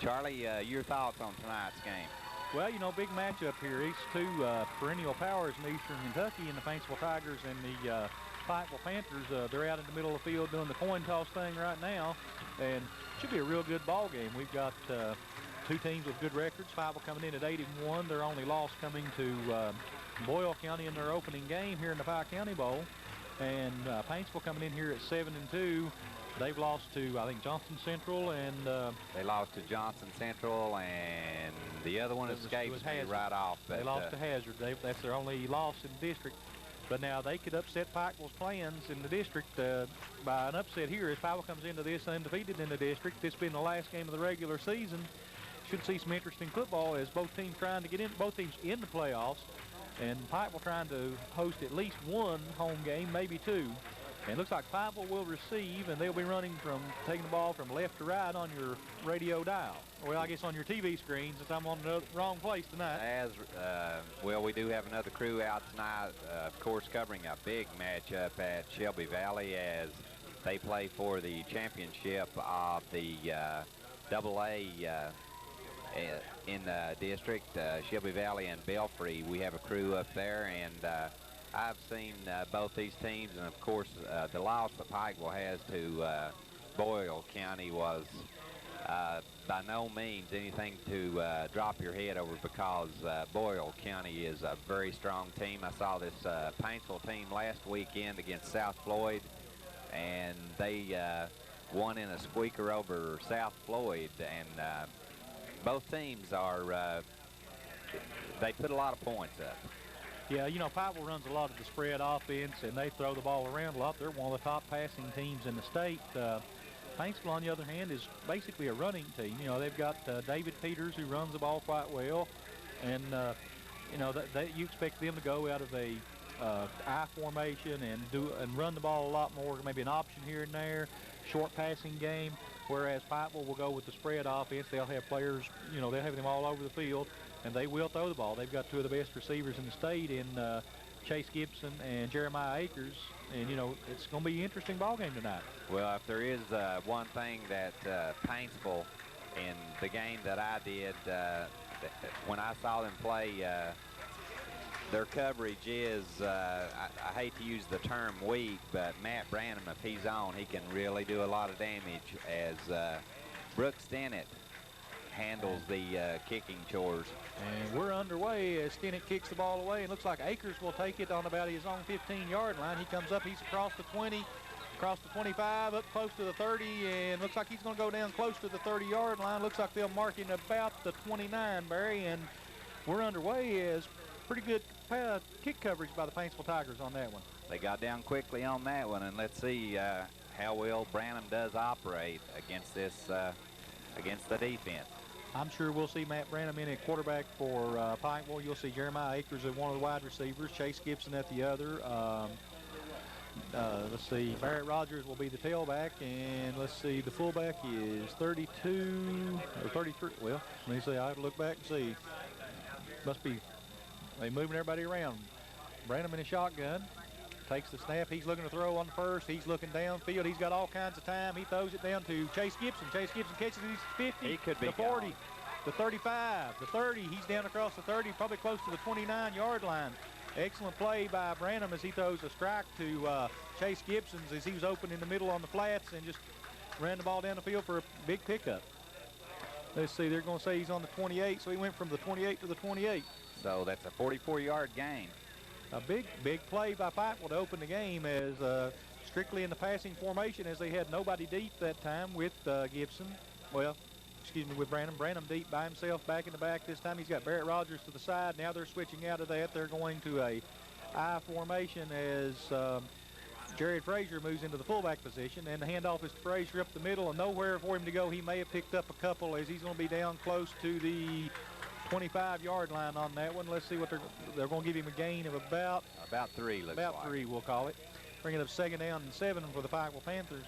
Charlie, your thoughts on tonight's game? Well, you know, big matchup here. These two perennial powers in Eastern Kentucky, and the Paintsville Tigers and the Pikeville Panthers. They're out in the middle of the field doing the coin toss thing right now, and should be a real good ball game. We've got two teams with good records. Pikeville coming in at 8-1. Their only loss coming to Boyle County in their opening game here in the Pike County Bowl, and Paintsville coming in here at 7-2. They've lost to, I think, Johnson Central, and they lost to Johnson Central, and the other one escapes me right off. They lost to Hazard. That's their only loss in the district. But now they could upset Pikeville's plans in the district by an upset here as Pikeville comes into this undefeated in the district. This being the last game of the regular season. Should see some interesting football as both teams trying to get in, both teams in the playoffs, and Pikeville trying to host at least one home game, maybe two. And it looks like Pikeville will receive, and they'll be running from taking the ball from left to right on your radio dial. Well, I guess on your TV screen, since I'm on the wrong place tonight. Well, we do have another crew out tonight, of course, covering a big matchup at Shelby Valley as they play for the championship of the AA in the district. Shelby Valley and Belfry, we have a crew up there, and I've seen both these teams, and of course the loss that Pikeville has to Boyle County was by no means anything to drop your head over, because Boyle County is a very strong team. I saw this Paintsville team last weekend against South Floyd, and they won in a squeaker over South Floyd, and both teams are, they put a lot of points up. Yeah, you know, Pikeville runs a lot of the spread offense, and they throw the ball around a lot. They're one of the top passing teams in the state. Paintsville, on the other hand, is basically a running team. You know, they've got David Peters, who runs the ball quite well, and you know, you expect them to go out of a I formation and run the ball a lot more. Maybe an option here and there, short passing game. Whereas Pikeville will go with the spread offense. They'll have players, you know, they'll have them all over the field, and they will throw the ball. They've got two of the best receivers in the state in Chase Gibson and Jeremiah Akers, and, you know, it's going to be an interesting ball game tonight. Well, if there is one thing that Paintsville in the game that I did, when I saw them play, their coverage is, I hate to use the term weak, but Matt Branham, if he's on, he can really do a lot of damage as Brooks Stennett handles the kicking chores. And we're underway as Stennett kicks the ball away, and looks like Akers will take it on about his own 15-yard line. He comes up, he's across the 20, across the 25, up close to the 30, and looks like he's going to go down close to the 30-yard line. Looks like they'll mark him about the 29, Barry, and we're underway as pretty good kick coverage by the Paintsville Tigers on that one. They got down quickly on that one, and let's see how well Branham does operate against this, against the defense. I'm sure we'll see Matt Branham in at quarterback for Pikeville. You'll see Jeremiah Akers at one of the wide receivers, Chase Gibson at the other. Let's see, Barrett Rogers will be the tailback, and let's see, the fullback is 32 or 33. Well, let me see, I have to look back and see. Must be, they moving everybody around. Branham in a shotgun, takes the snap. He's looking to throw on the first. He's looking downfield. He's got all kinds of time. He throws it down to Chase Gibson. Chase Gibson catches it. He's 50. He could be the 40, gone. The 35, the 30. He's down across the 30, probably close to the 29-yard line. Excellent play by Branham as he throws a strike to Chase Gibson as he was open in the middle on the flats and just ran the ball down the field for a big pickup. Let's see, they're going to say he's on the 28, so he went from the 28 to the 28. So that's a 44-yard gain. A big play by Pikeville to open the game as strictly in the passing formation as they had nobody deep that time with Gibson. Well, excuse me, with Branham. Branham deep by himself back in the back. This time he's got Barrett Rogers to the side. Now they're switching out of that. They're going to a I formation as Jared Frazier moves into the fullback position, and the handoff is to Frazier up the middle and nowhere for him to go. He may have picked up a couple as he's going to be down close to the 25-yard line on that one. Let's see what they're going to give him a gain of about 3. Looks about like 3, we'll call it. Bring it up second down and 7 for the Pikeville Panthers.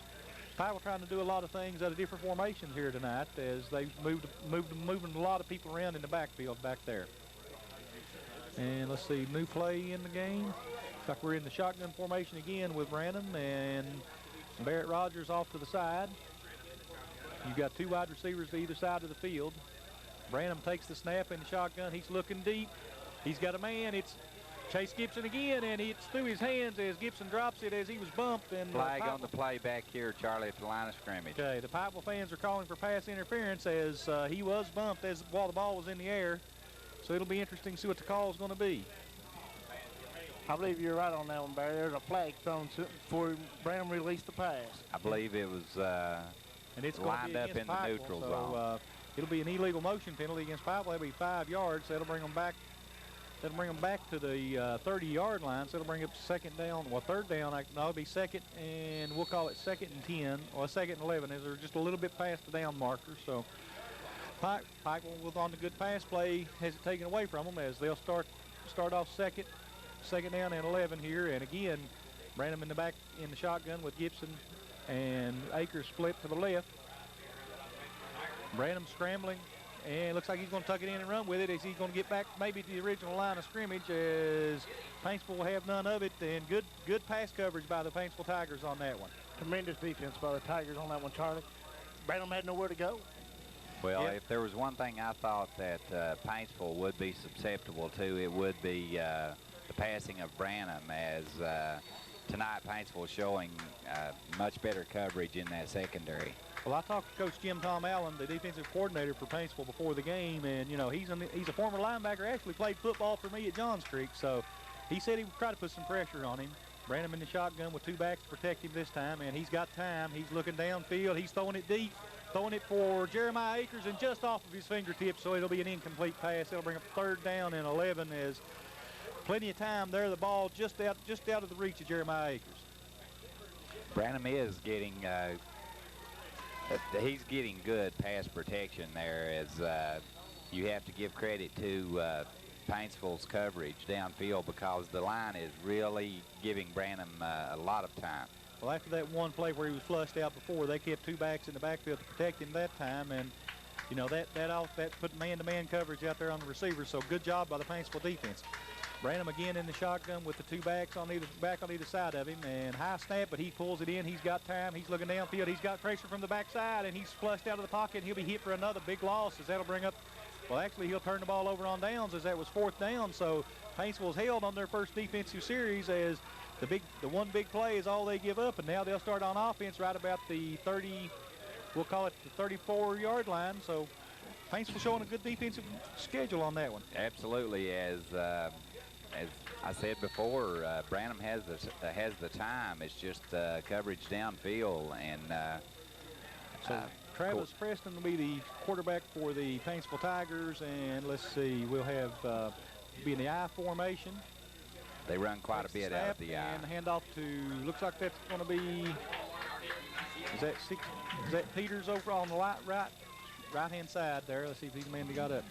Pikeville trying to do a lot of things out of different formations here tonight as they've moving a lot of people around in the backfield back there. And let's see, new play in the game. Looks like we're in the shotgun formation again with Branham and Barrett Rogers off to the side. You've got two wide receivers to either side of the field. Branham takes the snap in the shotgun. He's looking deep. He's got a man. It's Chase Gibson again, and it's through his hands as Gibson drops it as he was bumped. And flag on the play back here, Charlie, at the line of scrimmage. Okay, the Pikeville fans are calling for pass interference as he was bumped while the ball was in the air. So it'll be interesting to see what the call is going to be. I believe you're right on that one, Barry. There's a flag thrown before Branham released the pass. I believe it was and it's lined up in the Pikeville, neutral so, zone. It'll be an illegal motion penalty against Pikeville. That'll be 5 yards. That'll bring them back. That'll bring them back to the 30-yard line. So it'll bring up second down. Well, third down. No, it'll be second, and we'll call it 2nd and 10 or 2nd and 11. As they're just a little bit past the down marker. So Pikeville with on the good pass play has it taken away from them as they'll start off second down and 11 here. And again, Branham in the back in the shotgun with Gibson and Akers split to the left. Branham scrambling, and looks like he's going to tuck it in and run with it as he's going to get back maybe to the original line of scrimmage as Paintsville will have none of it. And good pass coverage by the Paintsville Tigers on that one. Tremendous defense by the Tigers on that one, Charlie. Branham had nowhere to go. Well, if there was one thing I thought that Paintsville would be susceptible to, it would be the passing of Branham, as tonight Paintsville showing much better coverage in that secondary. Well, I talked to Coach Tom Allen, the defensive coordinator for Paintsville, before the game, and you know he's a former linebacker. Actually played football for me at Johns Creek, so he said he would try to put some pressure on him. Branham in the shotgun with two backs to protect him this time, and he's got time. He's looking downfield. He's throwing it deep, throwing it for Jeremiah Akers, and just off of his fingertips, so it'll be an incomplete pass. It'll bring up third down and 11 as plenty of time there. The ball just out of the reach of Jeremiah Akers. Branham is getting he's getting good pass protection there, as you have to give credit to Paintsville's coverage downfield, because the line is really giving Branham a lot of time. Well, after that one play where he was flushed out before, they kept two backs in the backfield to protect him that time, and you know that put man-to-man coverage out there on the receiver. So good job by the Paintsville defense. Branham again in the shotgun with the two backs on either side of him, and high snap, but he pulls it in. He's got time. He's looking downfield. He's got pressure from the backside, and he's flushed out of the pocket, and he'll be hit for another big loss, as that'll bring up, well, actually he'll turn the ball over on downs, as that was 4th down. So Paintsville's held on their first defensive series, as the one big play is all they give up, and now they'll start on offense right about the 30, we'll call it the 34-yard line. So Paintsville showing a good defensive schedule on that one. Absolutely, as I said before, Branham has the time. It's just coverage downfield, and so Travis Preston will be the quarterback for the Paintsville Tigers, and let's see, we'll have be in the I formation. They run quite a bit out of the I. And handoff to, looks like that's going to be, is that Peters over on the right-hand side there? Let's see if he's the man that got up.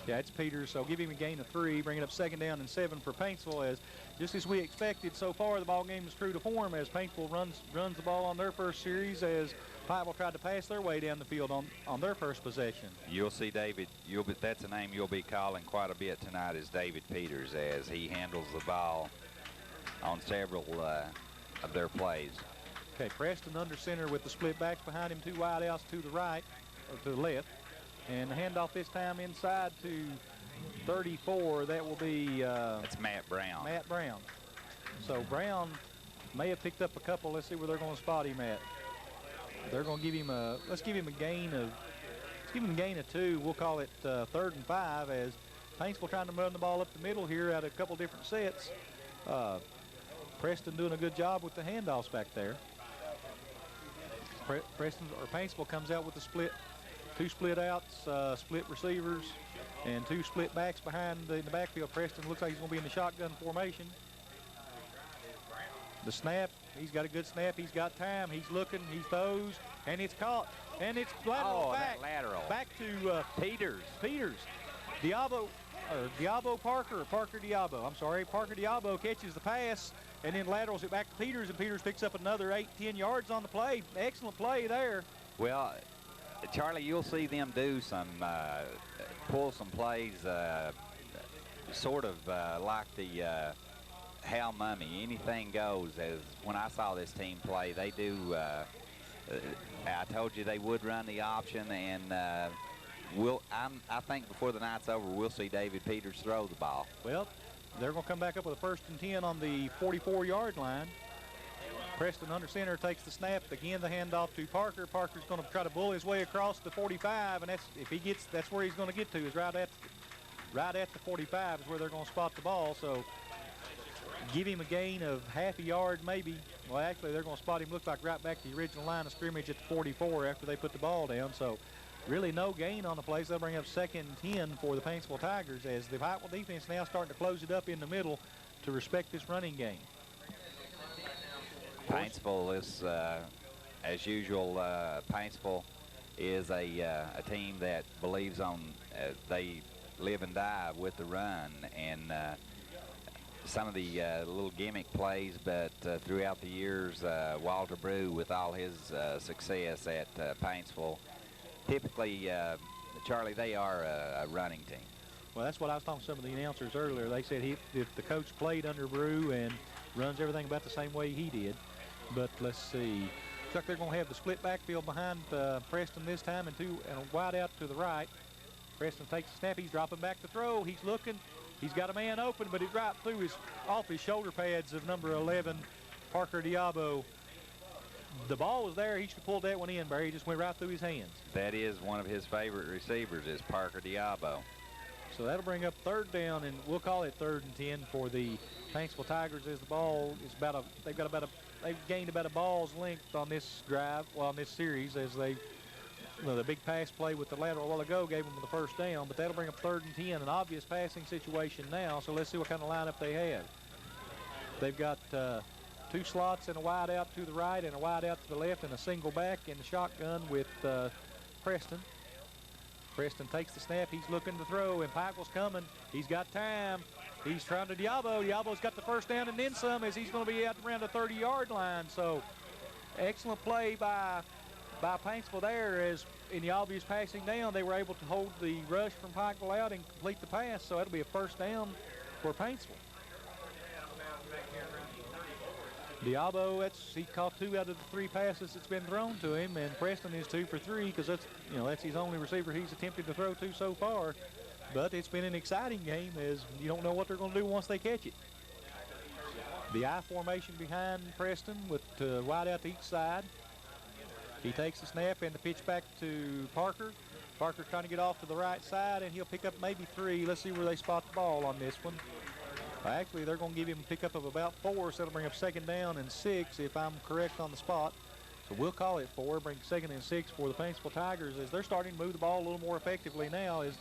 Yeah, it's Peters, so give him a gain of 3, bring it up 2nd down and 7 for Paintsville, as just as we expected so far, the ball game is true to form as Paintsville runs the ball on their first series, as Pikeville tried to pass their way down the field on their first possession. You'll see David, that's a name you'll be calling quite a bit tonight, is David Peters, as he handles the ball on several of their plays. Okay, Preston under center with the split backs behind him, 2 wide outs to the right, or to the left. And the handoff this time inside to 34. That will be... That's Matt Brown. Matt Brown. So Brown may have picked up a couple. Let's see where they're going to spot him at. They're going to give him a... Let's give him a gain of 2. We'll call it 3rd and 5, as Paintsville trying to run the ball up the middle here at a couple different sets. Preston doing a good job with the handoffs back there. Paintsville comes out with the split. 2 split outs, split receivers, and 2 split backs behind in the backfield. Preston looks like he's going to be in the shotgun formation. The snap, he's got a good snap. He's got time. He's looking. He throws, and it's caught. And it's lateral back. Back to Peters. Diabo Parker, or Parker Diabo. I'm sorry. Parker Diabo catches the pass and then laterals it back to Peters, and Peters picks up another 8-10 yards on the play. Excellent play there. Well, Charlie, you'll see them do some, pull some plays sort of like the Hal Mummy. Anything goes. As when I saw this team play, they do I told you they would run the option, and I think before the night's over, we'll see David Peters throw the ball. Well, they're going to come back up with a 1st and 10 on the 44-yard line. Preston under center takes the snap. Again, the handoff to Parker. Parker's going to try to bull his way across the 45, and that's where he's going to get to, is right at the 45 is where they're going to spot the ball. So give him a gain of half a yard maybe. Well, actually, they're going to spot him, looks like right back to the original line of scrimmage at the 44 after they put the ball down. So really no gain on the place. They'll bring up 2nd and 10 for the Paintsville Tigers as the Pikeville defense now starting to close it up in the middle to respect this running game. Paintsville is, as usual, Paintsville is a team that believes on, they live and die with the run, and some of the little gimmick plays, but throughout the years, Walter Brew, with all his success at Paintsville, typically, Charlie, they are a running team. Well, that's what I was talking to some of the announcers earlier. They said if the coach played under Brew and runs everything about the same way he did. But let's see. Looks like they're going to have the split backfield behind Preston this time, and a wide out to the right. Preston takes the snap. He's dropping back to throw. He's looking. He's got a man open, but it's right through off his shoulder pads of number 11, Parker Diabo. The ball was there. He should have pulled that one in, Barry. He just went right through his hands. That is one of his favorite receivers, is Parker Diabo. So that'll bring up 3rd down, and we'll call it 3rd and 10 for the Paintsville Tigers, as the ball is they've gained about a ball's length on this drive, on this series, as the big pass play with the lateral a while ago gave them the 1st down, but that'll bring up 3rd and 10, an obvious passing situation now. So let's see what kind of lineup they have. They've got 2 slots and a wide out to the right and a wide out to the left and a single back in the shotgun with Preston. Preston takes the snap. He's looking to throw, and Pikeville's coming. He's got time. He's trying to Diabo. Diabo's got the 1st down and then some, as he's going to be out around the 30-yard line. So excellent play by Paintsville there, as in the obvious passing down, they were able to hold the rush from Pikeville out and complete the pass. So that'll be a 1st down for Paintsville. Diabo, he caught 2 out of the 3 passes that's been thrown to him, and Preston is 2 for 3 because that's his only receiver he's attempted to throw to so far. But it's been an exciting game, as you don't know what they're going to do once they catch it. The I formation behind Preston with wide out to each side. He takes the snap and the pitch back to Parker. Parker's trying to get off to the right side, and he'll pick up maybe 3. Let's see where they spot the ball on this one. Actually, they're going to give him a pickup of about 4, so that'll bring up 2nd down and 6 if I'm correct on the spot. So we'll call it 4, bring 2nd and 6 for the Paintsville Tigers, as they're starting to move the ball a little more effectively now as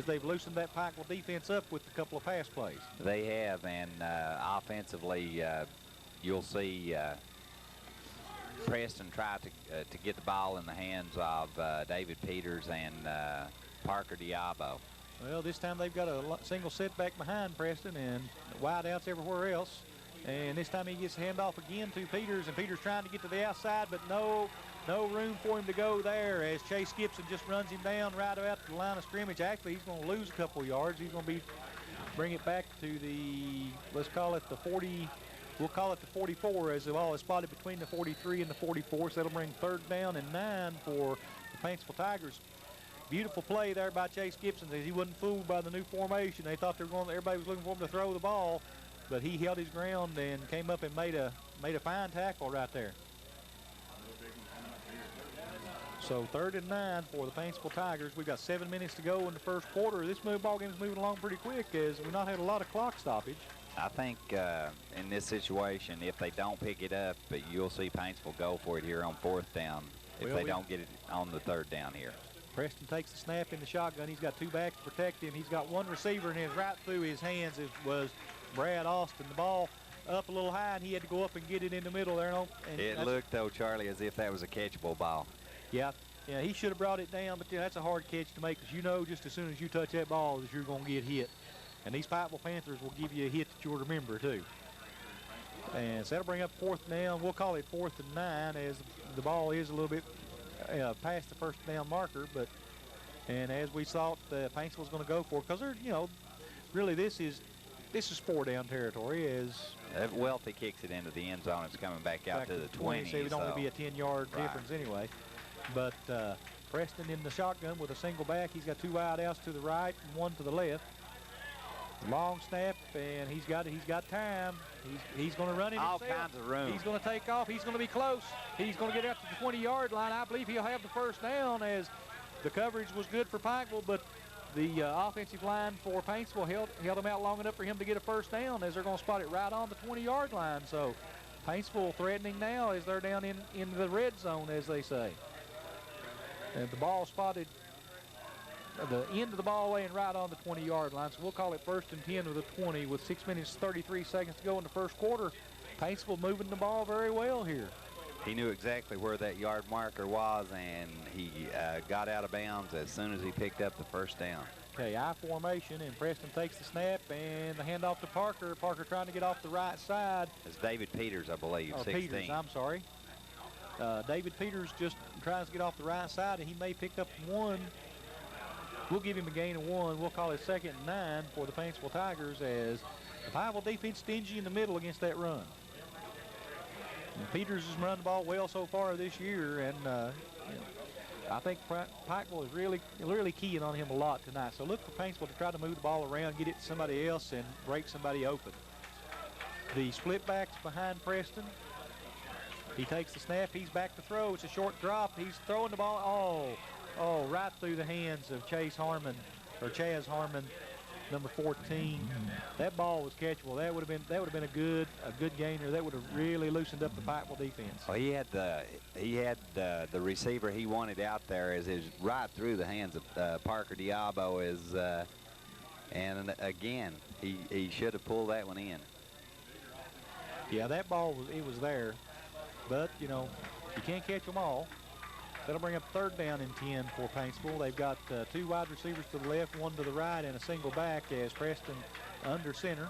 they've loosened that Pikeville defense up with a couple of pass plays. They have, and offensively, you'll see Preston try to get the ball in the hands of David Peters and Parker Diabo. Well, this time they've got a single setback behind Preston and wide outs everywhere else. And this time he gets handoff again to Peters, and Peters trying to get to the outside, but no room for him to go there, as Chase Gibson just runs him down right out to the line of scrimmage. Actually, he's going to lose a couple of yards. He's going to bring it back to the, let's call it the 40, we'll call it the 44, as the ball is spotted between the 43 and the 44. So that'll bring 3rd down and 9 for the Paintsville Tigers. Beautiful play there by Chase Gibson, as he wasn't fooled by the new formation. They thought everybody was looking for him to throw the ball, but he held his ground and came up and made a fine tackle right there. So 3rd and 9 for the Paintsville Tigers. We've got 7 minutes to go in the 1st quarter. This ball game is moving along pretty quick, as we've not had a lot of clock stoppage. I think in this situation, if they don't pick it up, you'll see Paintsville go for it here on 4th down if they don't get it on the 3rd down here. Preston takes the snap in the shotgun. He's got 2 backs to protect him. He's got 1 receiver, and it's right through his hands. It was Brad Austin. The ball up a little high, and he had to go up and get it in the middle there. And it looked, though, Charlie, as if that was a catchable ball. Yeah, he should have brought it down, but that's a hard catch to make, because you know just as soon as you touch that ball that you're going to get hit. And these Pikeville Panthers will give you a hit that you'll remember, too. And so that'll bring up 4th down. We'll call it 4th and 9, as the ball is a little bit past the 1st down marker, and as we thought, Paintsville's going to go for it, because they're, really this is 4 down territory. As Wealthy kicks it into the end zone, it's coming back out to the 20. So it would only be a 10-yard difference anyway. But Preston in the shotgun with a single back. He's got 2 wide outs to the right and 1 to the left. Long snap, and he's got time. He's going to run it all himself. kinds of room. He's going to take off. He's going to be close. He's going to get out to the 20-yard line. I believe he'll have the first down, as the coverage was good for Pikeville, but the offensive line for Paintsville held him out long enough for him to get a first down, as they're going to spot it right on the 20-yard line. So Paintsville threatening now as they're down in the red zone, as they say. And the ball spotted, the end of the ball laying right on the 20-yard line. So we'll call it 1st and 10 with a 20 with 6 minutes 33 seconds to go in the first quarter. Paintsville moving the ball very well here. He knew exactly where that yard marker was, and he got out of bounds as soon as he picked up the first down. Okay, I formation, and Preston takes the snap and the handoff to Parker. Parker trying to get off the right side. It's David Peters, I believe, 16. Peters, I'm sorry. David Peters just tries to get off the right side, and he may pick up 1. We'll give him a gain of 1. We'll call it 2nd and 9 for the Paintsville Tigers, as the Pikeville defense stingy in the middle against that run. And Peters has run the ball well so far this year, and I think Pikeville is really keying on him a lot tonight. So look for Paintsville to try to move the ball around, get it to somebody else, and break somebody open. The split back's behind Preston. He takes the snap. He's back to throw. It's a short drop. He's throwing the ball. Oh, right through the hands of Chaz Harmon, number 14. That ball was catchable. That would have been a good gainer. That would have really loosened up the Pikeville defense. Well, he had the receiver he wanted out there is right through the hands of Parker Diabo, and again he should have pulled that one in. Yeah, that ball was there, but you can't catch them all. That'll bring up 3rd down and 10 for Paintsville. They've got 2 wide receivers to the left, 1 to the right, and a single back, as Preston under center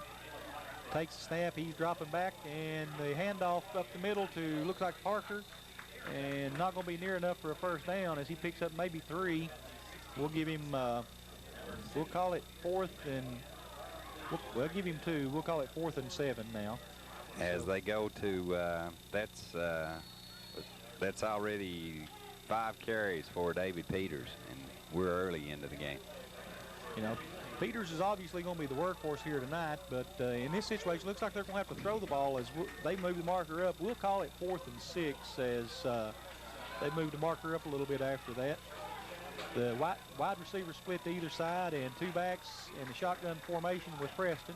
takes the snap. He's dropping back, and the handoff up the middle to looks like Parker, and not going to be near enough for a first down, as he picks up maybe 3. We'll give him, we'll call it 4th and, we'll give him 2. We'll call it 4th and 7 now. As they go to, that's already 5 carries for David Peters, and we're early into the game. Peters is obviously going to be the workhorse here tonight, but in this situation, looks like they're going to have to throw the ball as they move the marker up. We'll call it 4th and 6 as they move the marker up a little bit after that. The wide receivers split to either side, and 2 backs in the shotgun formation with Preston.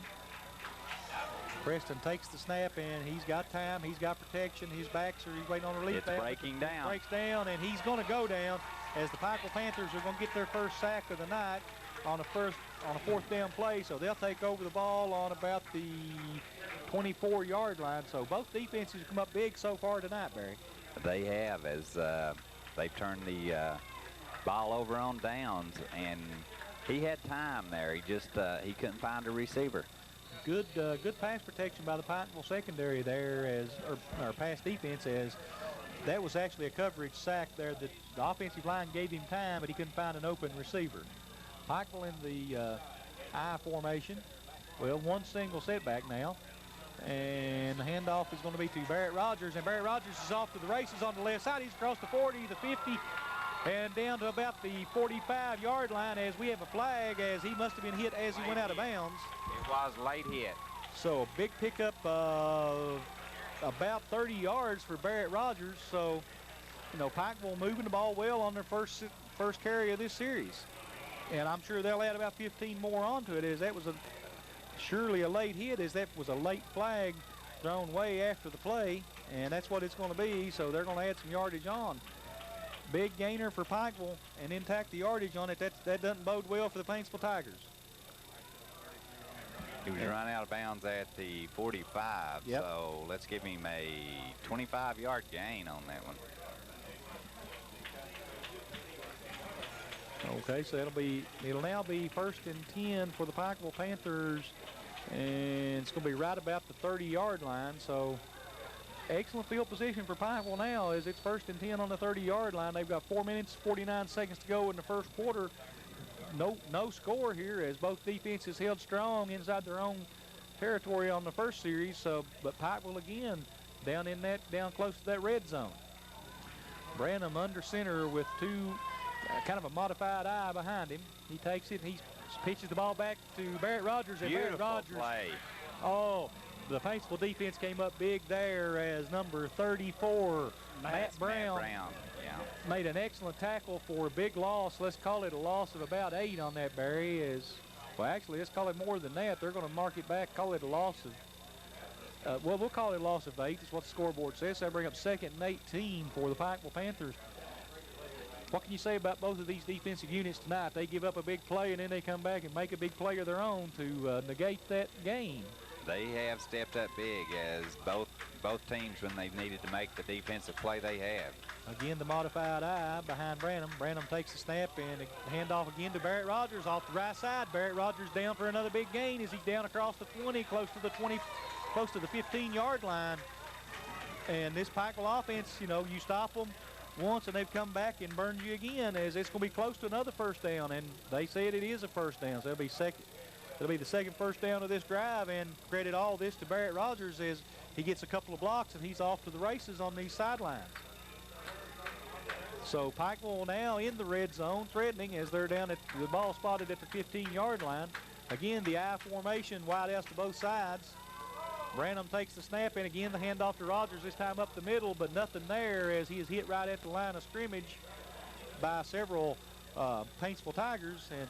Preston takes the snap, and he's got time. He's got protection. His backs are, he's waiting on relief. It's breaking down. Breaks down, and he's going to go down as the Pikeville Panthers are going to get their first sack of the night on a 4th down play. So they'll take over the ball on about the 24-yard line. So both defenses come up big so far tonight, Barry. They have, as they've turned the ball over on downs, and he had time there. He just he couldn't find a receiver. Good pass protection by the Paintsville secondary there, or pass defense, as that was actually a coverage sack there. The offensive line gave him time, but he couldn't find an open receiver. Pikeville in the I formation. Well, 1 single setback now, and the handoff is going to be to Barrett Rogers, and Barrett Rogers is off to the races on the left side. He's across the 40, the 50, and down to about the 45-yard line, as we have a flag, as he must have been hit as he went out of bounds. It was late hit. So a big pickup of about 30 yards for Barrett Rogers. So, Pikeville moving the ball well on their first carry of this series. And I'm sure they'll add about 15 more onto it, as that was surely a late hit, as that was a late flag thrown way after the play, and that's what it's going to be. So they're going to add some yardage on. Big gainer for Pikeville, and then tack the yardage on it. That doesn't bode well for the Paintsville Tigers. He was run out of bounds at the 45, yep. So let's give him a 25-yard gain on that one. Okay, so it'll now be 1st and 10 for the Pikeville Panthers, and it's going to be right about the 30-yard line. So excellent field position for Pikeville now, as it's 1st and 10 on the 30-yard line. They've got 4 minutes, 49 seconds to go in the first quarter. No score here, as both defenses held strong inside their own territory on the first series. So, but Pikeville again down close to that red zone. Branham under center with two, kind of a modified eye behind him. He takes it, he pitches the ball back to Barrett Rogers. And Beautiful Barrett Rogers, play. oh, the Paintsville defense came up big there as number 34, Matt Brown. Yeah. Made an excellent tackle for a big loss. Let's call it a loss of about 8 on that, Barry. Well, actually, let's call it more than that. They're going to mark it back, call it a loss of, well, we'll call it a loss of 8. That's what the scoreboard says. So they bring up 2nd and 18 for the Pikeville Panthers. What can you say about both of these defensive units tonight? They give up a big play, and then they come back and make a big play of their own to negate that gain. They have stepped up big, as both teams, when they've needed to make the defensive play, they have. Again, the modified eye behind Branham. Branham takes the snap and a handoff again to Barrett Rogers off the right side. Barrett Rogers down for another big gain as he's down across the 20, close to the 15-yard line. And this Pikeville offense, you know, you stop them once and they've come back and burned you again, as it's going to be close to another first down. And they said it is a first down, so it'll be the second first down of this drive, and credit all this to Barrett Rogers as he gets a couple of blocks and he's off to the races on these sidelines. So Pikeville now in the red zone, threatening as they're down at the ball spotted at the 15-yard line. Again, the I formation, wide outs to both sides. Branham takes the snap, and again the handoff to Rogers, this time up the middle, but nothing there as he is hit right at the line of scrimmage by several Paintsville Tigers. And,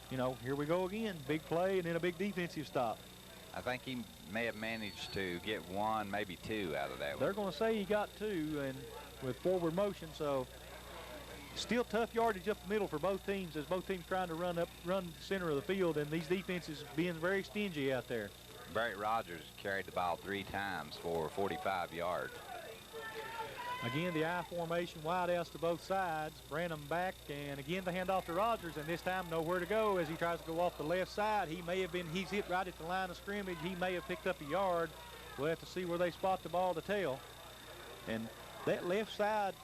you know, here we go again. Big play and then a big defensive stop. I think he may have managed to get 1, maybe 2 out of that one. They're going to say he got 2 and with forward motion, so still tough yardage up the middle for both teams, as both teams trying to run the center of the field, and these defenses being very stingy out there. Barrett Rogers carried the ball 3 times for 45 yards. Again, the I formation, wide outs to both sides. Branham back, and again the handoff to Rogers, and this time nowhere to go as he tries to go off the left side. He's hit right at the line of scrimmage. He may have picked up a yard. We'll have to see where they spot the ball to tell. And that left side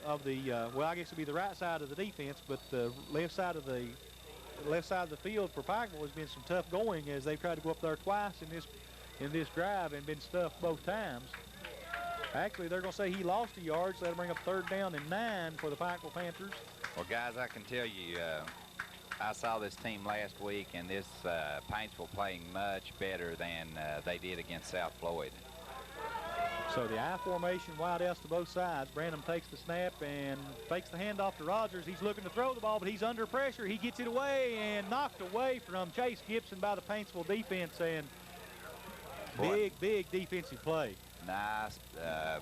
of the, well, I guess it'd be the right side of the defense, but the left side of the field for Pikeville has been some tough going, as they've tried to go up there twice in this drive and been stuffed both times. Actually, they're going to say he lost a yard, so that'll bring up 3rd down and 9 for the Pikeville Panthers. Well, guys, I can tell you, I saw this team last week, and this Paintsville playing much better than they did against South Floyd. So the I formation, wide outs to both sides. Branham takes the snap and fakes the handoff to Rogers. He's looking to throw the ball, but he's under pressure. He gets it away and knocked away from Chase Gibson by the Paintsville defense, and big defensive play. Nice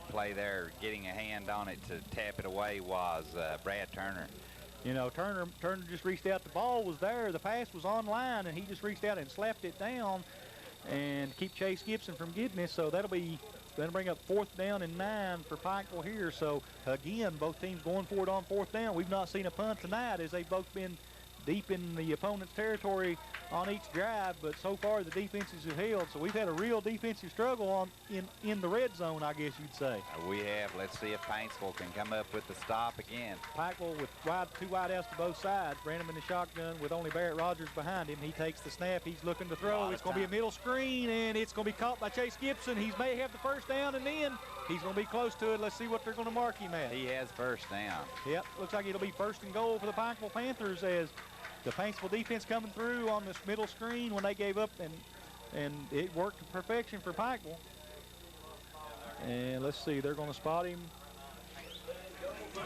play there. Getting a hand on it to tap it away was Brad Turner. You know, Turner just reached out. The ball was there. The pass was online, and he just reached out and slapped it down and keep Chase Gibson from getting it. So that'll bring up 4th down and 9 for Pikeville here. So, again, both teams going for it on 4th down. We've not seen a punt tonight, as they've both been deep in the opponent's territory on each drive, but so far the defenses have held. So we've had a real defensive struggle in the red zone, I guess you'd say. We have. Let's see if Paintsville can come up with the stop again. Pikeville with 2 wide outs to both sides. Branham in the shotgun with only Barrett Rogers behind him. He takes the snap. He's looking to throw. It's going to be a middle screen, and it's going to be caught by Chase Gibson. He may have the first down, and then he's going to be close to it. Let's see what they're going to mark him at. He has first down. Yep, looks like it'll be 1st and goal for the Pikeville Panthers, as the Paintsville defense coming through on this middle screen when they gave up, and it worked to perfection for Pikeville. And let's see, they're going to spot him.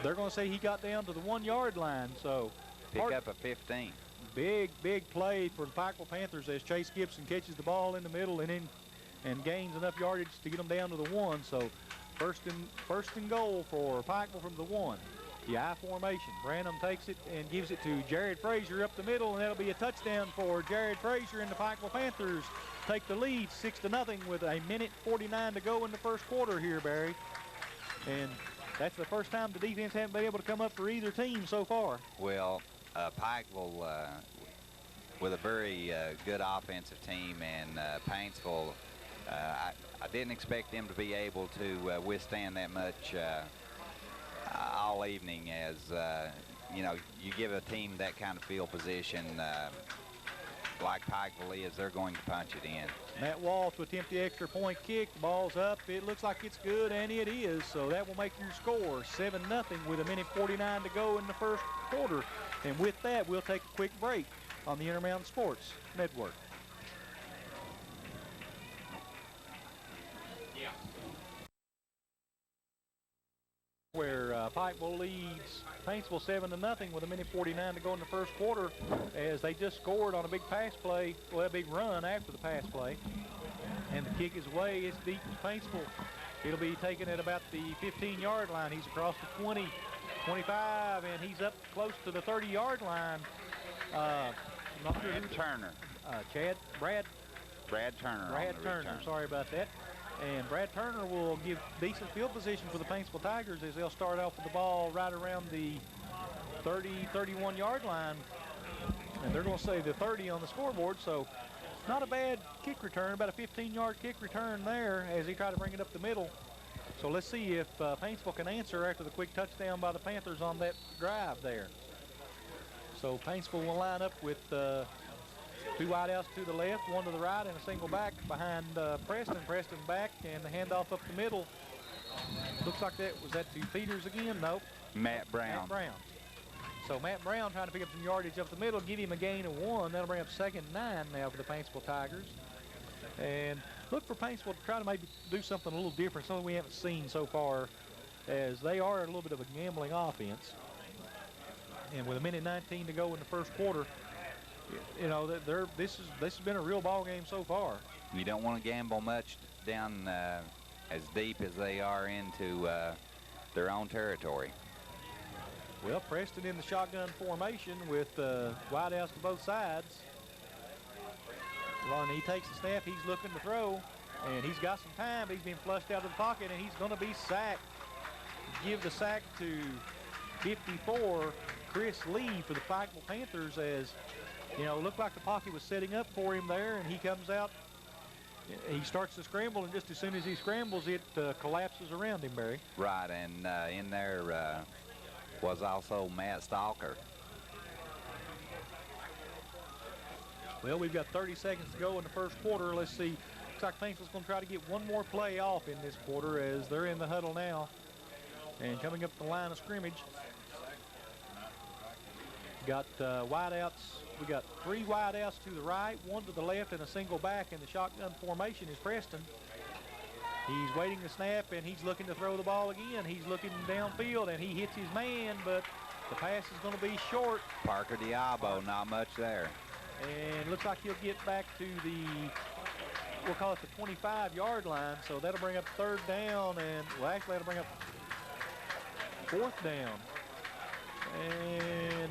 They're going to say he got down to the 1-yard line. So pick up a 15. Big play for the Pikeville Panthers as Chase Gibson catches the ball in the middle and gains enough yardage to get them down to the 1. So first and goal for Pikeville from the 1. The I formation. Branham takes it and gives it to Jared Frazier up the middle, and that'll be a touchdown for Jared Frazier, and the Pikeville Panthers take the lead 6-0 with 1:49 to go in the first quarter here, Barry. And that's the first time the defense hasn't been able to come up for either team so far. Well, Pikeville with a very good offensive team, and Paintsville, I didn't expect them to be able to withstand that much all evening, as you know, you give a team that kind of field position, like Pikeville is, they're going to punch it in. Matt Walsh will attempt the extra point kick. The ball's up. It looks like it's good, and it is. So that will make your score 7-0 with 1:49 to go in the first quarter. And with that, we'll take a quick break on the Intermountain Sports Network. Where Pikeville leads Paintsville 7-0 with 1:49 to go in the first quarter, as they just scored on a big pass play, well, a big run after the pass play. And the kick is away. It's deep to Paintsville. It'll be taken at about the 15-yard line. He's across the 20, 25, and he's up close to the 30-yard line. I'm not sure who. Turner. Brad Turner. Sorry about that. And Brad Turner will give decent field position for the Paintsville Tigers as they'll start off with the ball right around the 30, 31-yard line. And they're going to say the 30 on the scoreboard, so not a bad kick return, about a 15-yard kick return there as he tried to bring it up the middle. So let's see if Paintsville can answer after the quick touchdown by the Panthers on that drive there. So Paintsville will line up with two wideouts to the left, one to the right, and a single back behind Preston. Preston back, and the handoff up the middle. Looks like was that to Peters again? Nope. Matt Brown. So Matt Brown trying to pick up some yardage up the middle, give him a gain of 1. That'll bring up 2nd and 9 now for the Paintsville Tigers. And look for Paintsville to try to maybe do something a little different, something we haven't seen so far, as they are a little bit of a gambling offense. And with 1:19 to go in the first quarter, you know, this has been a real ball game so far. You don't want to gamble much down as deep as they are into their own territory. Well, Preston in the shotgun formation with wideouts to both sides. Well, and he takes the snap. He's looking to throw, and he's got some time. He's been flushed out of the pocket, and he's going to be sacked. Give the sack to 54, Chris Lee for the Pikeville Panthers, as you know, looked like the pocket was setting up for him there, and he comes out. He starts to scramble, and just as soon as he scrambles, it collapses around him, Barry. Right, and in there was also Matt Stalker. Well, we've got 30 seconds to go in the first quarter. Let's see. Looks like Paintsville's going to try to get one more play off in this quarter as they're in the huddle now. And coming up the line of scrimmage, got wideouts. We got 3 wideouts to the right, 1 to the left, and a single back in the shotgun formation is Preston. He's waiting to snap, and he's looking to throw the ball again. He's looking downfield, and he hits his man, but the pass is going to be short. Parker Diabo, not much there. And looks like he'll get back to the, we'll call it the 25-yard line, so that'll bring up 3rd down, and, well, actually that'll bring up 4th down. And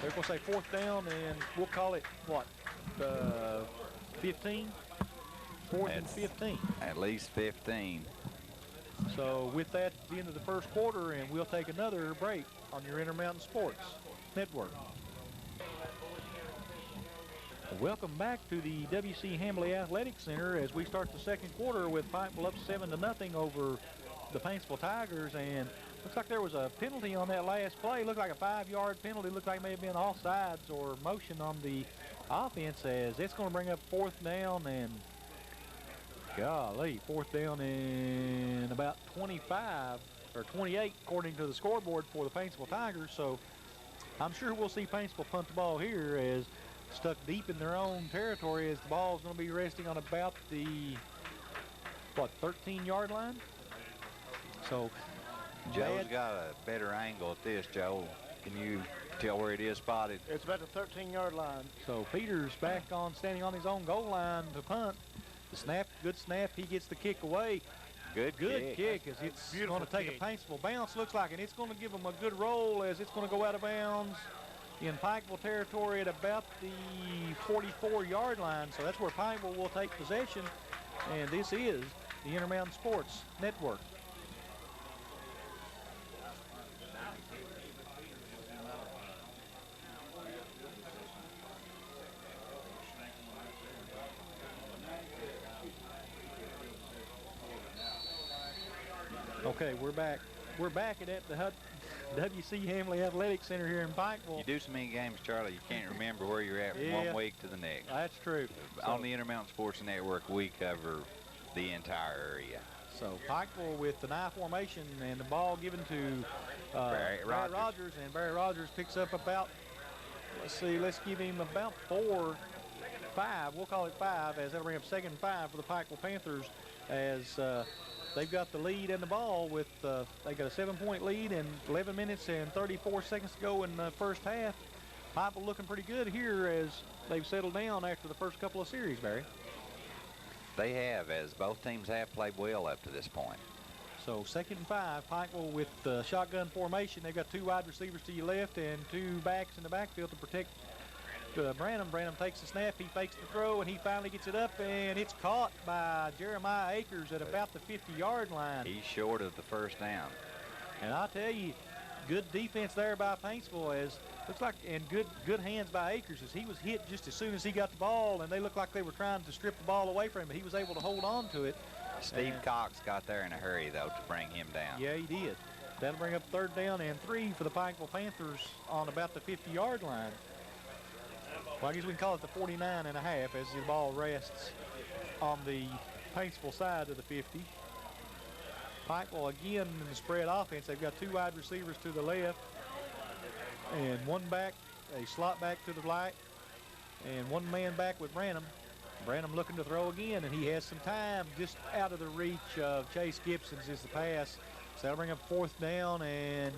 they're going to say 4th down, and we'll call it, what, 15? 4th and 15. At least 15. So with that, the end of the first quarter, and we'll take another break on your Intermountain Sports Network. Welcome back to the W.C. Hambley Athletic Center as we start the second quarter with Pikeville up 7-0 over the Paintsville Tigers, and looks like there was a penalty on that last play. Looked like a 5-yard penalty. Looked like it may have been offsides or motion on the offense, as it's going to bring up 4th down, and golly, 4th down and about 25 or 28 according to the scoreboard for the Paintsville Tigers. So I'm sure we'll see Paintsville punt the ball here, as stuck deep in their own territory, as the ball is going to be resting on about the, what, 13-yard line. So Joe's got a better angle at this, Joe. Can you tell where it is spotted? It's about the 13-yard line. So Peters back on, standing on his own goal line to punt. The snap, good snap. He gets the kick away. Good kick, as it's going to take a Paintsville bounce, looks like, and it's going to give them a good roll, as it's going to go out of bounds in Pikeville territory at about the 44-yard line. So that's where Pikeville will take possession, and this is the Intermountain Sports Network. Okay, we're back. We're back at the W.C. Hamley Athletic Center here in Pikeville. You do so many games, Charlie, you can't remember where you're at from one week to the next. That's true. On the Intermountain Sports Network, we cover the entire area. So Pikeville with the I formation and the ball given to Barry Rogers, and Barry Rogers picks up about, let's give him about 4, 5. We'll call it 5, as that'll bring up 2nd and 5 for the Pikeville Panthers, as they've got the lead and the ball with, they got a 7-point lead and 11 minutes and 34 seconds to go in the first half. Pikeville looking pretty good here as they've settled down after the first couple of series, Barry. They have, as both teams have played well up to this point. So 2nd and 5, Pikeville with the shotgun formation. They've got 2 wide receivers to your left and 2 backs in the backfield to protect Branham. Branham takes the snap, he fakes the throw, and he finally gets it up, and it's caught by Jeremiah Akers at about the 50-yard line. He's short of the first down. And I'll tell you, good defense there by Paintsville, as looks like, and good hands by Akers, as he was hit just as soon as he got the ball, and they looked like they were trying to strip the ball away from him, but he was able to hold on to it. Steve Cox got there in a hurry, though, to bring him down. Yeah, he did. That'll bring up 3rd down and 3 for the Pikeville Panthers on about the 50-yard line. Well, I guess we can call it the 49 and a half as the ball rests on the Paintsville side of the 50. Pikeville again in the spread offense. They've got 2 wide receivers to the left and 1 back, a slot back to the right, and 1 man back with Branham. Branham looking to throw again, and he has some time just out of the reach of Chase Gibson's is the pass. So that'll bring up 4th down, and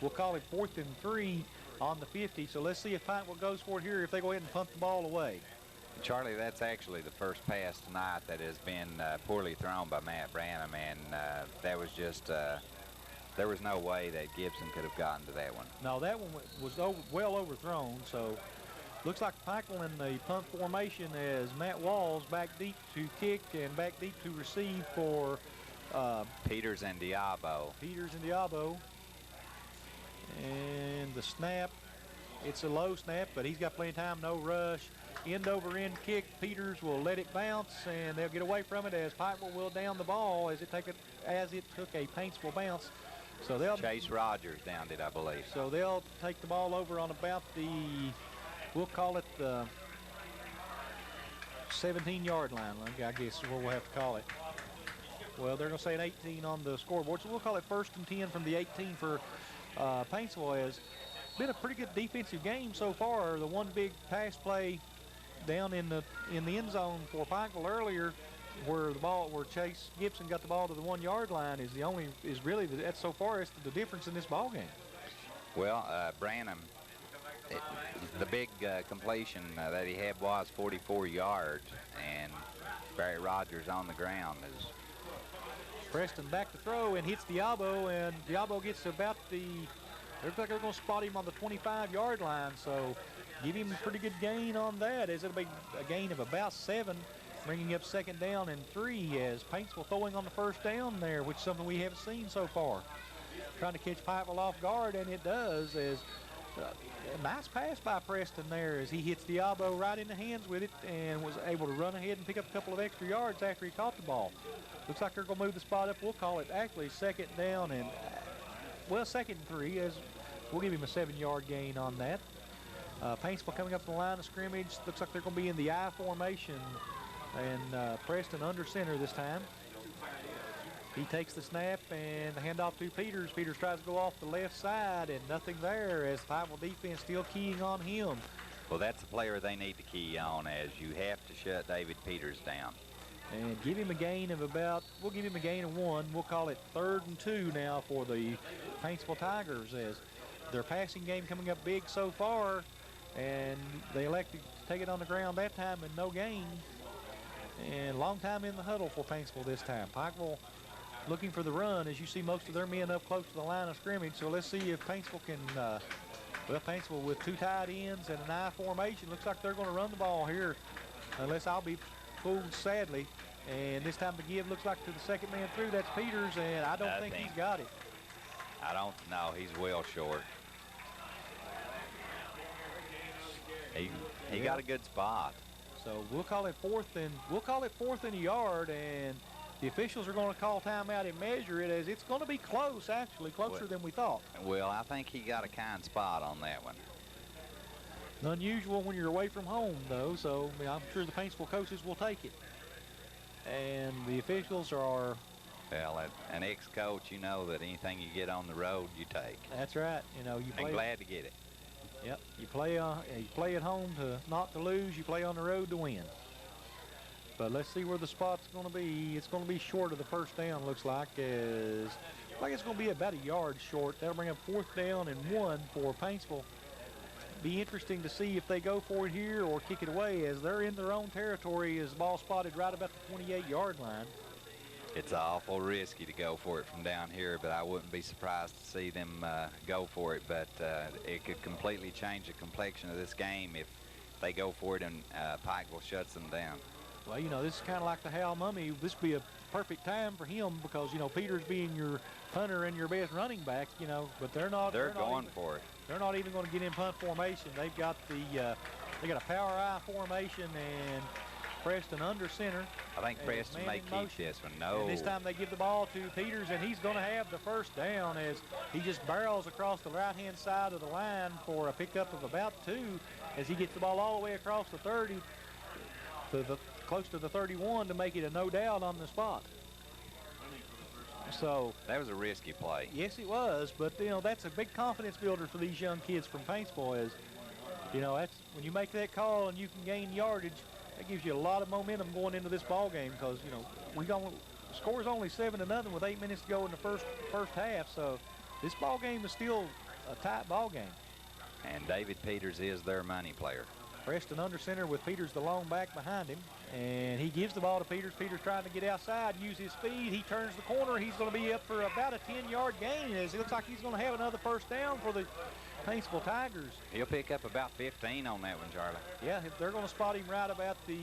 we'll call it 4th and 3 on the 50. So let's see if Pikeville goes for it here, if they go ahead and punt the ball away. Charlie, that's actually the first pass tonight that has been poorly thrown by Matt Branham, and that was just, there was no way that Gibson could have gotten to that one. No, that one was well overthrown, so looks like Pikeville in the punt formation as Matt Walls back deep to kick and back deep to receive for Peters and Diabo. Peters and Diabo. And the snap, it's a low snap, but he's got plenty of time, no rush. End over end kick, Peters will let it bounce, and they'll get away from it as Pikeville will down the ball as it took a Paintsville bounce. So they'll Chase Rogers downed it, I believe. So they'll take the ball over on about the, we'll call it the 17-yard line, I guess is what we'll have to call it. Well, they're going to say an 18 on the scoreboard, so we'll call it 1st and 10 from the 18 for Paintsville. Has been a pretty good defensive game so far. The one big pass play down in the end zone for Pikeville earlier, where Chase Gibson got the ball to the 1-yard line, is really that's so far it's the difference in this ball game. Well, Branham, the big completion that he had was 44 yards, and Barry Rogers on the ground is. Preston back to throw and hits Diabo, and Diabo gets to about the, looks like they're going to spot him on the 25-yard line, so give him a pretty good gain on that, as it'll be a gain of about 7, bringing up 2nd down and 3 as Paintsville throwing on the 1st down there, which is something we haven't seen so far. Trying to catch Pikeville off guard, and it does, as a nice pass by Preston there as he hits Diabo right in the hands with it and was able to run ahead and pick up a couple of extra yards after he caught the ball. Looks like they're going to move the spot up. We'll call it actually 2nd down and, well, 2nd and 3, as we'll give him a 7-yard gain on that. Paintsville coming up the line of scrimmage. Looks like they're going to be in the I formation, and Preston under center this time. He takes the snap and the handoff to Peters. Peters tries to go off the left side, and nothing there as the Pikeville defense still keying on him. Well, that's the player they need to key on, as you have to shut David Peters down. And give him a gain of about, we'll give him a gain of 1. We'll call it 3rd and 2 now for the Paintsville Tigers, as their passing game coming up big so far, and they elected to take it on the ground that time and no gain. And long time in the huddle for Paintsville this time. Pikeville looking for the run, as you see most of their men up close to the line of scrimmage. So let's see if Paintsville can, well, Paintsville with 2 tight ends and an I formation. Looks like they're going to run the ball here, unless I'll be fooled sadly. And this time the give looks like to the 2nd man through. That's Peters, and I don't think he's got it. I don't know. He's well short. He got a good spot. So we'll call it 4th and a yard, and The officials are going to call timeout and measure it, as it's going to be close, actually, closer than we thought. Well, I think he got a kind spot on that one. Unusual when you're away from home, though, so I'm sure the Paintsville coaches will take it. And the officials are... Well, an ex-coach, you know that anything you get on the road, you take. That's right. You know, you play... I'm glad to get it. Yep. You play at home not to lose. You play on the road to win. But let's see where the spot's going to be. It's going to be short of the first down, looks like. It's going to be about a yard short. That'll bring up 4th down and 1 for Paintsville. Be interesting to see if they go for it here or kick it away, as they're in their own territory, as the ball spotted right about the 28-yard line. It's awful risky to go for it from down here, but I wouldn't be surprised to see them go for it. But it could completely change the complexion of this game if they go for it and Pikeville shuts them down. Well, you know, this is kind of like the Hal Mummy. This would be a perfect time for him because, you know, Peters being your punter and your best running back, you know, but they're not. They're going for it. They're not even going to get in punt formation. They've got they got a power I formation and Preston under center. I think Preston may keep this one. No. And this time they give the ball to Peters, and he's going to have the first down as he just barrels across the right-hand side of the line for a pickup of about 2 as he gets the ball all the way across the 30 to close to the 31 to make it a no doubt on the spot. So that was a risky play. Yes, it was, but you know, that's a big confidence builder for these young kids from Paintsville. Is, you know, that's when you make that call and you can gain yardage, that gives you a lot of momentum going into this ball game, because you know score's only 7-0 with 8 minutes to go in the first half. So this ball game is still a tight ball game. And David Peters is their money player. Preston under center with Peters the long back behind him, and he gives the ball to Peters. Peters trying to get outside, use his speed. He turns the corner. He's going to be up for about a 10-yard gain, as it looks like he's going to have another first down for the Paintsville Tigers. He'll pick up about 15 on that one, Charlie. Yeah, they're going to spot him right about the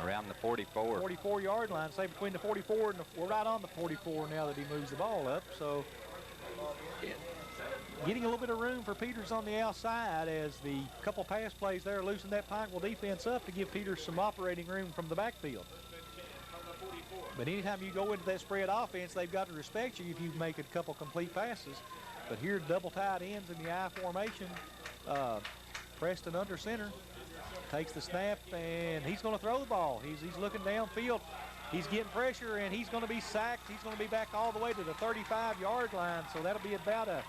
around the 44 yard line, say between the 44 and we're right on the 44 now that he moves the ball up. So getting a little bit of room for Peters on the outside, as the couple pass plays there loosen that Pikeville defense up to give Peters some operating room from the backfield. But anytime you go into that spread offense, they've got to respect you if you make a couple complete passes. But here, double tight ends in the I formation. Preston under center takes the snap, and he's going to throw the ball. He's looking downfield. He's getting pressure, and he's going to be sacked. He's going to be back all the way to the 35-yard line, so that'll be about a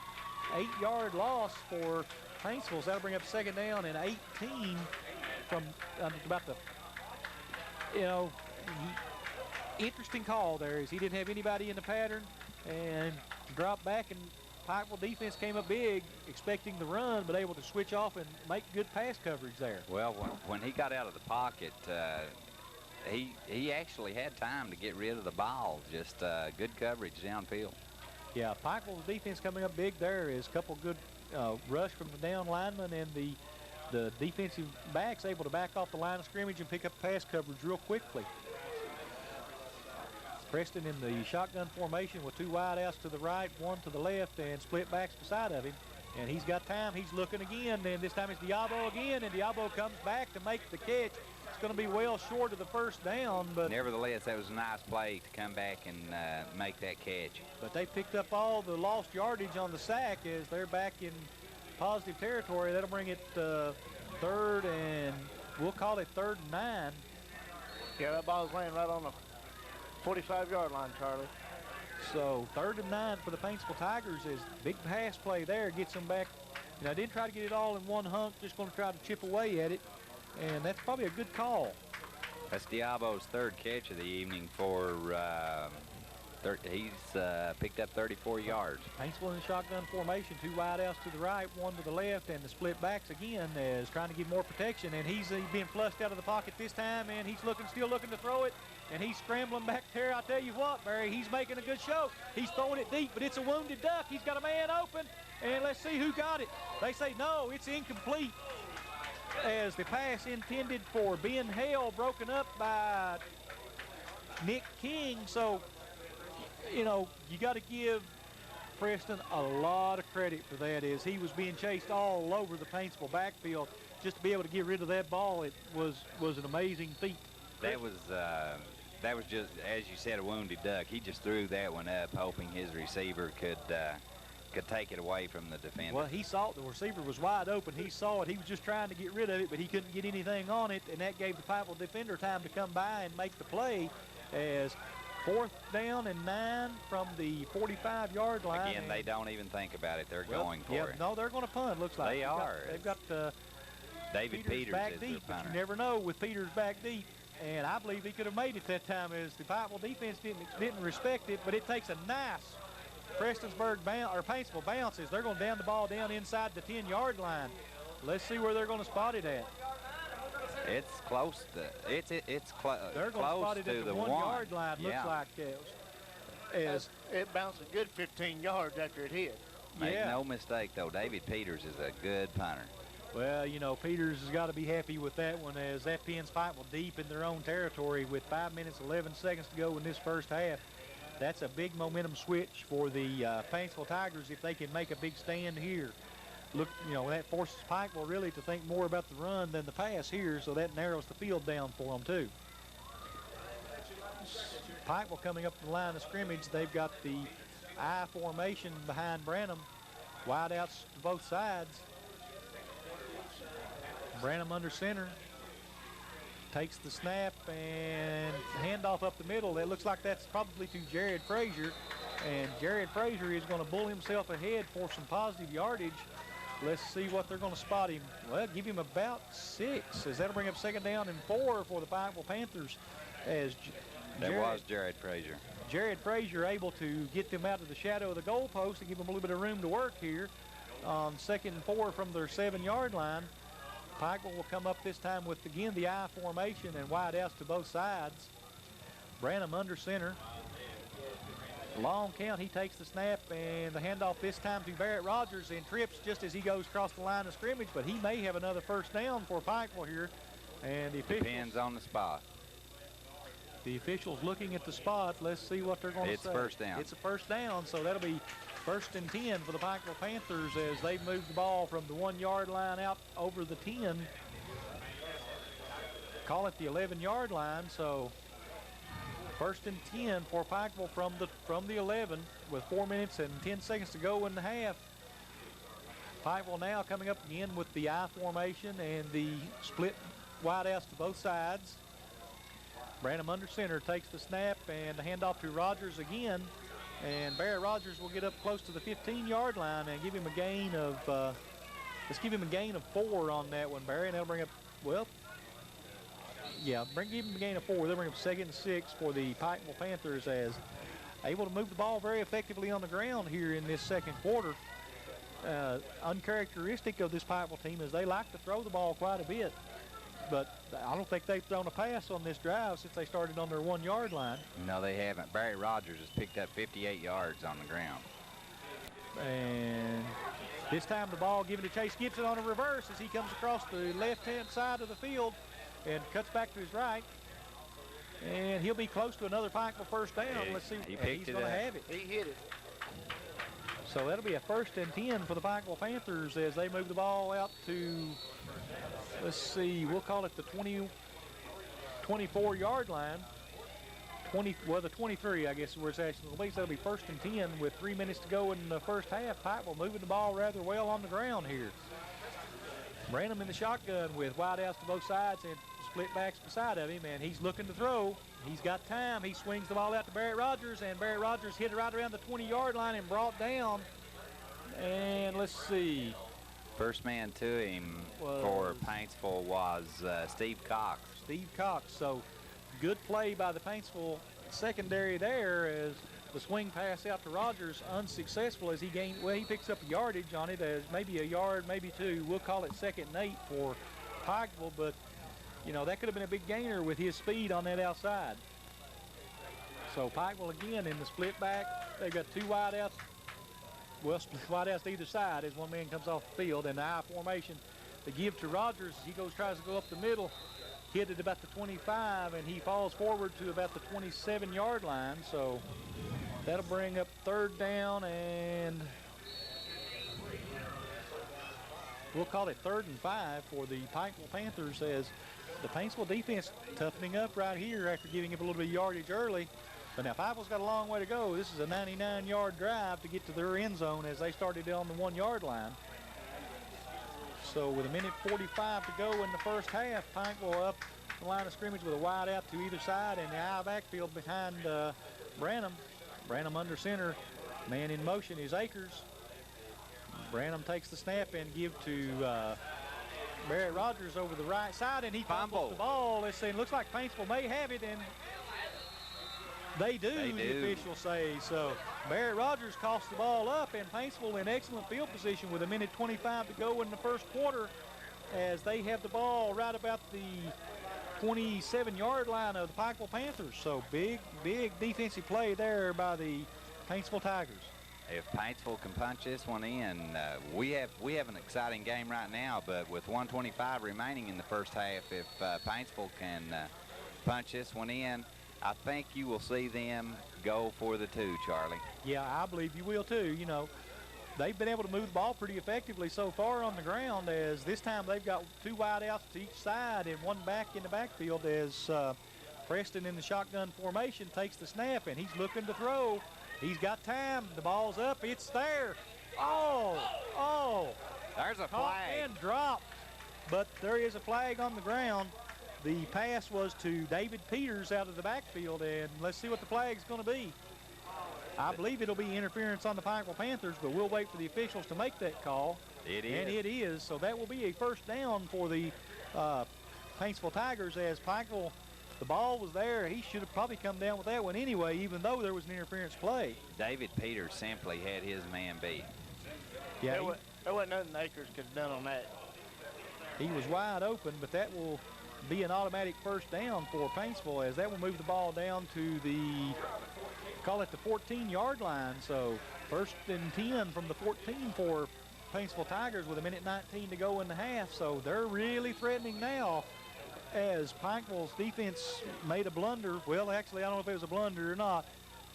8-yard loss for Paintsville. So that'll bring up 2nd down and 18 from about the, you know, interesting call there, is he didn't have anybody in the pattern and dropped back, and Pikeville defense came up big expecting the run, but able to switch off and make good pass coverage there. Well, when he got out of the pocket, he actually had time to get rid of the ball. Just good coverage downfield. Yeah, Pikeville's defense coming up big there is a couple good rush from the down lineman, and the defensive backs able to back off the line of scrimmage and pick up pass coverage real quickly. Preston in the shotgun formation with 2 wideouts to the right, 1 to the left, and split backs beside of him. And he's got time. He's looking again, and this time it's Diabo again, and Diabo comes back to make the catch. It's going to be well short of the first down, but nevertheless, that was a nice play to come back and make that catch. But they picked up all the lost yardage on the sack as they're back in positive territory. That'll bring it 3rd and we'll call it 3rd and 9. Yeah, that ball's laying right on the 45-yard line, Charlie. So 3rd and 9 for the Paintsville Tigers is big pass play there. Gets them back. You know, I didn't try to get it all in one hunk, just going to try to chip away at it. And that's probably a good call. That's Diabo's 3rd catch of the evening for, he's picked up 34 yards. Paintsville in shotgun formation, 2 wideouts to the right, 1 to the left, and the split backs again is trying to give more protection. And he's being flushed out of the pocket this time, and he's still looking to throw it. And he's scrambling back there. I'll tell you what, Barry, he's making a good show. He's throwing it deep, but it's a wounded duck. He's got a man open, and let's see who got it. They say no, it's incomplete, as the pass intended for Ben Hale broken up by Nick King. So, you know, you got to give Preston a lot of credit for that, as he was being chased all over the Paintsville backfield. Just to be able to get rid of that ball, it was an amazing feat. That was that was just, as you said, a wounded duck. He just threw that one up, hoping his receiver could take it away from the defender. Well, he saw it. The receiver was wide open. He saw it. He was just trying to get rid of it, but he couldn't get anything on it, and that gave the Pikeville defender time to come by and make the play as 4th down and 9 from the 45-yard line. Again, they don't even think about it. They're going for it. No, they're going to punt, looks like. They are. They've got David Peters back is deep, their but punter. you never know with Peters back deep. And I believe he could have made it that time as the Pikeville defense didn't respect it, but it takes a nice Paintsville bounces. They're going to down the ball down inside the 10-yard line. Let's see where they're going to spot it at. It's close to They're going to spot it at the 1-yard line. Looks like it bounced a good 15 yards after it hit. Make no mistake though, David Peters is a good punter. Well, you know, Peters has got to be happy with that one as that pins Pikeville deep in their own territory with 5 minutes, 11 seconds to go in this first half. That's a big momentum switch for the Paintsville Tigers if they can make a big stand here. Look, you know, that forces Pikeville really to think more about the run than the pass here, so that narrows the field down for them too. Pikeville coming up the line of scrimmage. They've got the I formation behind Branham. Wideouts to both sides. Branham under center. Takes the snap and handoff up the middle. It looks like that's probably to Jared Frazier. And Jared Frazier is going to bull himself ahead for some positive yardage. Let's see what they're going to spot him. Well, give him about 6, as that'll bring up 2nd down and 4 for the Pikeville Panthers. As That was Jared Frazier. Jared Frazier able to get them out of the shadow of the goalpost and give them a little bit of room to work here on 2nd and 4 from their 7-yard line. Pikeville will come up this time with, again, the I formation and wide outs to both sides. Branham under center. Long count, he takes the snap and the handoff this time to Barrett Rogers and trips just as he goes across the line of scrimmage, but he may have another 1st down for Pikeville here. And the officials, depends on the spot. The officials looking at the spot. Let's see what they're going to say. It's 1st down. It's a 1st down, so that'll be 1st and 10 for the Pikeville Panthers as they move the ball from the 1-yard line out over the 10. Call it the 11-yard line, so 1st and 10 for Pikeville from the 11 with 4 minutes and 10 seconds to go in the half. Pikeville now coming up again with the I formation and the split wideouts to both sides. Branham under center takes the snap and the handoff to Rogers again. And Barry Rogers will get up close to the 15-yard line and give him a gain of, let's give him a gain of 4 on that one, Barry. And that'll bring up, well, yeah, give him a gain of 4. They'll bring up 2nd and 6 for the Pikeville Panthers as able to move the ball very effectively on the ground here in this 2nd quarter. Uncharacteristic of this Pikeville team is they like to throw the ball quite a bit. But I don't think they've thrown a pass on this drive since they started on their 1-yard line. No, they haven't. Barry Rogers has picked up 58 yards on the ground. And this time the ball given to Chase Gibson on a reverse as he comes across the left-hand side of the field and cuts back to his right. And he'll be close to another Pikeville 1st down. Let's see. He picked he's it going to up. have it. He hit it. So that'll be a 1st and 10 for the Pikeville Panthers as they move the ball out to, let's see, we'll call it the 24-yard line. The 23, I guess, is where it's actually going to be. So it'll be 1st and 10 with 3 minutes to go in the first half. Pikeville moving the ball rather well on the ground here. Branham in the shotgun with wide outs to both sides and split backs beside of him, and he's looking to throw. He's got time. He swings the ball out to Barrett Rogers, and Barrett Rogers hit it right around the 20-yard line and brought down. And let's see. First man to him for Paintsville was Steve Cox. Steve Cox. So good play by the Paintsville secondary there as the swing pass out to Rogers unsuccessful as he picks up yardage on it as maybe a yard, maybe 2. We'll call it 2nd and 8 for Pikeville, but you know, that could have been a big gainer with his speed on that outside. So Pikeville again in the split back. They've got 2 wideouts. Well, split wideouts to either side as one man comes off the field. And the I formation, they give to Rogers. He tries to go up the middle, hit at about the 25, and he falls forward to about the 27-yard line. So that'll bring up 3rd down and we'll call it 3rd and 5 for the Pikeville Panthers, as the Paintsville defense toughening up right here after giving up a little bit of yardage early. But now Pikeville's got a long way to go. This is a 99-yard drive to get to their end zone as they started down the 1-yard line. So with 1:45 to go in the first half, Pikeville up the line of scrimmage with a wide out to either side, and the eye backfield behind Branham. Branham under center. Man in motion is Akers. Branham takes the snap and give to Barrett Rogers over the right side, and he fumbles the ball. Let's see, it looks like Paintsville may have it, and they do, the officials say. So Barrett Rogers costs the ball up, and Paintsville in excellent field position with 1:25 to go in the first quarter, as they have the ball right about the 27-yard line of the Pikeville Panthers. So big defensive play there by the Paintsville Tigers. If Paintsville can punch this one in, we have an exciting game right now, but with 1:25 remaining in the first half, if Paintsville can punch this one in, I think you will see them go for the 2, Charlie. Yeah, I believe you will too. You know, they've been able to move the ball pretty effectively so far on the ground, as this time they've got 2 wide outs to each side and 1 back in the backfield, as Preston in the shotgun formation takes the snap, and he's looking to throw. He's got time. The ball's up. It's there. Oh. There's a flag. And dropped. But there is a flag on the ground. The pass was to David Peters out of the backfield, and let's see what the flag's going to be. I believe it'll be interference on the Pikeville Panthers, but we'll wait for the officials to make that call. It is. And it is. So that will be a first down for the Paintsville Tigers, as Pikeville, the ball was there. He should have probably come down with that one anyway, even though there was an interference play. David Peters simply had his man beat. Yeah, there wasn't nothing Akers could have done on that. He was wide open, but that will be an automatic first down for Paintsville, as that will move the ball down to the, call it the 14-yard line. So 1st and 10 from the 14 for Paintsville Tigers with 1:19 to go in the half. So they're really threatening now, as Pikeville's defense made a blunder. Well, actually, I don't know if it was a blunder or not.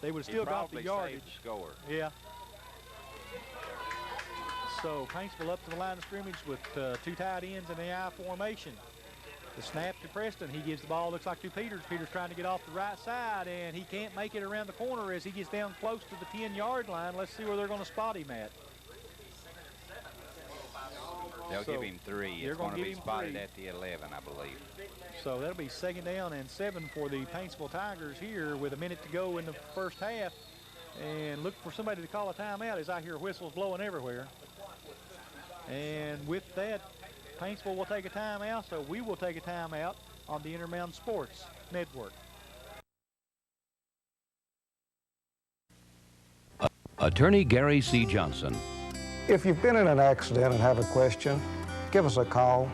They would have still got the yardage. Score. Yeah. So Paintsville up to the line of scrimmage with 2 tight ends in the I formation. The snap to Preston. He gives the ball, looks like, to Peters. Peters trying to get off the right side, and he can't make it around the corner as he gets down close to the 10-yard line. Let's see where they're going to spot him at. They'll give him 3. It's going to be spotted at the 11, I believe. So that'll be 2nd down and 7 for the Paintsville Tigers here with 1 minute to go in the first half. And look for somebody to call a timeout, as I hear whistles blowing everywhere. And with that, Paintsville will take a timeout, so we will take a timeout on the Intermountain Sports Network. Attorney Gary C. Johnson. If you've been in an accident and have a question, give us a call.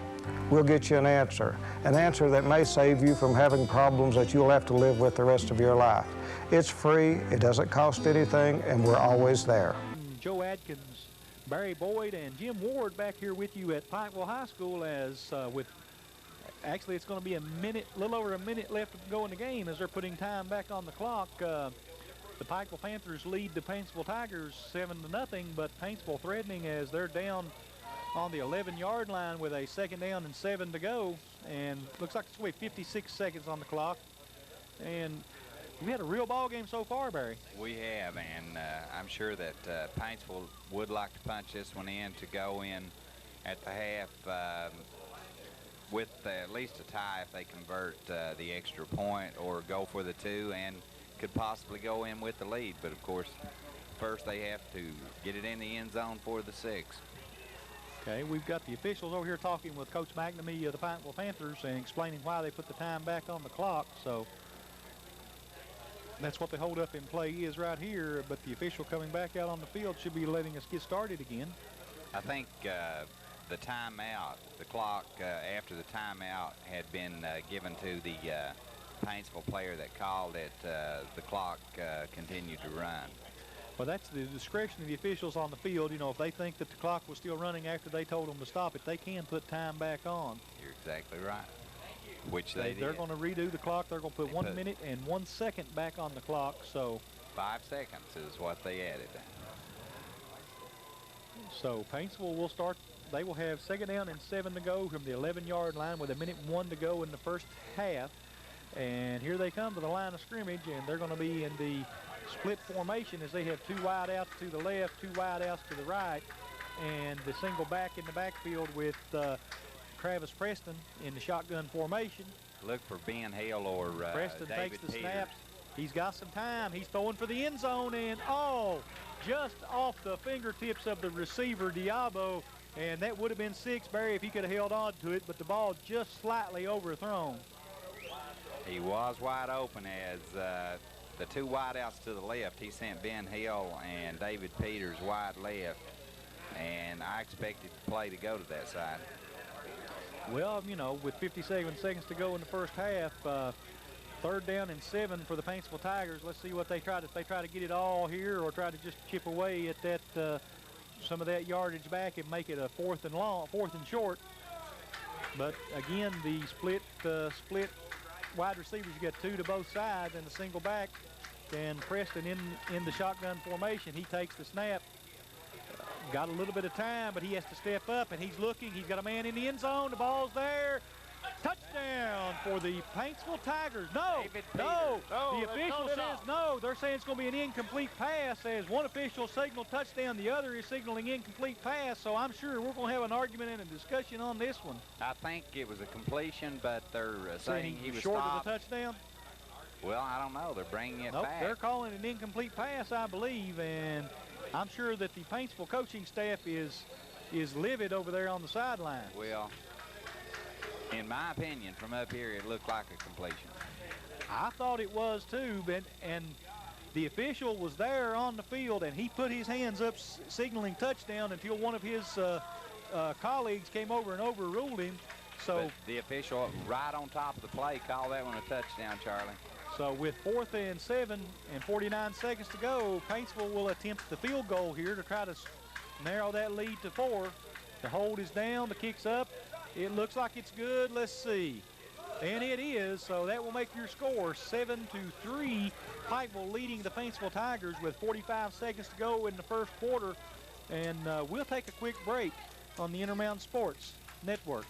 We'll get you an answer that may save you from having problems that you'll have to live with the rest of your life. It's free, it doesn't cost anything, and we're always there. Joe Adkins, Barry Boyd, and Jim Ward back here with you at Pikeville High School, as actually it's going to be a little over a minute left to go in the game as they're putting time back on the clock. The Pikeville Panthers lead the Paintsville Tigers 7-0, but Paintsville threatening as they're down on the 11-yard line with a 2nd down and 7 to go, and looks like it's going to be 56 seconds on the clock. And we had a real ball game so far, Barry. We have, and I'm sure that Paintsville would like to punch this one in to go in at the half with at least a tie if they convert the extra point, or go for the 2 and could possibly go in with the lead. But of course, first they have to get it in the end zone for the 6. Okay, we've got the officials over here talking with Coach McNamee of the Paintsville Panthers and explaining why they put the time back on the clock. So that's what the hold-up in play is right here, but the official coming back out on the field should be letting us get started again. I think the timeout, the clock after the timeout had been given to the Paintsville player that called it, the clock continued to run. Well, that's the discretion of the officials on the field. You know, if they think that the clock was still running after they told them to stop it, they can put time back on. You're exactly right, which they did. They're going to redo the clock. They're going to put 1 minute and 1 second back on the clock. So 5 seconds is what they added. So Paintsville will start they will have 2nd down and 7 to go from the 11-yard line with 1:01 to go in the first half. And here they come to the line of scrimmage, and they're going to be in the split formation as they have 2 wide outs to the left, 2 wide outs to the right, and the single back in the backfield with Travis Preston in the shotgun formation. Look for Ben Hale or Preston David takes the Peters. snaps. He's got some time. He's throwing for the end zone, and just off the fingertips of the receiver, Diabo, and that would have been 6, Barry, if he could have held on to it, but the ball just slightly overthrown. He was wide open as the 2 wideouts to the left. He sent Ben Hill and David Peters wide left, and I expected the play to go to that side. Well, you know, with 57 seconds to go in the first half, 3rd down and 7 for the Paintsville Tigers. Let's see what they try to, if they try to get it all here or try to just chip away at that some of that yardage back and make it a 4th and short. But again, the split wide receivers, you got 2 to both sides and a single back. And Preston in the shotgun formation. He takes the snap. Got a little bit of time, but he has to step up, and he's looking. He's got a man in the end zone. The ball's there. Touchdown for the Paintsville Tigers. No, the official says no. They're saying it's going to be an incomplete pass, as one official signaled touchdown, the other is signaling incomplete pass. So I'm sure we're going to have an argument and a discussion on this one. I think it was a completion, but they're saying he was short stopped. of the touchdown. Well, I don't know. They're bringing it back. They're calling it an incomplete pass, I believe, and I'm sure that the Paintsville coaching staff is livid over there on the sideline. Well, in my opinion, from up here, it looked like a completion. I thought it was too, and the official was there on the field, and he put his hands up signaling touchdown until one of his colleagues came over and overruled him. So but the official right on top of the play called that one a touchdown, Charlie. So with 4th and 7 and 49 seconds to go, Paintsville will attempt the field goal here to try to narrow that lead to 4. The hold is down, the kick's up. It looks like it's good. Let's see. And it is, so that will make your score 7-3. Pikeville leading the Paintsville Tigers with 45 seconds to go in the first quarter. And we'll take a quick break on the Intermountain Sports Network.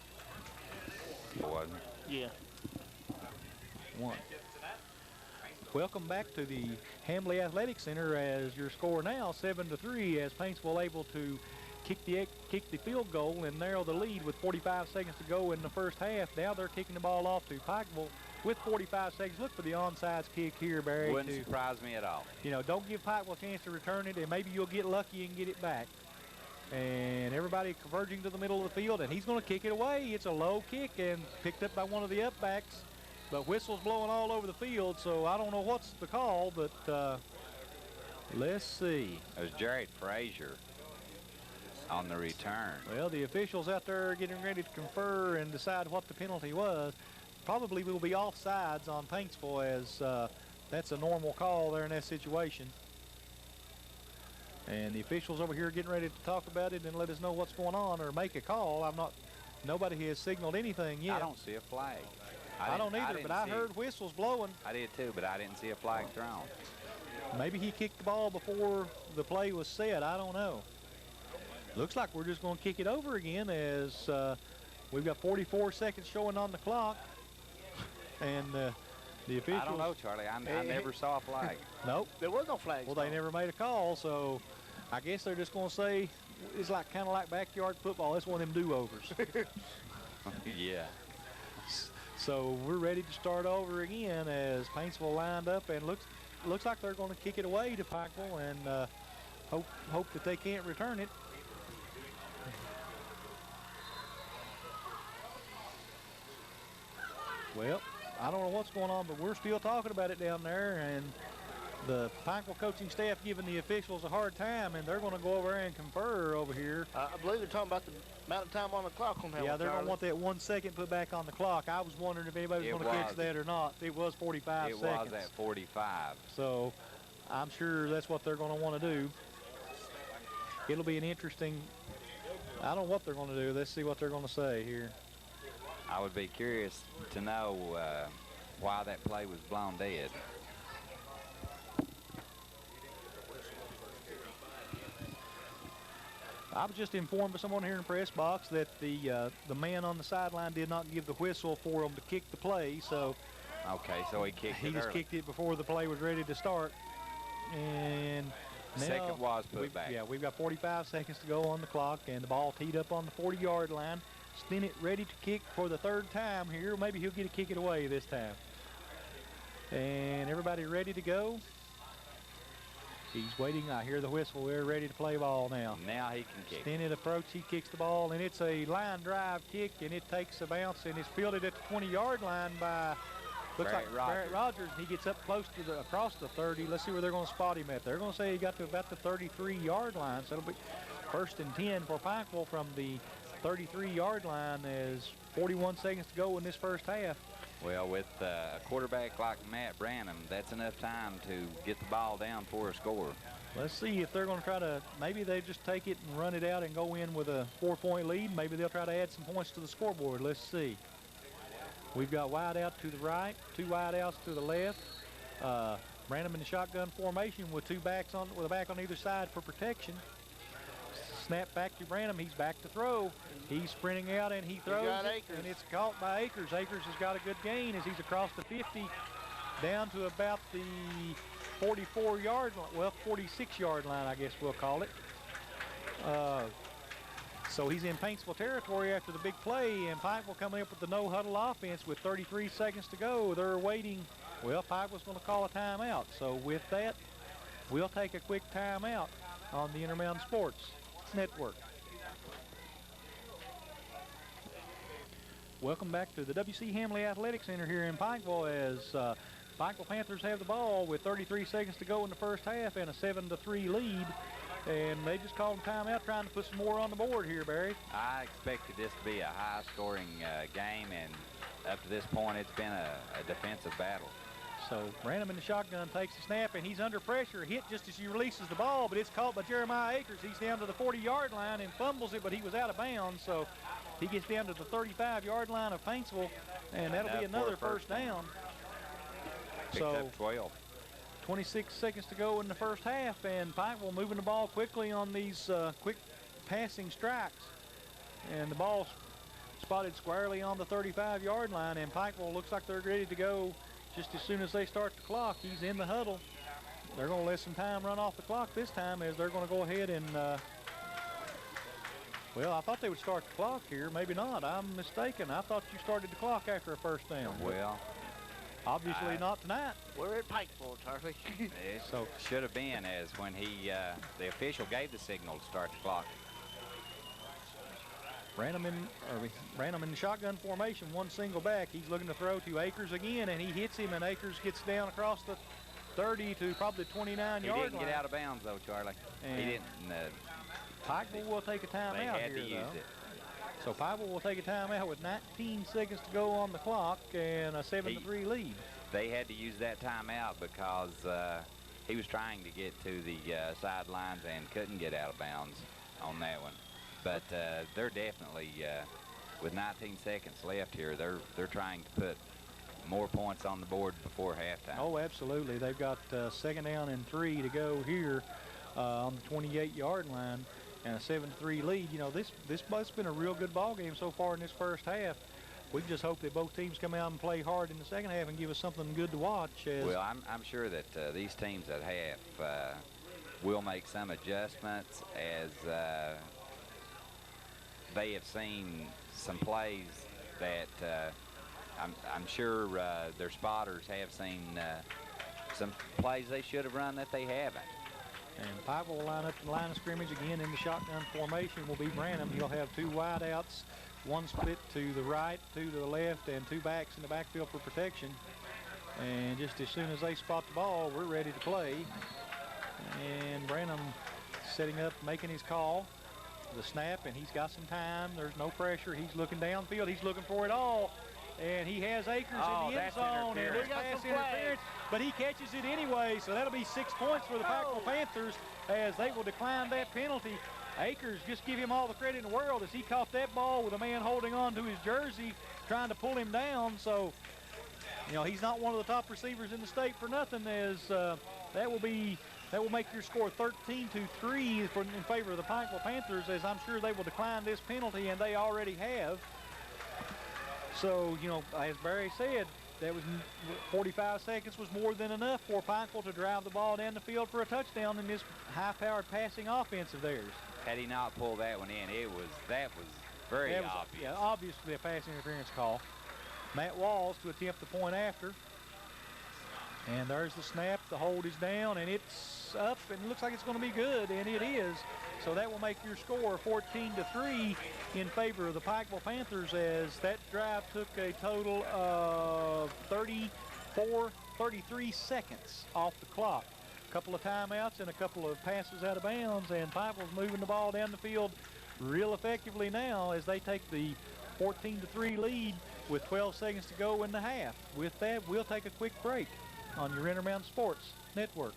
One. Yeah. 1. Welcome back to the Hambley Athletic Center as your score now 7-3 as Paintsville able to kick the field goal and narrow the lead with 45 seconds to go in the first half. Now they're kicking the ball off to Pikeville with 45 seconds. Look for the onside kick here, Barry. Wouldn't surprise me at all. You know, don't give Pikeville a chance to return it, and maybe you'll get lucky and get it back. And everybody converging to the middle of the field, and he's going to kick it away. It's a low kick and picked up by one of the upbacks. But whistles blowing all over the field, so I don't know what's the call, but let's see. It was Jared Frazier on the return. Well, the officials out there getting ready to confer and decide what the penalty was. Probably will be offsides on Paintsville, as that's a normal call there in that situation. And the officials over here getting ready to talk about it and let us know what's going on or make a call. Nobody has signaled anything yet. I don't see a flag. I don't either, but I heard whistles blowing. I did too, but I didn't see a flag thrown. Maybe he kicked the ball before the play was set. I don't know. Looks like we're just going to kick it over again as we've got 44 seconds showing on the clock. And the officials... I don't know, Charlie. I never saw a flag. Nope. There was no flag. Well, they never made a call, so I guess they're just going to say it's kind of like backyard football. It's one of them do-overs. Yeah. So we're ready to start over again as Paintsville lined up, and looks like they're going to kick it away to Pikeville and hope that they can't return it. Well, I don't know what's going on, but we're still talking about it down there, and the Pikeville coaching staff giving the officials a hard time, and they're going to go over there and confer over here. I believe they're talking about the amount of time on the clock on that. Yeah, they're going to want that 1 second put back on the clock. I was wondering if anybody was going to catch that or not. It was 45 seconds. It was at 45. So I'm sure that's what they're going to want to do. It'll be an interesting, I don't know what they're going to do. Let's see what they're going to say here. I would be curious to know why that play was blown dead. I was just informed by someone here in the press box that the man on the sideline did not give the whistle for him to kick the play, so Okay, so he kicked it just early. kicked it before the play was ready to start. And now Second was put back. Yeah, we've got 45 seconds to go on the clock, and the ball teed up on the 40-yard line. Stinnett ready to kick for the third time here. Maybe he'll get to kick it away this time. And everybody ready to go. He's waiting. I hear the whistle. We're ready to play ball now. Now he can kick. Stinnett approach. He kicks the ball, and it's a line drive kick, and it takes a bounce, and it's fielded at the 20-yard line by Barrett Rogers. He gets up close to across the 30. Let's see where they're going to spot him at. They're going to say he got to about the 33-yard line. So it'll be 1st and 10 for Pikeville from the 33-yard line. As 41 seconds to go in this first half. Well, with a quarterback like Matt Branham, that's enough time to get the ball down for a score. Let's see if they're going to try to, maybe they just take it and run it out and go in with a 4-point lead. Maybe they'll try to add some points to the scoreboard. Let's see. We've got wide out to the right, 2 wide outs to the left. Branham in the shotgun formation with 2 backs with a back on either side for protection. Snap back to Branham. He's back to throw. He's sprinting out and he throws it, and it's caught by Akers. Akers has got a good gain as he's across the 50 down to about the 44-yard line, well, 46-yard line, I guess we'll call it. So he's in Paintsville territory after the big play, and Pikeville coming up with the no-huddle offense with 33 seconds to go. They're waiting. Well, Pikeville's going to call a timeout. So with that, we'll take a quick timeout on the Intermountain Sports Network. Welcome back to the W.C. Hamley Athletic Center here in Pikeville as Pikeville Panthers have the ball with 33 seconds to go in the first half and a 7-3 lead. And they just called a timeout trying to put some more on the board here, Barry. I expected this to be a high-scoring game, and up to this point, it's been a defensive battle. So Branham in the shotgun takes the snap, and he's under pressure. Hit just as he releases the ball, but it's caught by Jeremiah Akers. He's down to the 40-yard line and fumbles it, but he was out of bounds. So he gets down to the 35-yard line of Paintsville, and that'll be another first down. Picked up 12. 26 seconds to go in the first half, and Pikeville moving the ball quickly on these quick passing strikes. And the ball spotted squarely on the 35-yard line, and Pikeville looks like they're ready to go just as soon as they start the clock. He's in the huddle. They're going to let some time run off the clock this time as they're going to go ahead and, well, I thought they would start the clock here. Maybe not. I'm mistaken. I thought you started the clock after a first down. Well, obviously not tonight. We're at Pikeville, Charlie. It should have been, as when the official gave the signal to start the clock. Branham in the shotgun formation, 1 single back. He's looking to throw to Akers again, and he hits him, and Akers gets down across the 30 to probably the 29-yard line. He didn't get out of bounds, though, Charlie. And he didn't. Pikeville will take a timeout here, They had to use it. So Pikeville will take a timeout with 19 seconds to go on the clock and a 7-3 lead. They had to use that timeout because he was trying to get to the sidelines and couldn't get out of bounds on that one. But they're definitely, with 19 seconds left here, they're trying to put more points on the board before halftime. Oh, absolutely. They've got 2nd down and 3 to go here on the 28-yard line and a 7-3 lead. You know, this has been a real good ball game so far in this first half. We just hope that both teams come out and play hard in the second half and give us something good to watch. Well, I'm sure that these teams at half will make some adjustments as they have seen some plays that I'm sure their spotters have seen some plays they should have run that they haven't. And Pikeville will line up in the line of scrimmage again in the shotgun formation will be Branham. He'll have 2 wide outs, 1 split to the right, 2 to the left, and 2 backs in the backfield for protection. And just as soon as they spot the ball, we're ready to play. And Branham setting up, making his call. The snap, and he's got some time. There's no pressure. He's looking downfield. He's looking for it all. And he has Akers in the end zone. And it's pass interference, but he catches it anyway. So that'll be 6 points for the Pikeville Panthers as they will decline that penalty. Akers, just give him all the credit in the world as he caught that ball with a man holding on to his jersey trying to pull him down. So, you know, he's not one of the top receivers in the state for nothing as that will be That will make your score 13-3 in favor of the Pikeville Panthers, as I'm sure they will decline this penalty, and they already have. So, you know, as Barry said, that was 45 seconds was more than enough for Pikeville to drive the ball down the field for a touchdown in this high-powered passing offense of theirs. Had he not pulled that one in, that was very obvious. Yeah, obviously a pass interference call. Matt Walls to attempt the point after. And there's the snap. The hold is down, and it's up, and it looks like it's going to be good, and it is. So that will make your score 14-3 in favor of the Pikeville Panthers, as that drive took a total of 33 seconds off the clock. A couple of timeouts and a couple of passes out of bounds, and Pikeville's moving the ball down the field real effectively now as they take the 14-3 lead with 12 seconds to go in the half. With that, we'll take a quick break on your Intermountain Sports Network.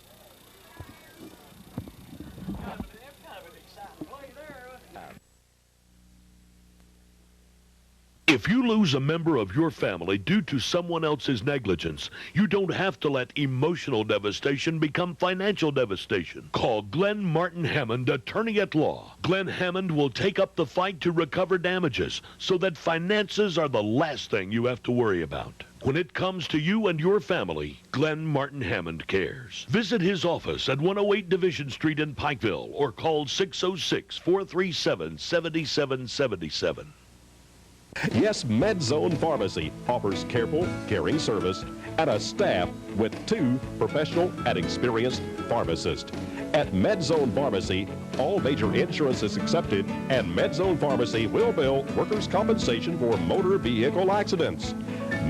If you lose a member of your family due to someone else's negligence, you don't have to let emotional devastation become financial devastation. Call Glenn Martin Hammond, attorney at law. Glenn Hammond will take up the fight to recover damages so that finances are the last thing you have to worry about. When it comes to you and your family, Glenn Martin Hammond cares. Visit his office at 108 Division Street in Pikeville or call 606-437-7777. Yes, MedZone Pharmacy offers careful, caring service and a staff with 2 professional and experienced pharmacists. At MedZone Pharmacy, all major insurance is accepted, and MedZone Pharmacy will bill workers' compensation for motor vehicle accidents.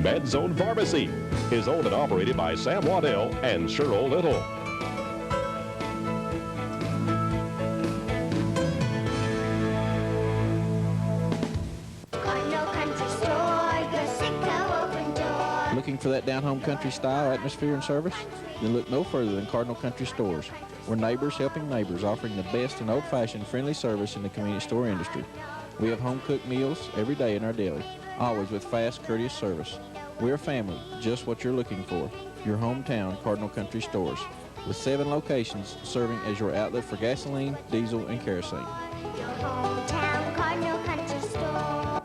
MedZone Pharmacy is owned and operated by Sam Waddell and Cheryl Little. Looking for that down-home country style atmosphere and service? Then look no further than Cardinal Country Stores. We're neighbors helping neighbors, offering the best and old-fashioned friendly service in the convenience store industry. We have home-cooked meals every day in our deli, always with fast, courteous service. We're a family, just what you're looking for. Your hometown Cardinal Country Stores, with 7 locations serving as your outlet for gasoline, diesel, and kerosene. Your hometown Cardinal Country Store.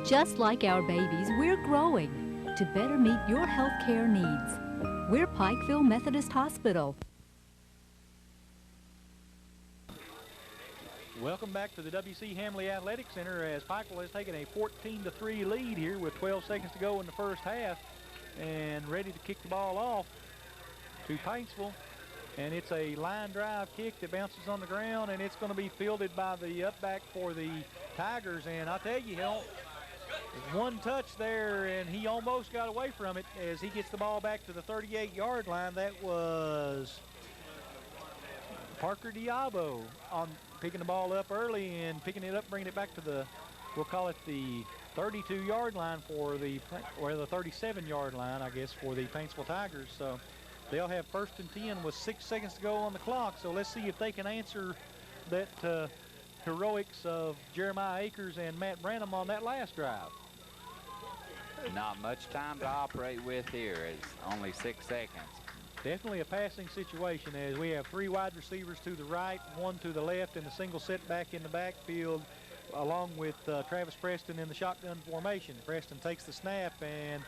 Just like our babies, we're growing to better meet your health care needs. We're Pikeville Methodist Hospital. Welcome back to the W.C. Hamley Athletic Center, as Pikeville has taken a 14-3 lead here with 12 seconds to go in the first half, and ready to kick the ball off to Paintsville. And it's a line drive kick that bounces on the ground, and it's going to be fielded by the upback for the Tigers. And I'll tell you, one touch there, and he almost got away from it as he gets the ball back to the 38-yard line. That was Parker Diabo on picking the ball up early and picking it up, bringing it back to the, we'll call it the 32-yard line for the, or the 37-yard line, I guess, for the Paintsville Tigers. So they'll have 1st and 10 with 6 seconds to go on the clock. So let's see if they can answer that heroics of Jeremiah Akers and Matt Branham on that last drive. Not much time to operate with here. It's only 6 seconds. Definitely a passing situation, as we have 3 wide receivers to the right, 1 to the left, and a single setback in the backfield, along with Travis Preston in the shotgun formation. Preston takes the snap, and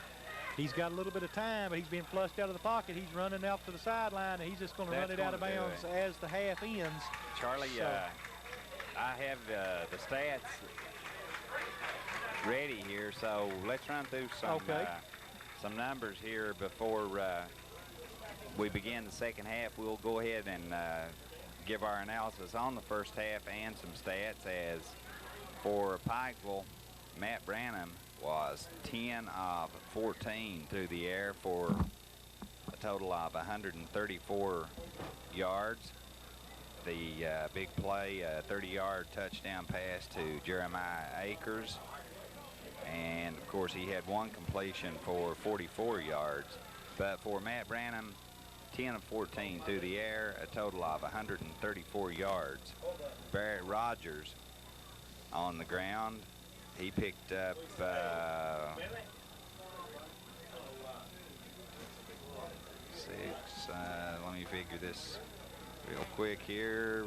he's got a little bit of time, but he's being flushed out of the pocket. He's running out to the sideline, and he's just going to run it out of bounds as the half ends. Charlie, I have the stats ready here, so let's run through some numbers here before we begin the second half. We'll go ahead and give our analysis on the first half and some stats. As for Pikeville, Matt Branham was 10 of 14 through the air for a total of 134 yards. The big play, 30-yard touchdown pass to Jeremiah Akers. And, of course, he had one completion for 44 yards. But for Matt Branham, 10 of 14 through the air, a total of 134 yards. Barrett Rogers on the ground. He picked up let me figure this real quick here.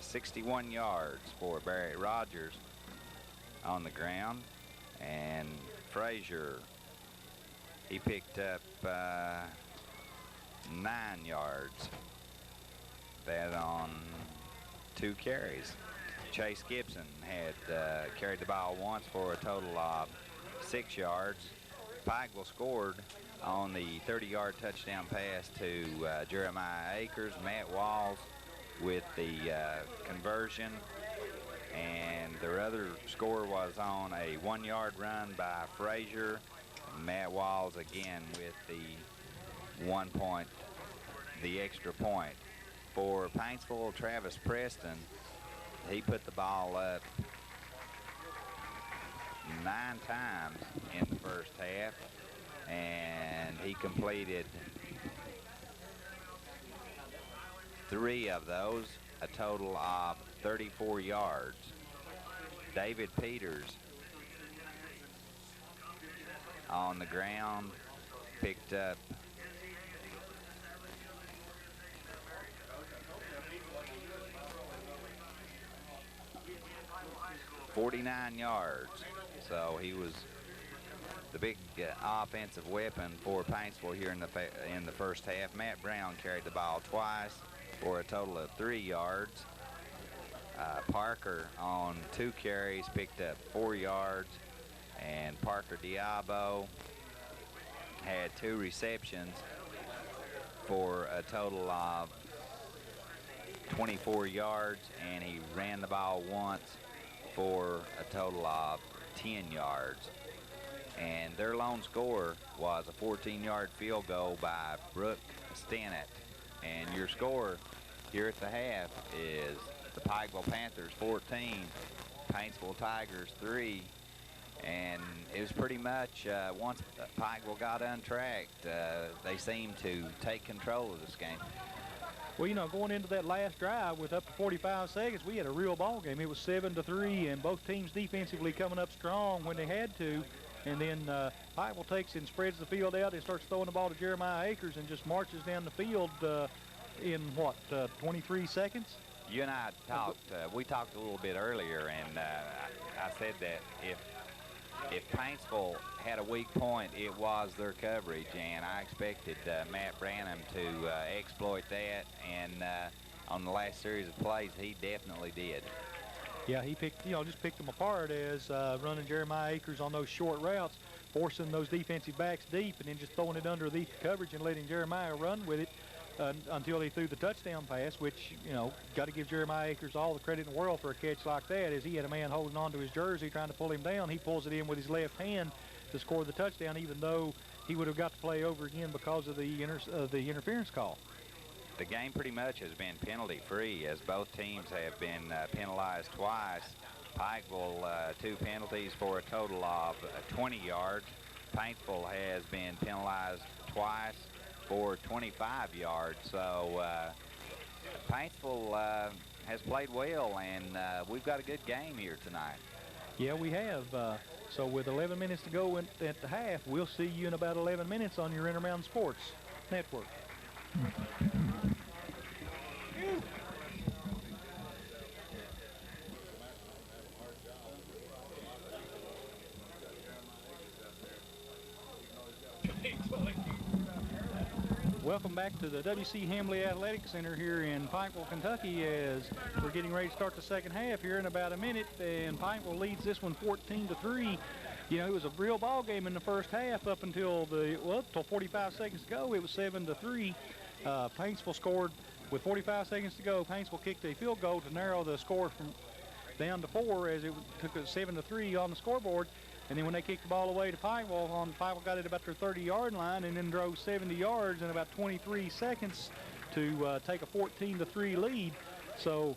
61 yards for Barrett Rogers on the ground. And Frazier, he picked up 9 yards. That on 2 carries. Chase Gibson had carried the ball once for a total of 6 yards. Pikeville scored on the 30-yard touchdown pass to Jeremiah Akers. Matt Walls with the conversion. And their other score was on a 1-yard run by Frazier. Matt Walls again with the 1 point, the extra point. For Paintsville, Travis Preston, he put the ball up 9 times in the first half, and he completed 3 of those, a total of 34 yards. David Peters on the ground picked up 49 yards. So he was the big offensive weapon for Paintsville here in the first half. Matt Brown carried the ball twice for a total of 3 yards. Parker on 2 carries picked up 4 yards, and Parker Diabo had 2 receptions for a total of 24 yards, and he ran the ball once for a total of 10 yards. And their lone score was a 14-yard field goal by Brooke Stannett. And your score here at the half is the Pikeville Panthers 14, Paintsville Tigers 3. And it was pretty much once Pikeville got untracked, they seemed to take control of this game. Well, you know, going into that last drive with up to 45 seconds, we had a real ball game. It was 7-3, and both teams defensively coming up strong when they had to. And then Pikeville takes and spreads the field out and starts throwing the ball to Jeremiah Akers and just marches down the field in, 23 seconds? You and I talked, we talked a little bit earlier, and I said that if Paintsville had a weak point, it was their coverage, and I expected Matt Branham to exploit that, and on the last series of plays, he definitely did. Yeah, he picked, just picked them apart as running Jeremiah Akers on those short routes, forcing those defensive backs deep, and then just throwing it underneath the coverage and letting Jeremiah run with it until he threw the touchdown pass, which, got to give Jeremiah Akers all the credit in the world for a catch like that, as he had a man holding on to his jersey trying to pull him down. He pulls it in with his left hand to score the touchdown, even though he would have got to play over again because of the interference call. The game pretty much has been penalty-free, as both teams have been penalized twice. Pikeville 2 penalties for a total of 20 yards. Paintsville has been penalized twice for 25 yards. So Paintsville has played well, and we've got a good game here tonight. Yeah, we have. So with 11 minutes to go at the half, we'll see you in about 11 minutes on your Intermountain Sports Network. Welcome back to the W.C. Hambley Athletic Center here in Pikeville, Kentucky, as we're getting ready to start the second half here in about a minute, and Pikeville leads this one 14-3. It was a real ball game in the first half up until till 45 seconds to go. It was 7-3. Paintsville scored with 45 seconds to go. Paintsville kicked a field goal to narrow the score from down to 4, as it took a 7-3 on the scoreboard. And then when they kicked the ball away to Pikeville, Pikeville got it about their 30-yard line and then drove 70 yards in about 23 seconds to take a 14-3 lead. So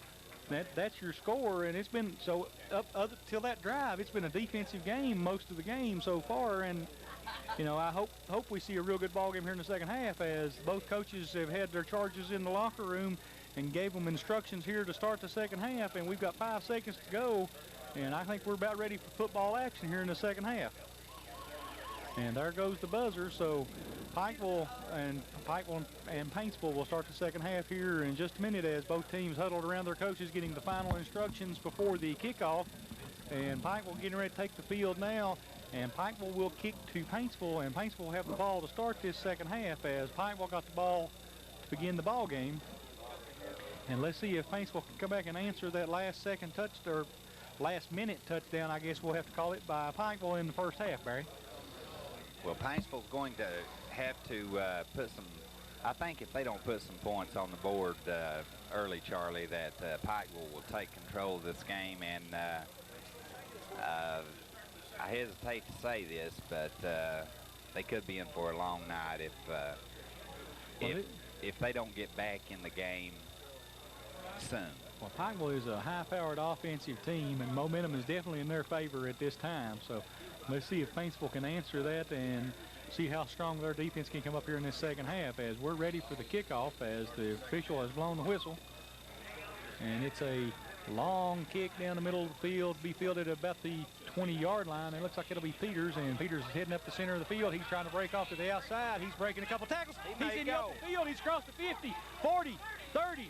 That's your score, and it's been so up till that drive. It's been a defensive game most of the game so far, and you know, I hope we see a real good ball game here in the second half, as both coaches have had their charges in the locker room and gave them instructions here to start the second half, and we've got 5 seconds to go, and I think we're about ready for football action here in the second half. And there goes the buzzer. So Pikeville and Paintsville will start the second half here in just a minute, as both teams huddled around their coaches getting the final instructions before the kickoff. And Pikeville getting ready to take the field now, and Pikeville will kick to Paintsville, and Paintsville will have the ball to start this second half, as Pikeville got the ball to begin the ball game. And let's see if Paintsville can come back and answer that last minute touchdown, I guess we'll have to call it, by Pikeville in the first half, Barry. Well, Paintsville's going to have to put some, I think if they don't put some points on the board early, Charlie, that Pikeville will take control of this game. And I hesitate to say this, but they could be in for a long night if they don't get back in the game soon. Well, Pikeville is a high-powered offensive team, and momentum is definitely in their favor at this time. So let's see if Paintsville can answer that and see how strong their defense can come up here in this second half, as we're ready for the kickoff, as the official has blown the whistle. And it's a long kick down the middle of the field, be fielded at about the 20-yard line. It looks like it'll be Peters, and Peters is heading up the center of the field. He's trying to break off to the outside. He's breaking a couple tackles. He's in the open field. He's across the 50, 40, 30,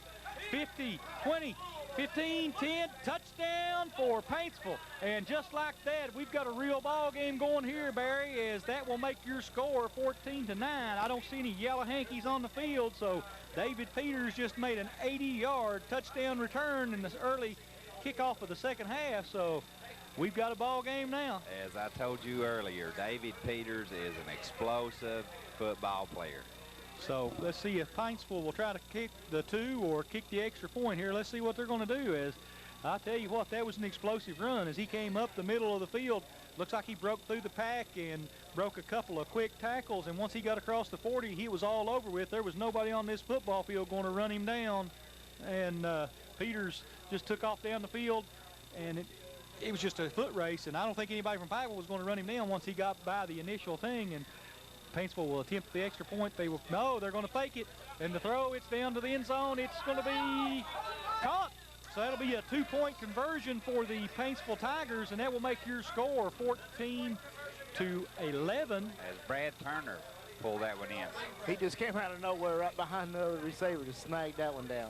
50, 20, 15, 10, touchdown for Paintsville. And just like that, we've got a real ball game going here, Barry, as that will make your score 14-9. I don't see any yellow hankies on the field, so David Peters just made an 80-yard touchdown return in this early kickoff of the second half, so we've got a ball game now. As I told you earlier, David Peters is an explosive football player. So let's see if Paintsville will try to kick the 2 or kick the extra point here. Let's see what they're going to do. As I tell you what, that was an explosive run as he came up the middle of the field. Looks like he broke through the pack and broke a couple of quick tackles, and once he got across the 40, he was all over with. There was nobody on this football field going to run him down, and Peters just took off down the field, and it was just a foot race, and I don't think anybody from Pikeville was going to run him down once he got by the initial thing. And Paintsville will attempt the extra point. They're going to fake it. And the throw, it's down to the end zone. It's going to be caught. So that'll be a 2-point conversion for the Paintsville Tigers, and that will make your score 14-11. As Brad Turner pulled that one in. He just came out of nowhere right behind the other receiver to snag that one down.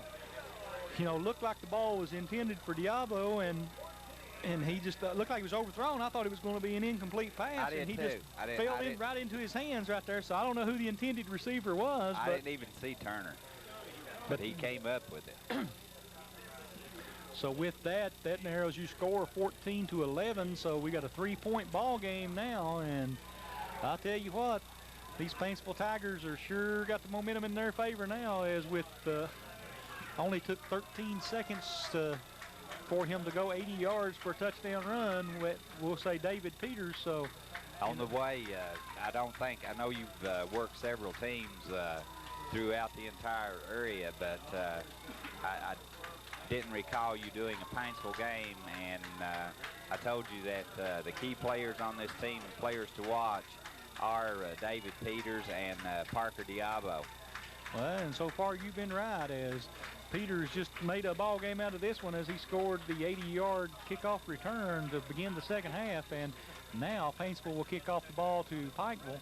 You know, looked like the ball was intended for Diabo, and he just looked like he was overthrown. I thought it was going to be an incomplete pass, and he just fell right into his hands right there. So I don't know who the intended receiver was. I didn't even see Turner, but he came up with it. So with that narrows your score 14-11. So we got a 3-point ball game now, and I'll tell you what, these Paintsville Tigers are sure got the momentum in their favor now, as with only took 13 seconds for him to go 80 yards for a touchdown run. We'll say David Peters. So on the way, I know you've worked several teams throughout the entire area, but I didn't recall you doing a Paintsville game, and I told you that the key players on this team, players to watch, are David Peters and Parker Diabo. Well, and so far you've been right, as Peters just made a ball game out of this one as he scored the 80-yard kickoff return to begin the second half. And now Paintsville will kick off the ball to Pikeville.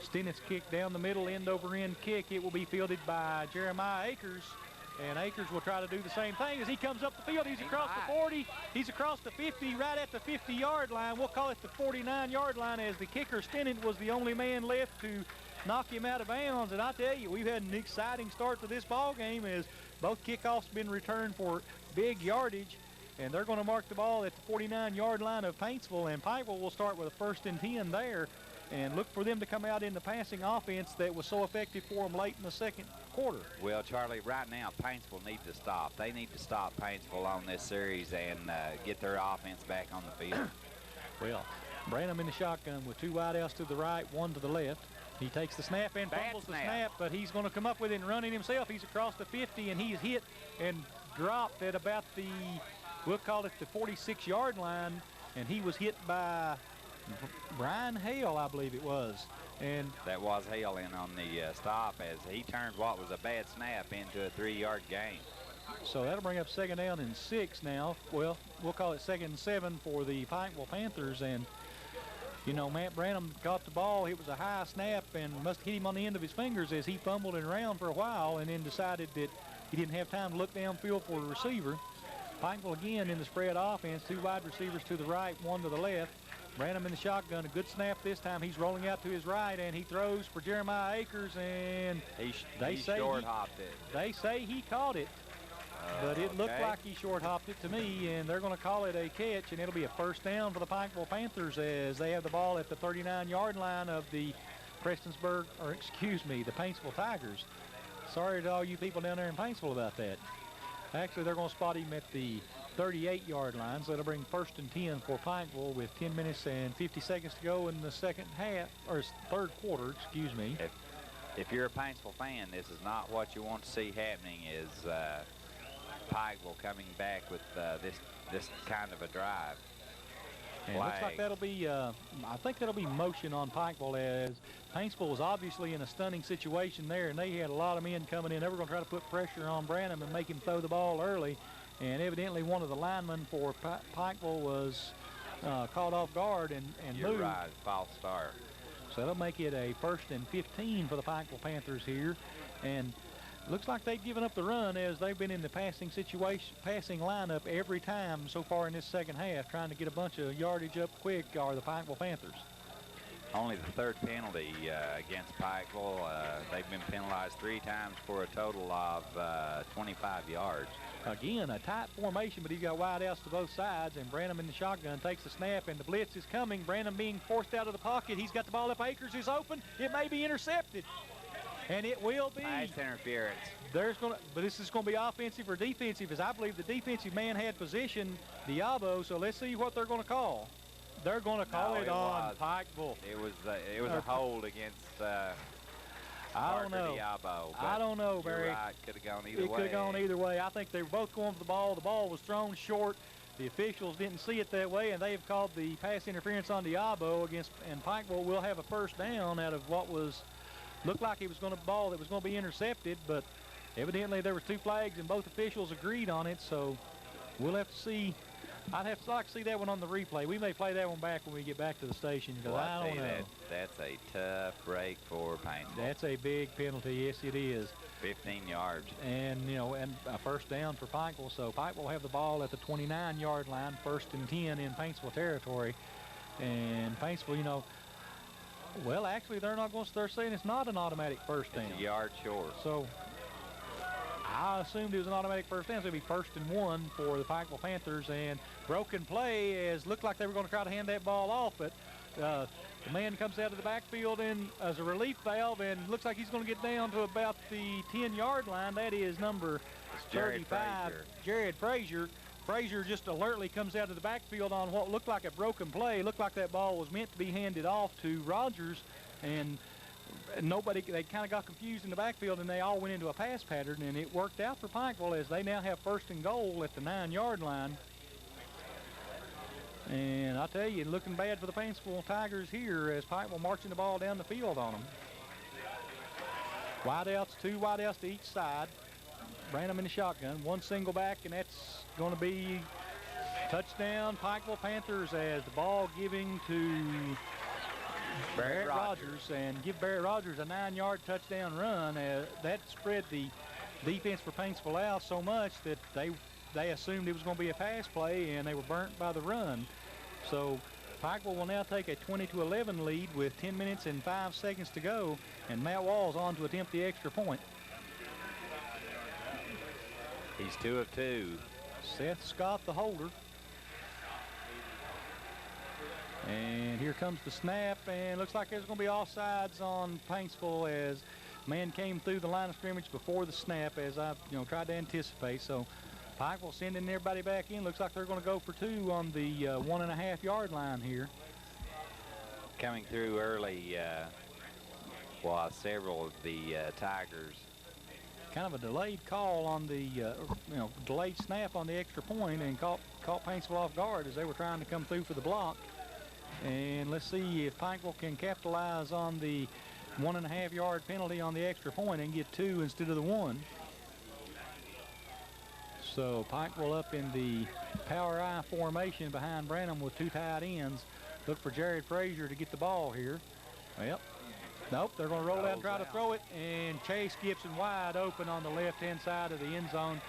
Stennett's kick down the middle, end-over-end kick. It will be fielded by Jeremiah Akers. And Akers will try to do the same thing as he comes up the field. He's across the 40. He's across the 50, right at the 50-yard line. We'll call it the 49-yard line, as the kicker, Stennett, was the only man left to knock him out of bounds. And I tell you, we've had an exciting start to this ball game, as both kickoffs been returned for big yardage, and they're going to mark the ball at the 49-yard line of Paintsville, and Pikeville will start with a 1st and 10 there, and look for them to come out in the passing offense that was so effective for them late in the second quarter. Well, Charlie, right now Paintsville needs to stop. They need to stop Paintsville on this series and get their offense back on the field. Well, Branham in the shotgun with 2 wideouts to the right, 1 to the left. He takes the snap and fumbles the snap, but he's going to come up with it and run it himself. He's across the 50, and he's hit and dropped at about the, we'll call it the 46-yard line, and he was hit by Brian Hale, I believe it was. And that was Hale in on the stop as he turned what was a bad snap into a 3-yard gain. So that'll bring up 2nd down and 6 now. Well, we'll call it 2nd and 7 for the Pikeville Panthers. And, you know, Matt Branham got the ball. It was a high snap and must have hit him on the end of his fingers as he fumbled it around for a while and then decided that he didn't have time to look downfield for a receiver. Pikeville again in the spread offense, 2 wide receivers to the right, 1 to the left. Branham in the shotgun, a good snap this time. He's rolling out to his right, and he throws for Jeremiah Akers, and they say short-hopped it. They say he caught it, but it looked like he short-hopped it to me, and they're going to call it a catch, and it'll be a 1st down for the Pikeville Panthers as they have the ball at the 39-yard line of the the Paintsville Tigers. Sorry to all you people down there in Paintsville about that. Actually, they're going to spot him at the 38-yard line, so it'll bring 1st and 10 for Pikeville with 10 minutes and 50 seconds to go in the second half, or 3rd quarter, excuse me. If you're a Paintsville fan, this is not what you want to see happening, is Pikeville coming back with this kind of a drive. And it looks like that'll be, I think that'll be motion on Pikeville, as Paintsville was obviously in a stunning situation there, and they had a lot of men coming in. They were going to try to put pressure on Branham and make him throw the ball early. And evidently one of the linemen for Pikeville was caught off guard and You're moved. Right, false start. So that'll make it a 1st and 15 for the Pikeville Panthers here. And looks like they've given up the run as they've been in the passing lineup every time so far in this second half, trying to get a bunch of yardage up quick are the Pikeville Panthers. Only the 3rd penalty against Pikeville. They've been penalized 3 times for a total of 25 yards. Again, a tight formation, but he's got wide outs to both sides, and Branham in the shotgun takes the snap, and the blitz is coming. Branham being forced out of the pocket. He's got the ball up. Akers is open. It may be intercepted, and it will be. Nice interference. But this is going to be offensive or defensive, as I believe the defensive man had position, Diabo, so let's see what they're going to call. They're going to call it on Pikeville. It was a hold against I don't know. Diabo, I don't know, Barry. You're right. Could have gone either way. It could have gone either way. I think they were both going for the ball. The ball was thrown short. The officials didn't see it that way, and they have called the pass interference on Diabo and Pikeville will have a 1st down out of what looked like it was going to ball that was going to be intercepted, but evidently there were 2 flags and both officials agreed on it, so we'll have to see. I'd have to like to see that one on the replay. We may play that one back when we get back to the station, because I don't know. That's a tough break for Paintsville. That's a big penalty. Yes, it is. 15 yards. And, you know, and a 1st down for Pikeville. So Pikeville will have the ball at the 29-yard line, 1st and 10 in Paintsville territory. And Paintsville, you know, well, actually, they're saying it's not an automatic 1st down. It's a yard short. So I assumed it was an automatic 1st down, so it'll be 1st and 1 for the Pikeville Panthers. And broken play, as looked like they were going to try to hand that ball off, but the man comes out of the backfield and as a relief valve, and looks like he's going to get down to about the 10-yard line. That is number 35, Jared Frazier. Frazier just alertly comes out of the backfield on what looked like a broken play. Looked like that ball was meant to be handed off to Rogers, and they kind of got confused in the backfield, and they all went into a pass pattern, and it worked out for Pikeville as they now have 1st and goal at the 9-yard line. And I tell you, looking bad for the Paintsville Tigers here as Pikeville marching the ball down the field on them. Wideouts, 2 wideouts to each side. Branham in the shotgun, 1 single back, and that's going to be touchdown Pikeville Panthers as the ball giving to Barrett Rogers, and give Barrett Rogers a 9-yard touchdown run. That spread the defense for Paintsville out so much that they assumed it was going to be a pass play, and they were burnt by the run. So Pikeville will now take a 20-11 lead with 10 minutes and 5 seconds to go, and Matt Walls on to attempt the extra point. He's 2 of 2. Seth Scott, the holder. And here comes the snap, and looks like there's going to be offsides on Paintsville as man came through the line of scrimmage before the snap, as I tried to anticipate. So Pikeville sending everybody back in. Looks like they're going to go for 2 on the 1.5-yard line here. Coming through early was several of the Tigers kind of a delayed call on the, delayed snap on the extra point, and caught Paintsville off guard as they were trying to come through for the block. And let's see if Pikeville can capitalize on the 1.5-yard penalty on the extra point and get 2 instead of the 1. So Pikeville up in the power I formation behind Branham with 2 tight ends. Look for Jared Frazier to get the ball here. Well, nope, they're going to roll out and try to throw it, and Chase Gibson wide open on the left-hand side of the end zone.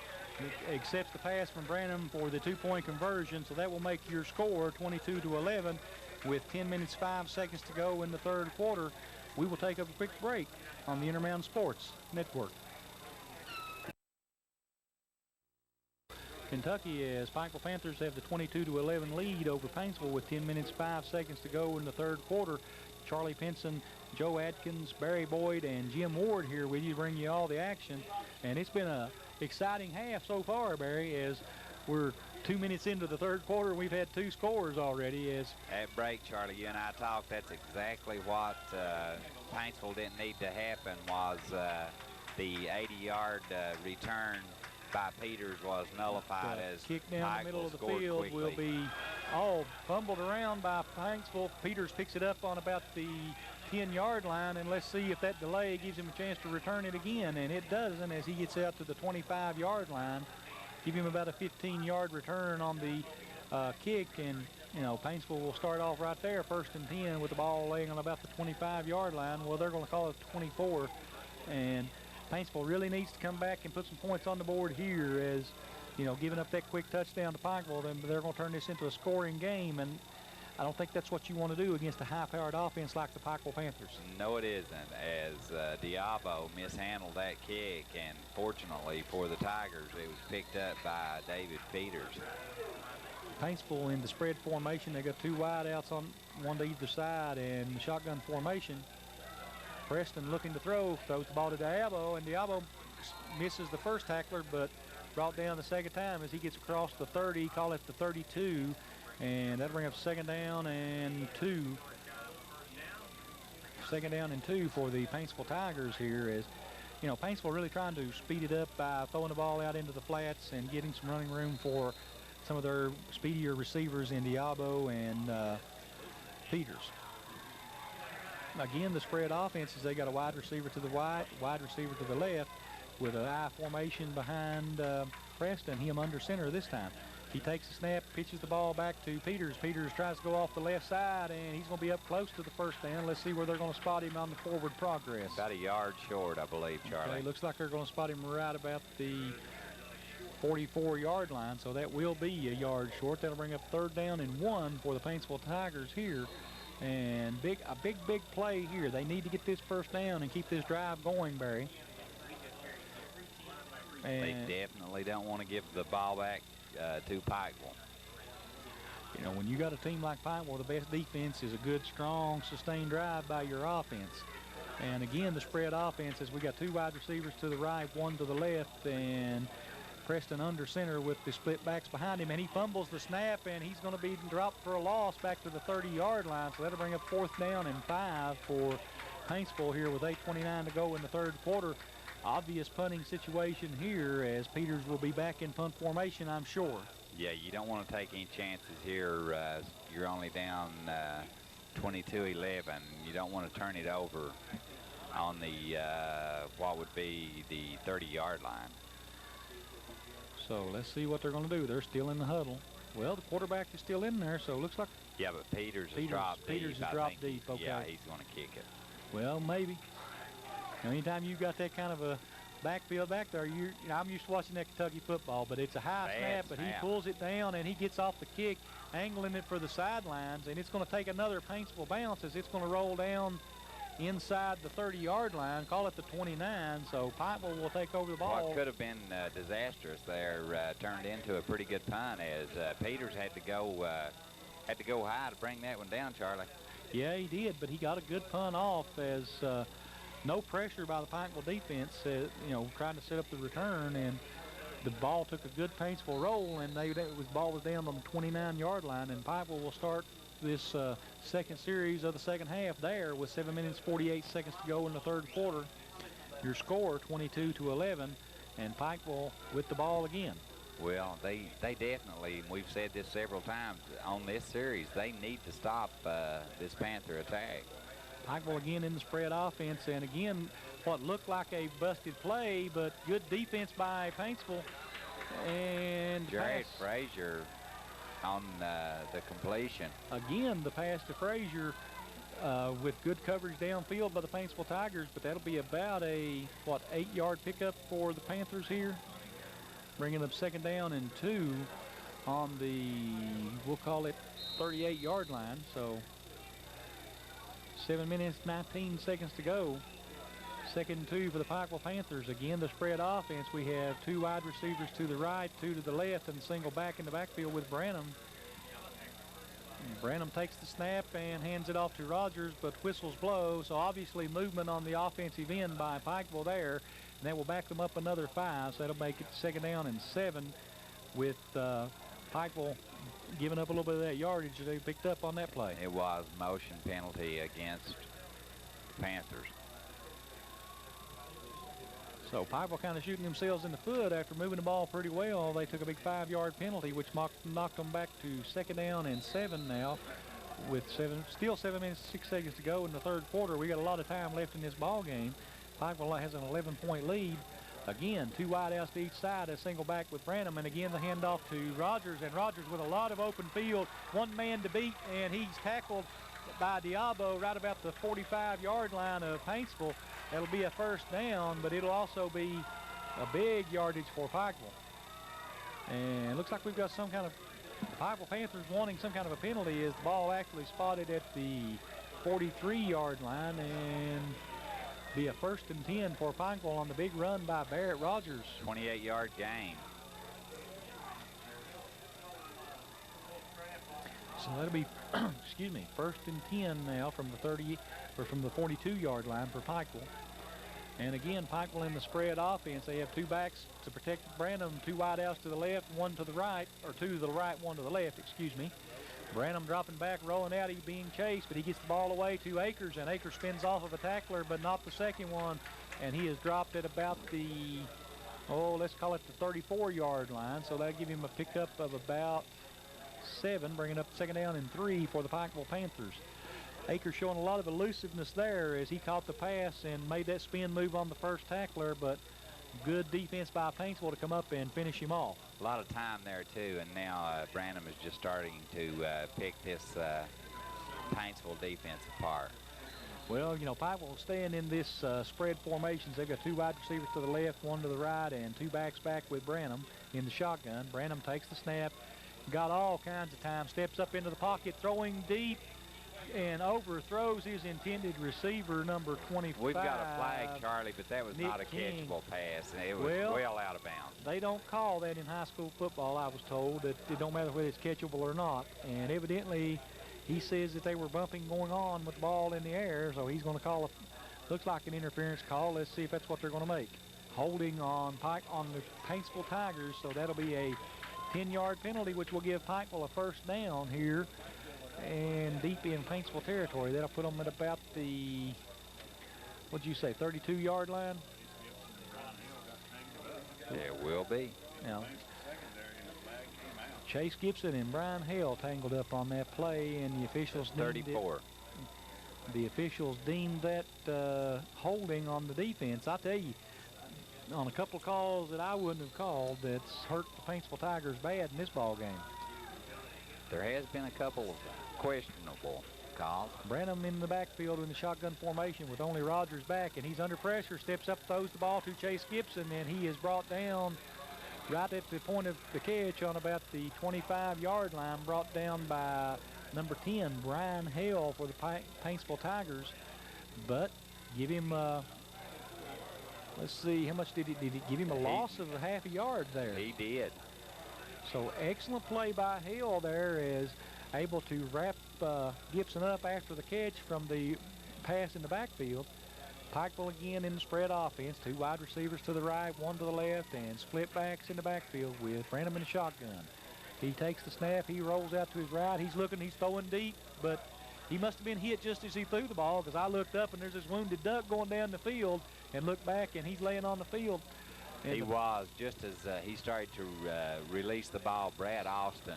Accepts the pass from Branham for the 2-point conversion, so that will make your score 22-11 with 10 minutes 5 seconds to go in the third quarter. We will take a quick break on the Intermountain Sports Network. Kentucky, as Pikeville Panthers have the 22-11 lead over Paintsville with 10 minutes 5 seconds to go in the third quarter. Charlie Pinson, Joe Atkins, Barry Boyd, and Jim Ward here with you to bring you all the action. And it's been a exciting half so far, Barry, as we're 2 minutes into the third quarter and we've had 2 scores already. As at break, Charlie, you and I talked, that's exactly what Paintsville didn't need to happen, was the 80-yard return by Peters was nullified as kick down the middle of the field quickly. Will be all fumbled around by Paintsville. Peters picks it up on about the 10-yard line, and let's see if that delay gives him a chance to return it again, and it doesn't as he gets out to the 25-yard line. Give him about a 15-yard return on the kick, and Paintsville will start off right there, 1st and 10, with the ball laying on about the 25-yard line. Well, they're going to call it 24, and Paintsville really needs to come back and put some points on the board here, as giving up that quick touchdown to Pikeville, then they're going to turn this into a scoring game, and I don't think that's what you want to do against a high-powered offense like the Pikeville Panthers. No, it isn't, as Diabo mishandled that kick, and fortunately for the Tigers, it was picked up by David Peters. Paintsville in the spread formation. They got 2 wideouts on one to either side, and shotgun formation. Preston looking to throws the ball to Diabo, and Diabo misses the first tackler, but brought down the second time as he gets across the 30, call it the 32, and that'll bring up 2nd down and 2. 2nd down and 2 for the Paintsville Tigers here, as Paintsville really trying to speed it up by throwing the ball out into the flats and getting some running room for some of their speedier receivers in Diabo and Peters. Again, the spread offenses, they got a wide receiver to the right, wide receiver to the left, with an I formation behind Preston, him under center this time. He takes the snap, pitches the ball back to Peters. Peters tries to go off the left side, and he's going to be up close to the 1st down. Let's see where they're going to spot him on the forward progress. About a yard short, I believe, Charlie. Okay, looks like they're going to spot him right about the 44-yard line, so that will be a yard short. That'll bring up 3rd down and 1 for the Paintsville Tigers here. And a big play here. They need to get this 1st down and keep this drive going, Barry. And they definitely don't want to give the ball back to Pikeville. When you got a team like Pikeville, the best defense is a good, strong, sustained drive by your offense. And again, the spread offense is we got 2 wide receivers to the right, 1 to the left, and Preston under center with the split backs behind him, and he fumbles the snap, and he's going to be dropped for a loss back to the 30-yard line. So that'll bring up 4th down and 5 for Paintsville here with 8:29 to go in the third quarter. Obvious punting situation here, as Peters will be back in punt formation, I'm sure. Yeah, you don't want to take any chances here. You're only down 22-11. You don't want to turn it over on the what would be the 30-yard line. So let's see what they're going to do. They're still in the huddle. Well, the quarterback is still in there, so it looks like... Yeah, but Peters has dropped deep. Peters has dropped deep, okay. Yeah, he's going to kick it. Well, maybe. Anytime you've got that kind of a backfield back there, I'm used to watching that Kentucky football, but it's a high snap, but he pulls it down, and he gets off the kick, angling it for the sidelines, and it's going to take another Paintsville bounce as it's going to roll down inside the 30-yard line, call it the 29, so Pikeville will take over the ball. What could have been disastrous there turned into a pretty good punt, as Peters had to go high to bring that one down, Charlie. Yeah, he did, but he got a good punt off, as no pressure by the Pikeville defense, trying to set up the return, and the ball took a good Paintsville roll, and the ball was down on the 29-yard line, and Pikeville will start this second series of the second half there with 7 minutes 48 seconds to go in the third quarter. Your score 22-11, and Pikeville with the ball again. Well, they definitely, and we've said this several times on this series, they need to stop this Panther attack. Pikeville again in the spread offense, and again, what looked like a busted play, but good defense by Paintsville. And Jared Frazier on the completion. Again, the pass to Frazier with good coverage downfield by the Paintsville Tigers, but that'll be about a, 8-yard pickup for the Panthers here. Bringing up 2nd down and 2 on the, we'll call it 38-yard line. So 7 minutes, 19 seconds to go. 2nd and 2 for the Pikeville Panthers. Again, the spread offense. We have 2 wide receivers to the right, 2 to the left, and single back in the backfield with Branham. Branham takes the snap and hands it off to Rogers, but whistles blow. So obviously movement on the offensive end by Pikeville there. And that will back them up another 5. So that'll make it 2nd down and 7 with Pikeville giving up a little bit of that yardage they picked up on that play. It was motion penalty against Panthers. So Pikeville kind of shooting themselves in the foot after moving the ball pretty well. They took a big 5-yard penalty, which knocked them back to 2nd down and 7 now with still 7 minutes, 6 seconds to go in the 3rd quarter. We got a lot of time left in this ball game. Pikeville has an 11-point lead. Again, 2 wideouts to each side, a single back with Branham, and again the handoff to Rogers, and Rogers with a lot of open field, 1 man to beat, and he's tackled by Diabo right about the 45-yard line of Paintsville. That'll be a 1st down, but it'll also be a big yardage for Pikeville. And it looks like we've got some kind of, Pikeville Panthers wanting some kind of a penalty as the ball actually spotted at the 43-yard line, and be a 1st and 10 for Pikeville on the big run by Barrett Rogers. 28-yard gain. So that'll be, excuse me, 1st and 10 now from the 30 or from the 42-yard line for Pikeville. And again, Pikeville in the spread offense. They have 2 backs to protect Branham, 2 wideouts to the left, 1 to the right, or 2 to the right, 1 to the left, excuse me. Branham dropping back, rolling out, he's being chased, but he gets the ball away to Akers, and Akers spins off of a tackler, but not the second one, and he is dropped at about the, let's call it the 34-yard line, so that'll give him a pickup of about 7, bringing up 2nd down and 3 for the Pikeville Panthers. Akers showing a lot of elusiveness there as he caught the pass and made that spin move on the first tackler, but good defense by Paintsville to come up and finish him off. A lot of time there too, and now Branham is just starting to pick this Paintsville defense apart. Well, you know, Pikeville staying in this spread formations. They've got 2 wide receivers to the left, 1 to the right, and 2 backs back with Branham in the shotgun. Branham takes the snap, got all kinds of time, steps up into the pocket, throwing deep, and overthrows his intended receiver, number 25. We've got a flag, Charlie, but that was Nick not a King. catchable pass, and it was well out of bounds. They don't call that in high school football, I was told, that it don't matter whether it's catchable or not. And evidently, he says that they were bumping going on with the ball in the air, so he's going to call looks like an interference call. Let's see if that's what they're going to make. Holding on the Paintsville Tigers, so that'll be a 10-yard penalty, which will give Pikeville a 1st down here. And deep in Paintsville territory. That'll put them at about the, what'd you say, 32-yard line? There will be. Now, Chase Gibson and Brian Hale tangled up on that play, and the officials deemed 34. The officials deemed that holding on the defense. I tell you, on a couple of calls that I wouldn't have called, that's hurt the Paintsville Tigers bad in this ball game. There has been a couple of questionable calls. Branham in the backfield in the shotgun formation with only Rogers back, and he's under pressure, steps up, throws the ball to Chase Gibson, and he is brought down right at the point of the catch on about the 25-yard line, brought down by number 10, Brian Hale for the Paintsville Tigers. But give him, let's see, how much did he give him a loss of a half a yard there? He did. So excellent play by Hale there, is able to wrap Gibson up after the catch from the pass in the backfield. Pikeville again in the spread offense, 2 wide receivers to the right, 1 to the left, and split backs in the backfield with Branham in the shotgun. He takes the snap, he rolls out to his right, he's looking, he's throwing deep, but he must have been hit just as he threw the ball, because I looked up and there's this wounded duck going down the field. and looked back, and he's laying on the field. And he was, just as he started to release the ball, Brad Austin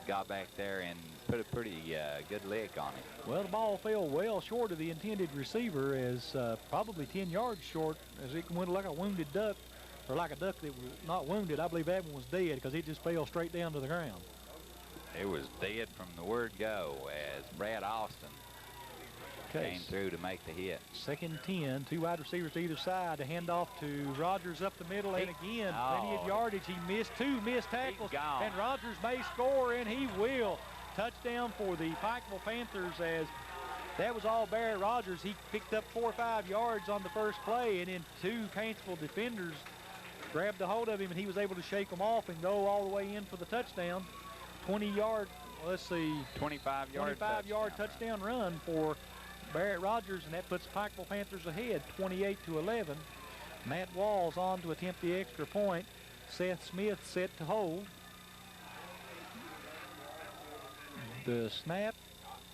got back there and put a pretty good lick on it. Well, the ball fell well short of the intended receiver, as probably 10 yards short, as it went like a wounded duck, or like a duck that was not wounded. I believe that one was dead because it just fell straight down to the ground. It was dead from the word go as Brad Austin came through to make the hit. 2nd and 10, 2 wide receivers to either side. The handoff to Rogers up the middle, and again, plenty of yardage. He missed 2 missed tackles, and Rogers may score, and he will. Touchdown for the Pikeville Panthers, as that was all Barrett Rogers. He picked up 4 or 5 yards on the first play, and then 2 Paintsville defenders grabbed a hold of him, and he was able to shake them off and go all the way in for the touchdown. 20-yard, let's see, 25-yard touchdown run for Barrett Rogers, and that puts Pikeville Panthers ahead, 28-11. Matt Walls on to attempt the extra point. Seth Smith set to hold. The snap,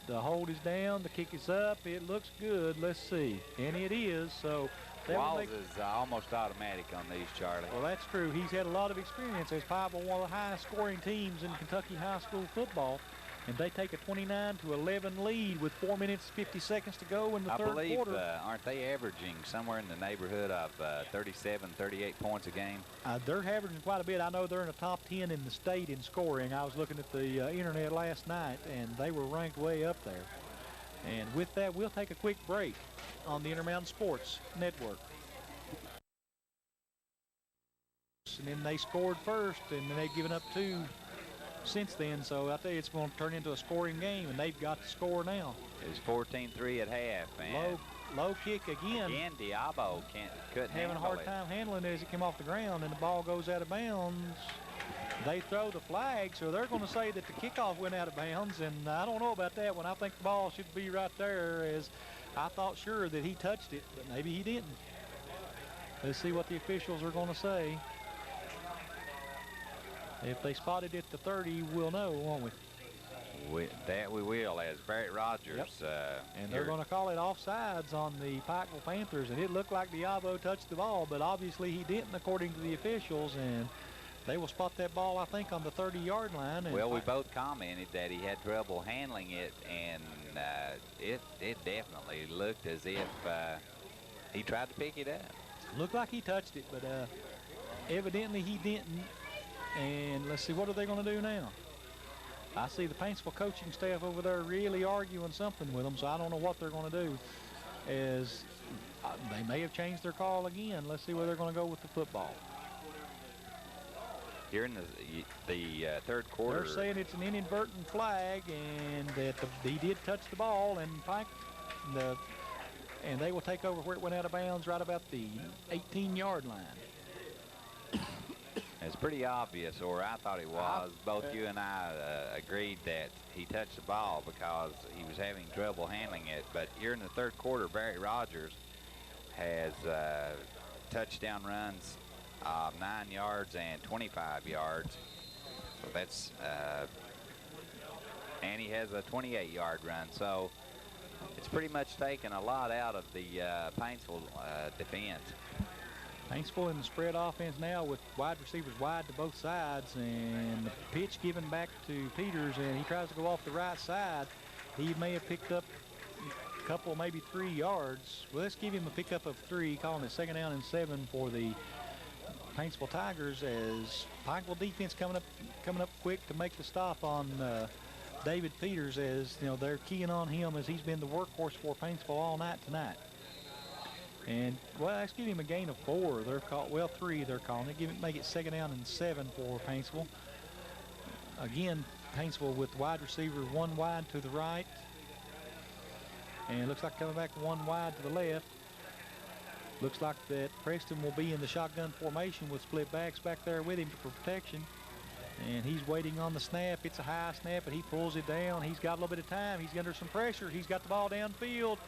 the hold is down, the kick is up. It looks good. Let's see, and it is. So Walls is almost automatic on these, Charlie. Well, that's true. He's had a lot of experience as Pikeville, one of the highest scoring teams in Kentucky high school football. And they take a 29-11 lead with 4 minutes, 50 seconds to go in the third quarter. I believe, aren't they averaging somewhere in the neighborhood of 37, 38 points a game? They're averaging quite a bit. I know they're in the top 10 in the state in scoring. I was looking at the internet last night, and they were ranked way up there. And with that, we'll take a quick break on the Intermountain Sports Network. And then they scored first, and then they've given up 2 since then, so I tell you, it's going to turn into a scoring game, and they've got to score now. It's 14-3 at half, and low kick again. Again, Diabo couldn't having a hard time handling it as it came off the ground, and the ball goes out of bounds. They throw the flag, so they're going to say that the kickoff went out of bounds, and I don't know about that one. I think the ball should be right there, as I thought sure that he touched it, but maybe he didn't. Let's see what the officials are going to say. If they spot it at the 30, we'll know, won't we? That we will, as Barrett Rogers. And they're going to call it offsides on the Pikeville Panthers, and it looked like Diabo touched the ball, but obviously he didn't, according to the officials, and they will spot that ball, I think, on the 30-yard line. And well, we both commented that he had trouble handling it, and it definitely looked as if he tried to pick it up. Looked like he touched it, but evidently he didn't. And let's see, what are they going to do now? I see the Paintsville coaching staff over there really arguing something with them, so I don't know what they're going to do. As they may have changed their call again. Let's see where they're going to go with the football. Here in the third quarter. They're saying it's an inadvertent flag, and that he did touch the ball, and and they will take over where it went out of bounds, right about the 18-yard line. It's pretty obvious, or I thought it was. Both you and I agreed that he touched the ball because he was having trouble handling it. But here in the third quarter, Barry Rogers has touchdown runs of 9 yards and 25 yards. So that's, and he has a 28-yard run. So it's pretty much taken a lot out of the Paintsville defense. Paintsville in the spread offense now with wide receivers wide to both sides, and the pitch given back to Peters, and he tries to go off the right side. He may have picked up a couple, maybe 3 yards. Well, let's give him a pickup of 3, calling it 2nd down and 7 for the Paintsville Tigers, as Pikeville defense coming up quick to make the stop on David Peters, as you know they're keying on him as he's been the workhorse for Paintsville all night tonight. And, well, let's give him a gain of 4. They're called, well, 3 they're calling it. Make it 2nd down and 7 for Paintsville. Again, Paintsville with wide receiver 1 wide to the right. And it looks like coming back 1 wide to the left. Looks like that Preston will be in the shotgun formation with split backs back there with him for protection. And he's waiting on the snap. It's a high snap, but he pulls it down. He's got a little bit of time. He's under some pressure. He's got the ball downfield.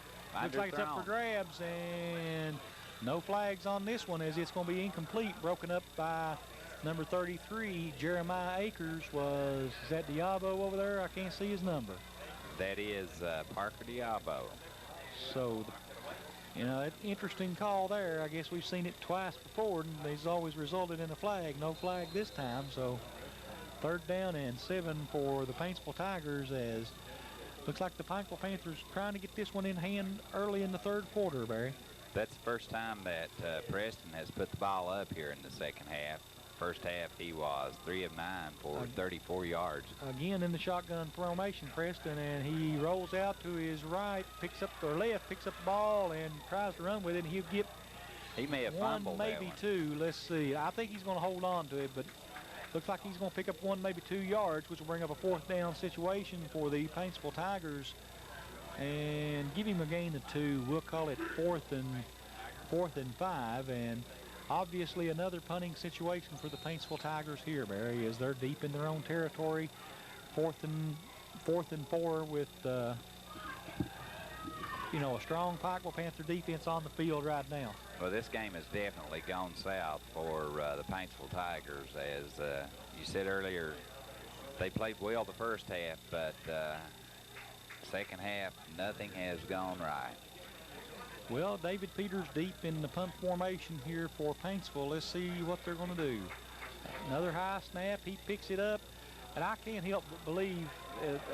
Looks like it's up for grabs, and no flags on this one, as it's going to be incomplete. Broken up by number 33, Jeremiah Akers. Is that Diabo over there? I can't see his number. That is Parker Diabo. So You know, interesting call there. I guess we've seen it twice before, and it's always resulted in a flag. No flag this time, so 3rd down and 7 for the Paintsville Tigers, as looks like the Pikeville Panthers trying to get this one in hand early in the 3rd quarter, Barry. That's the first time that Preston has put the ball up here in the 2nd half. First half, he was 3 of 9 for 34 yards. Again in the shotgun formation, Preston, and he rolls out to his right, picks up the left, picks up the ball, and tries to run with it. And he'll get he may have one, fumbled maybe two. Let's see. I think he's going to hold on to it, but looks like he's going to pick up 1, maybe 2 yards, which will bring up a 4th down situation for the Paintsville Tigers, and give him a gain of 2. We'll call it 4th and 5, and obviously another punting situation for the Paintsville Tigers here, Barry, as they're deep in their own territory. 4th and 4 with you know, a strong Pikeville Panther defense on the field right now. Well, this game has definitely gone south for the Paintsville Tigers. As you said earlier, they played well the first half, but 2nd half, nothing has gone right. Well, David Peters deep in the punt formation here for Paintsville. Let's see what they're going to do. Another high snap. He picks it up, and I can't help but believe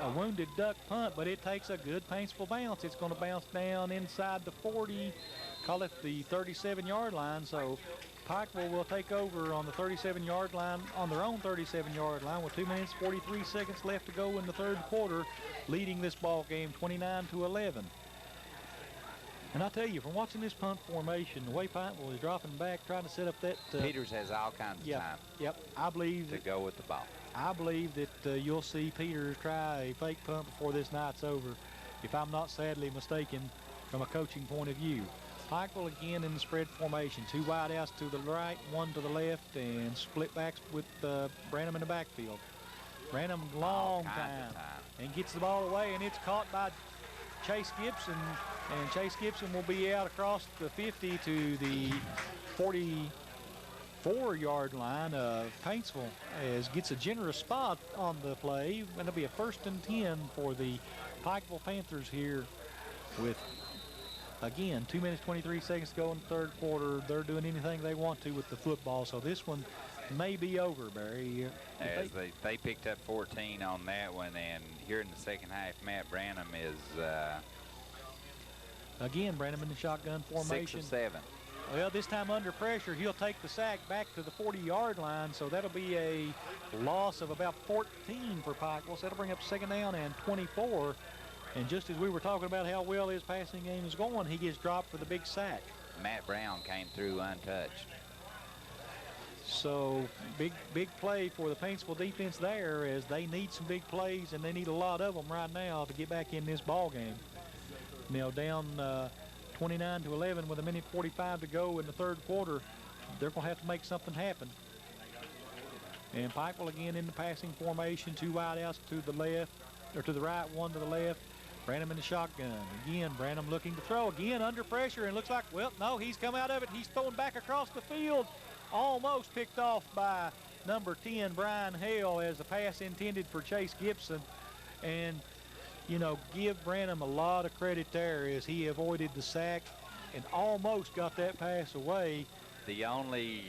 a wounded duck punt, but it takes a good Paintsville bounce. It's going to bounce down inside the 40, call it the 37-yard line. So Pikeville will take over on the 37-yard line, on their own 37-yard line, with 2 minutes 43 seconds left to go in the 3rd quarter, leading this ball game 29-11. And I tell you, from watching this punt formation, the way Paintsville is dropping back, trying to set up that... Peters has all kinds of time. Yep, I believe... to go with the ball. I believe that you'll see Peters try a fake punt before this night's over, if I'm not sadly mistaken from a coaching point of view. Pikeville again in the spread formation. 2 wide outs to the right, 1 to the left, and split backs with Branham in the backfield. Branham, long time, and gets the ball away, and it's caught by Chase Gibson, and Chase Gibson will be out across the 50 to the 44-yard line of Paintsville, as gets a generous spot on the play, and it'll be a 1st and 10 for the Pikeville Panthers here with, again, 2 minutes 23 seconds to go in the 3rd quarter. They're doing anything they want to with the football, so this one may be over, Barry. As they picked up 14 on that one, and here in the 2nd half, Matt Branham is again, Branham in the shotgun formation. 6 of 7. Well, this time under pressure, he'll take the sack back to the 40-yard line, so that'll be a loss of about 14 for Pikeville. So that'll bring up 2nd down and 24. And just as we were talking about how well his passing game is going, he gets dropped for the big sack. Matt Brown came through untouched. So big play for the Paintsville defense there, as they need some big plays, and they need a lot of them right now to get back in this ball game. Now down 29-11 with 1:45 to go in the 3rd quarter. They're going to have to make something happen. And Pikeville again in the passing formation. 2 wide outs to the left, or to the right, 1 to the left. Branham in the shotgun. Again, Branham looking to throw. Again, under pressure, and looks like, well, no, he's come out of it. He's throwing back across the field. Almost picked off by number 10, Brian Hale, as a pass intended for Chase Gibson. And, you know, give Branham a lot of credit there, as he avoided the sack and almost got that pass away. The only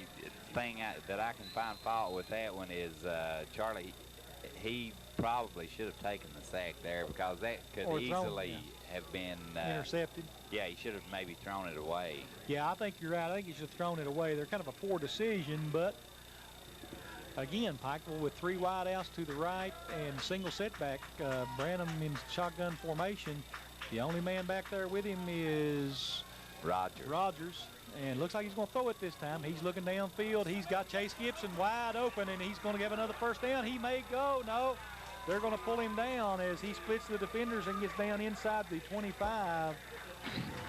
thing that I can find fault with that one is Charlie, he probably should have taken the sack there, because that could easily have been intercepted. Yeah, he should have maybe thrown it away. Yeah, I think you're right. I think he should have thrown it away. They're kind of a poor decision, but again, Pikeville with 3 wide outs to the right and single setback. Branham in shotgun formation. The only man back there with him is Rogers. And looks like he's going to throw it this time. He's looking downfield. He's got Chase Gibson wide open, and he's going to get another 1st down. He may go. No, they're going to pull him down as he splits the defenders and gets down inside the 25.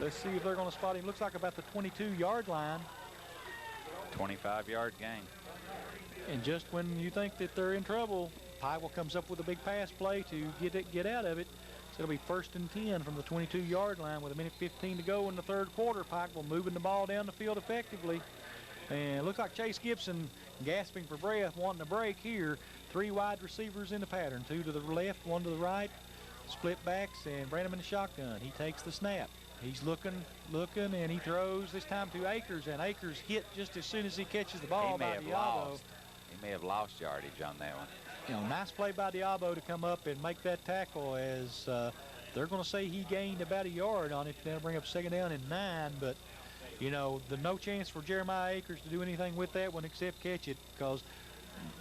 Let's see if they're going to spot him. Looks like about the 22-yard line. 25-yard gain. And just when you think that they're in trouble, Pikeville comes up with a big pass play to get out of it. So it'll be 1st and 10 from the 22-yard line with 1:15 to go in the 3rd quarter. Pikeville moving the ball down the field effectively. And it looks like Chase Gibson gasping for breath, wanting a break here. 3 wide receivers in the pattern, 2 to the left, 1 to the right. Split backs, and Branham in the shotgun. He takes the snap. He's looking, and he throws this time to Akers, and Akers hit just as soon as he catches the ball by Diabo. He may have lost yardage on that one. You know, nice play by Diabo to come up and make that tackle, as they're going to say he gained about a yard on it. That'll bring up 2nd down and 9, but, you know, no chance for Jeremiah Akers to do anything with that one except catch it, because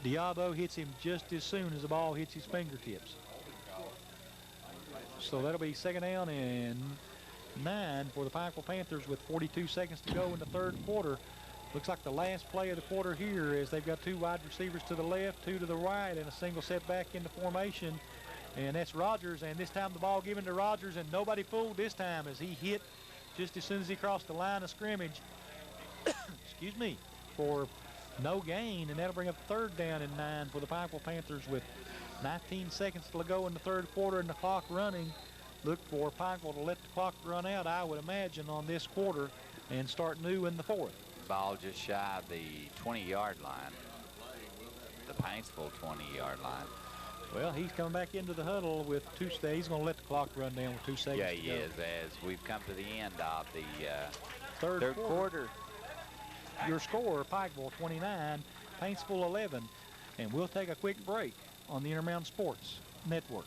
Diabo hits him just as soon as the ball hits his fingertips. So that'll be 2nd down and 9 for the Pikeville Panthers with 42 seconds to go in the 3rd quarter. Looks like the last play of the quarter here, is they've got 2 wide receivers to the left, 2 to the right, and a single set back into formation. And that's Rogers, and this time the ball given to Rogers, and nobody fooled this time as he hit just as soon as he crossed the line of scrimmage, excuse me, for no gain, and that'll bring up 3rd down and 9 for the Pikeville Panthers with 19 seconds to go in the 3rd quarter and the clock running. Look for Pikeville to let the clock run out, I would imagine, on this quarter and start new in the 4th. Ball just shy of the 20-yard line, the Paintsville 20-yard line. Well, he's coming back into the huddle with 2 stays. He's going to let the clock run down with 2 seconds Yeah, to go. he is, as we've come to the end of the 3rd quarter. Your score, Pikeville 29, Paintsville 11. And we'll take a quick break on the Intermountain Sports Network.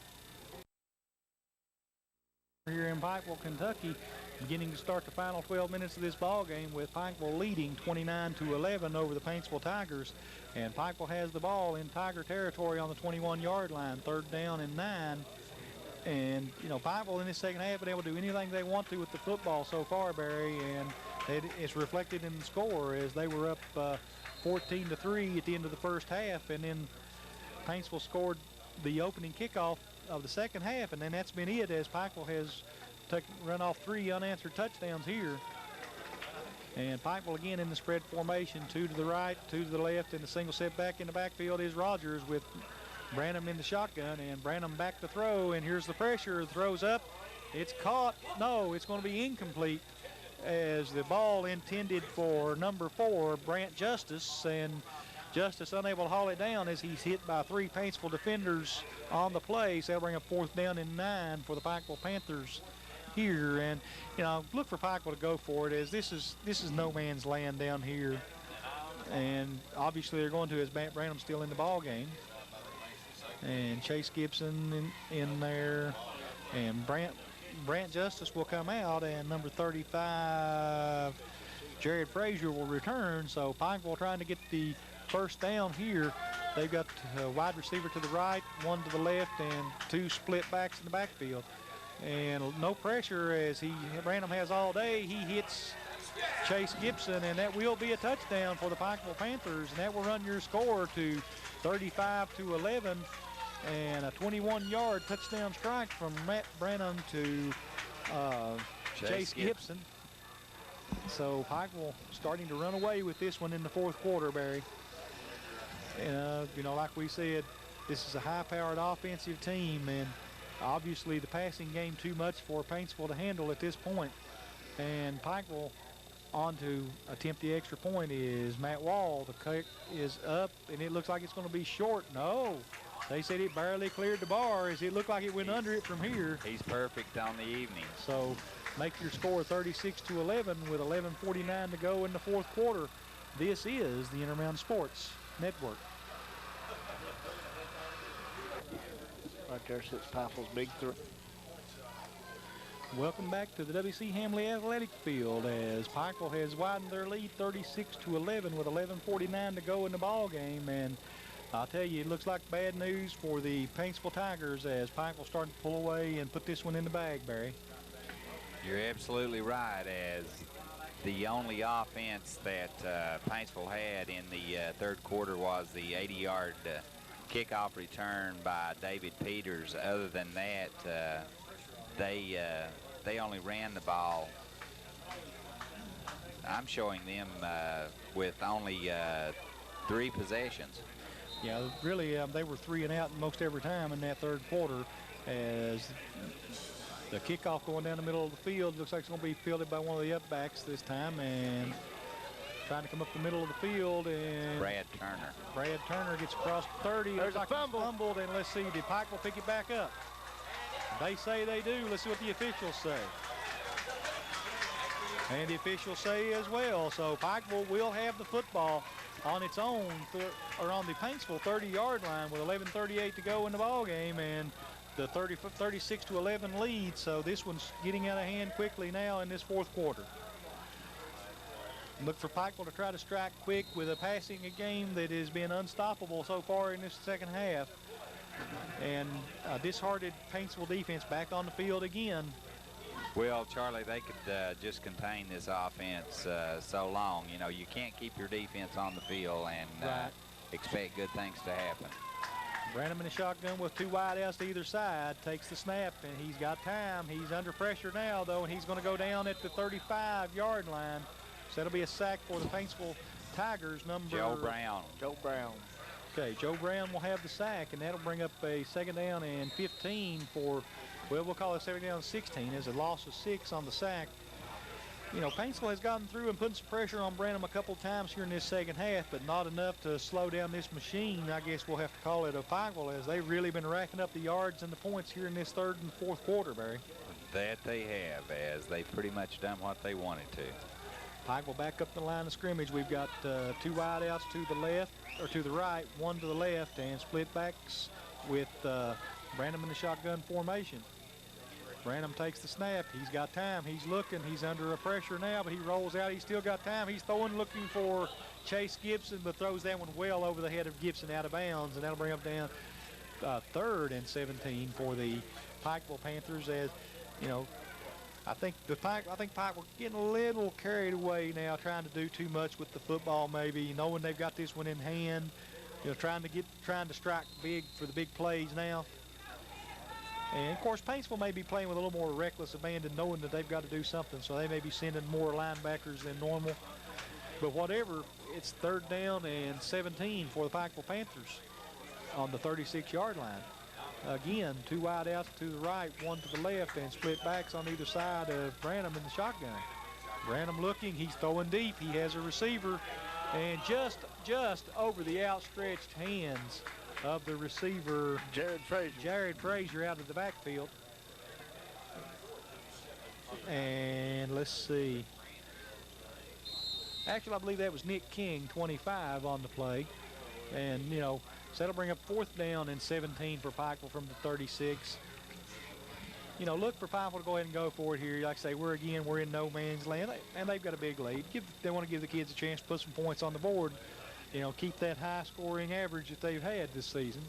Here in Pikeville, Kentucky, beginning to start the final 12 minutes of this ball game with Pikeville leading 29-11 over the Paintsville Tigers. And Pikeville has the ball in Tiger territory on the 21-yard line, 3rd down and 9. And, you know, Pikeville in this second half been able to do anything they want to with the football so far, Barry, and it's reflected in the score as they were up 14-3 at the end of the first half, and then Paintsville scored the opening kickoff of the second half, and then that's been it, as Pikeville has run off 3 unanswered touchdowns here. And Pikeville again in the spread formation, 2 to the right, 2 to the left, and the single set back in the backfield is Rogers with Branham in the shotgun, and Branham back to throw, and here's the pressure, throws up, it's caught, no, it's going to be incomplete, as the ball intended for number 4, Brant Justice, and Justice unable to haul it down as he's hit by 3 Paintsville defenders on the play. So they'll bring up 4th down and 9 for the Pikeville Panthers here. And, you know, look for Pikeville to go for it, as this is no man's land down here. And obviously they're going to, as Matt Branham's still in the ball game. And Chase Gibson in there. And Brant Justice will come out, and number 35, Jared Frazier, will return. So Pikeville trying to get the 1st down here. They've got a wide receiver to the right, 1 to the left, and 2 split backs in the backfield. And no pressure, as Branham has all day. He hits Chase Gibson, and that will be a touchdown for the Pikeville Panthers, and that will run your score to 35-11, and a 21-yard touchdown strike from Matt Branham to Chase Gibson. So Pikeville starting to run away with this one in the 4th quarter, Barry. You know, like we said, this is a high-powered offensive team, and obviously the passing game too much for Paintsville to handle at this point. And Pikeville on to attempt the extra point is Matt Wall. The kick is up, and it looks like it's going to be short. No, they said it barely cleared the bar, as it looked like it went under it from here. He's perfect on the evening. So make your score 36-11 with 11:49 to go in the 4th quarter. This is the Intermountain Sports Network. Right there sits Pikeville's big 3. Welcome back to the W.C. Hamley Athletic Field, as Pikeville has widened their lead 36-11 with 11:49 to go in the ball game. And I'll tell you, it looks like bad news for the Paintsville Tigers, as Pikeville starting to pull away and put this one in the bag, Barry. You're absolutely right, as the only offense that Paintsville had in the 3rd quarter was the 80-yard kickoff return by David Peters. Other than that, they only ran the ball. I'm showing them with only 3 possessions. Yeah, really, they were 3 and out most every time in that 3rd quarter, as the kickoff going down the middle of the field looks like it's going to be fielded by one of the upbacks this time, and trying to come up the middle of the field, and Brad Turner. Brad Turner gets across the 30. There's a fumble. Fumbled, and let's see, did Pikeville pick it back up? They say they do. Let's see what the officials say. And the officials say as well. So Pikeville will have the football on its own, or on the Paintsville 30-yard line with 11:38 to go in the ball game, and the 36-11 lead. So this one's getting out of hand quickly now in this fourth quarter. Look for Pikeville to try to strike quick with a passing game that has been unstoppable so far in this second half. And disheartened Paintsville defense back on the field again. Well, Charlie, they could just contain this offense so long. You know, you can't keep your defense on the field and expect good things to happen. Branham in the shotgun with two wide outs to either side. Takes the snap, and he's got time. He's under pressure now, though, and he's going to go down at the 35-yard line. So that'll be a sack for the Paintsville Tigers, number... Joe Brown. Joe Brown. Okay, Joe Brown will have the sack, and that'll bring up a second down and 15 for, well, we'll call it second down and 16 as a loss of 6 on the sack. You know, Paintsville has gotten through and put some pressure on Branham a couple times here in this second half, but not enough to slow down this machine. I guess we'll have to call it a Pikeville, as they've really been racking up the yards and the points here in this third and fourth quarter, Barry. That they have, as they've pretty much done what they wanted to. Pikeville back up the line of scrimmage. We've got two wide outs to the left, or to the right, one to the left, and split backs with Branham in the shotgun formation. Branham takes the snap. He's got time. He's looking. He's under a pressure now, but he rolls out. He's still got time. He's throwing, looking for Chase Gibson, but throws that one well over the head of Gibson out of bounds, and that'll bring up down third and 17 for the Pikeville Panthers. As you know, I think Pike we're getting a little carried away now, trying to do too much with the football, maybe knowing they've got this one in hand. You know, trying to strike big for the big plays now. And of course, Paintsville may be playing with a little more reckless abandon, knowing that they've got to do something, so they may be sending more linebackers than normal. But whatever, it's third down and 17 for the Pikeville Panthers on the 36-yard line. Again, two wide outs to the right, one to the left, and split backs on either side of Branham in the shotgun. Branham looking, he's throwing deep. He has a receiver, and just over the outstretched hands of the receiver, Jared Frazier out of the backfield. And let's see. Actually, I believe that was Nick King, 25, on the play. And, you know, so that'll bring up fourth down and 17 for Pikeville from the 36. You know, look for Pikeville to go ahead and go for it here. Like I say, we're in no man's land, and they've got a big lead. They want to give the kids a chance to put some points on the board. You know, keep that high-scoring average that they've had this season.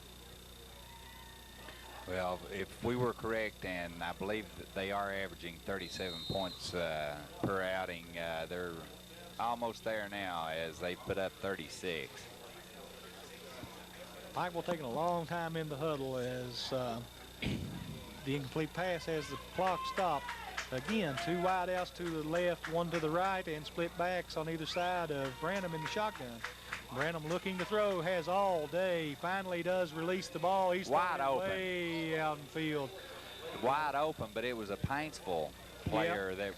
Well, if we were correct, and I believe that they are averaging 37 points per outing, they're almost there now as they put up 36. Pikeville taking a long time in the huddle as the incomplete pass has the clock stopped. Again, two wide outs to the left, one to the right, and split backs on either side of Branham in the shotgun. Branham looking to throw, has all day, finally does release the ball. He's wide open, way out in the field. Wide open, but it was a Paintsville player that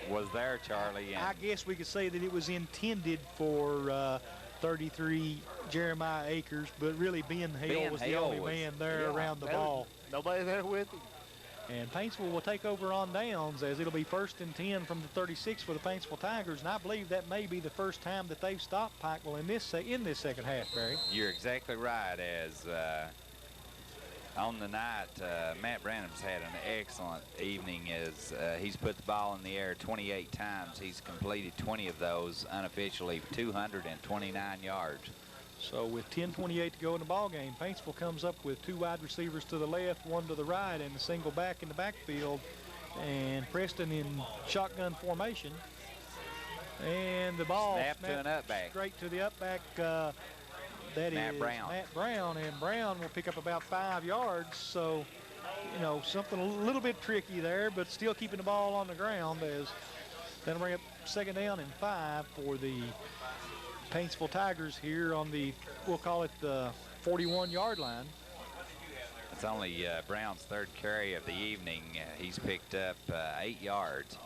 was there, Charlie. And I guess we could say that it was intended for 33 Jeremiah Akers, but really Ben Hale was the only man there around the ball. Nobody there with him. And Paintsville will take over on downs, as it'll be first and 10 from the 36 for the Paintsville Tigers, and I believe that may be the first time that they've stopped Pikeville in this second half, Barry. You're exactly right, as on the night, Matt Branham's had an excellent evening as he's put the ball in the air 28 times. He's completed 20 of those unofficially, 229 yards. So with 10:28 to go in the ball game, Paintsville comes up with two wide receivers to the left, one to the right, and a single back in the backfield. And Preston in shotgun formation. And the ball snapped to an upback. Straight to the upback. That Matt is Brown. Matt Brown, and Brown will pick up about 5 yards. So, you know, something a little bit tricky there, but still keeping the ball on the ground, as that'll bring up second down and 5 for the Paintsville Tigers here on the, we'll call it the 41-yard line. It's only Brown's third carry of the evening. He's picked up 8 yards.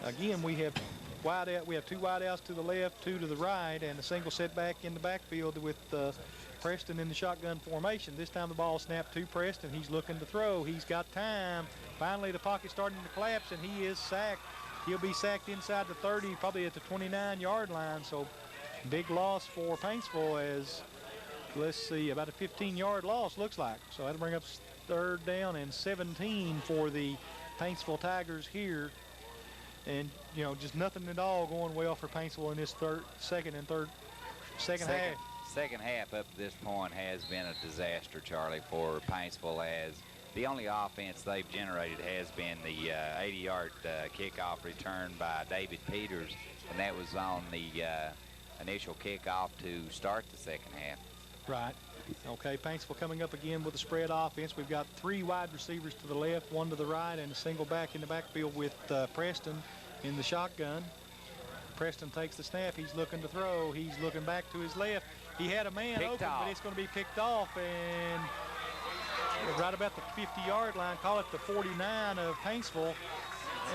Again, we have two wide outs to the left, two to the right, and a single setback in the backfield with Preston in the shotgun formation. This time the ball snapped to Preston. He's looking to throw. He's got time. Finally, the pocket starting to collapse, and he is sacked he'll be sacked inside the 30, probably at the 29-yard line. So big loss for Paintsville as, let's see, about a 15-yard loss looks like. So that'll bring up 3rd down and 17 for the Paintsville Tigers here. And, you know, just nothing at all going well for Paintsville in this second half. Second half up to this point has been a disaster, Charlie, for Paintsville, as the only offense they've generated has been the 80-yard kickoff return by David Peters, and that was on the initial kickoff to start the second half. Right. Okay, Paintsville coming up again with a spread offense. We've got 3 wide receivers to the left, 1 to the right, and a single back in the backfield with Preston in the shotgun. Preston takes the snap. He's looking to throw. He's looking back to his left. He had a man open, but it's going to be picked off, and right about the 50-yard line, call it the 49 of Paintsville.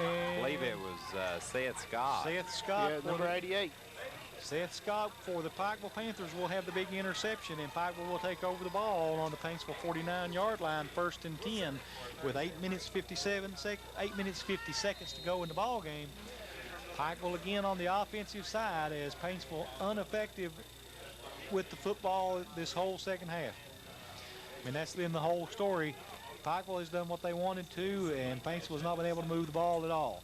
And I believe it was Seth Scott. Seth Scott. Yeah, number 88. Seth Scott for the Pikeville Panthers will have the big interception, and Pikeville will take over the ball on the Paintsville 49-yard line, 1st and 10, with 8 minutes 50 seconds to go in the ball game. Pikeville again on the offensive side as Paintsville ineffective with the football this whole second half. I mean, that's been the whole story. Pikeville has done what they wanted to, and Paintsville has not been able to move the ball at all.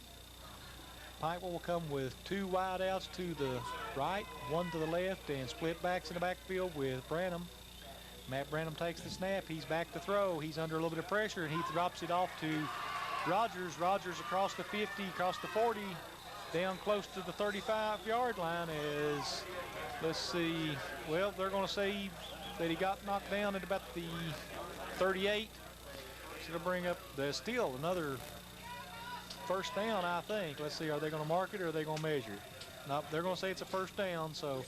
Pikeville will come with 2 wide outs to the right, 1 to the left, and split backs in the backfield with Branham. Matt Branham takes the snap. He's back to throw. He's under a little bit of pressure, and he drops it off to Rogers. Rogers across the 50, across the 40, down close to the 35-yard line as, let's see, well, they're going to say that he got knocked down at about the 38. So it'll bring up, there's still another 1st down, I think. Let's see, are they going to mark it or are they going to measure it? Nope, they're going to say it's a 1st down, so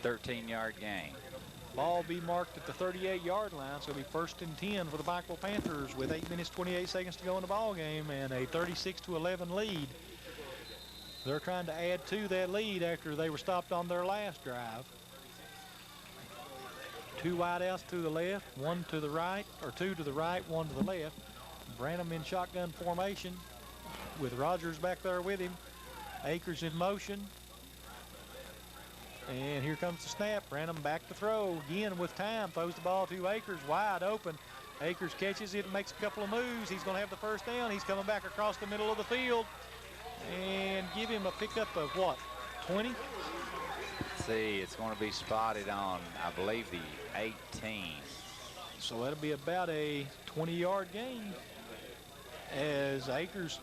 13-yard gain. Ball be marked at the 38-yard line, so it'll be 1st and 10 for the Pikeville Panthers with 8 minutes 28 seconds to go in the ball game and a 36-11 lead. They're trying to add to that lead after they were stopped on their last drive. 2 wide outs to the left, 1 to the right, or 2 to the right, 1 to the left. Branham in shotgun formation with Rogers back there with him. Akers in motion. And here comes the snap. Branham back to throw again with time. Throws the ball to Akers wide open. Akers catches it and makes a couple of moves. He's going to have the 1st down. He's coming back across the middle of the field and give him a pickup of what, 20? Let's see, it's going to be spotted on, I believe, the 18. So that'll be about a 20-yard gain as Akers,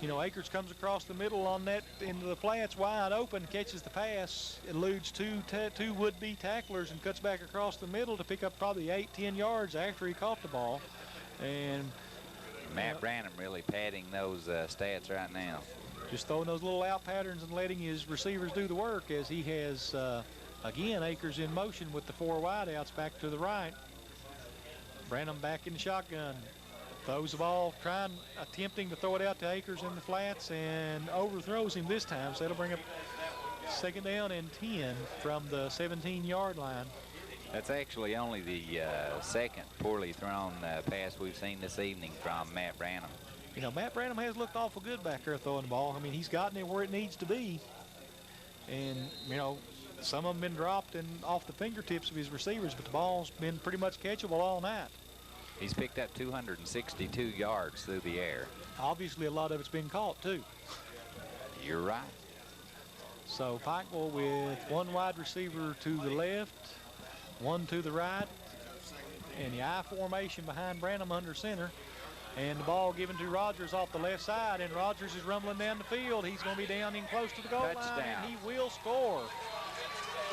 you know, Akers comes across the middle on that into the flats wide open, catches the pass, eludes two would-be tacklers and cuts back across the middle to pick up probably 8-10 yards after he caught the ball. And Matt Branham really padding those stats right now. Just throwing those little out patterns and letting his receivers do the work as he has, again, Akers in motion with the 4 wideouts back to the right. Branham back in the shotgun. Throws the ball, attempting to throw it out to Akers in the flats and overthrows him this time. So that'll bring up 2nd down and 10 from the 17-yard line. That's actually only the 2nd poorly thrown pass we've seen this evening from Matt Branham. You know, Matt Branham has looked awful good back there throwing the ball. I mean, he's gotten it where it needs to be. And, you know, some of them been dropped and off the fingertips of his receivers, but the ball's been pretty much catchable all night. He's picked up 262 yards through the air. Obviously, a lot of it's been caught, too. You're right. So Pikeville with 1 wide receiver to the left, 1 to the right, and the I formation behind Branham under center. And the ball given to Rogers off the left side, and Rogers is rumbling down the field. He's going to be down in close to the goal line, and he will score.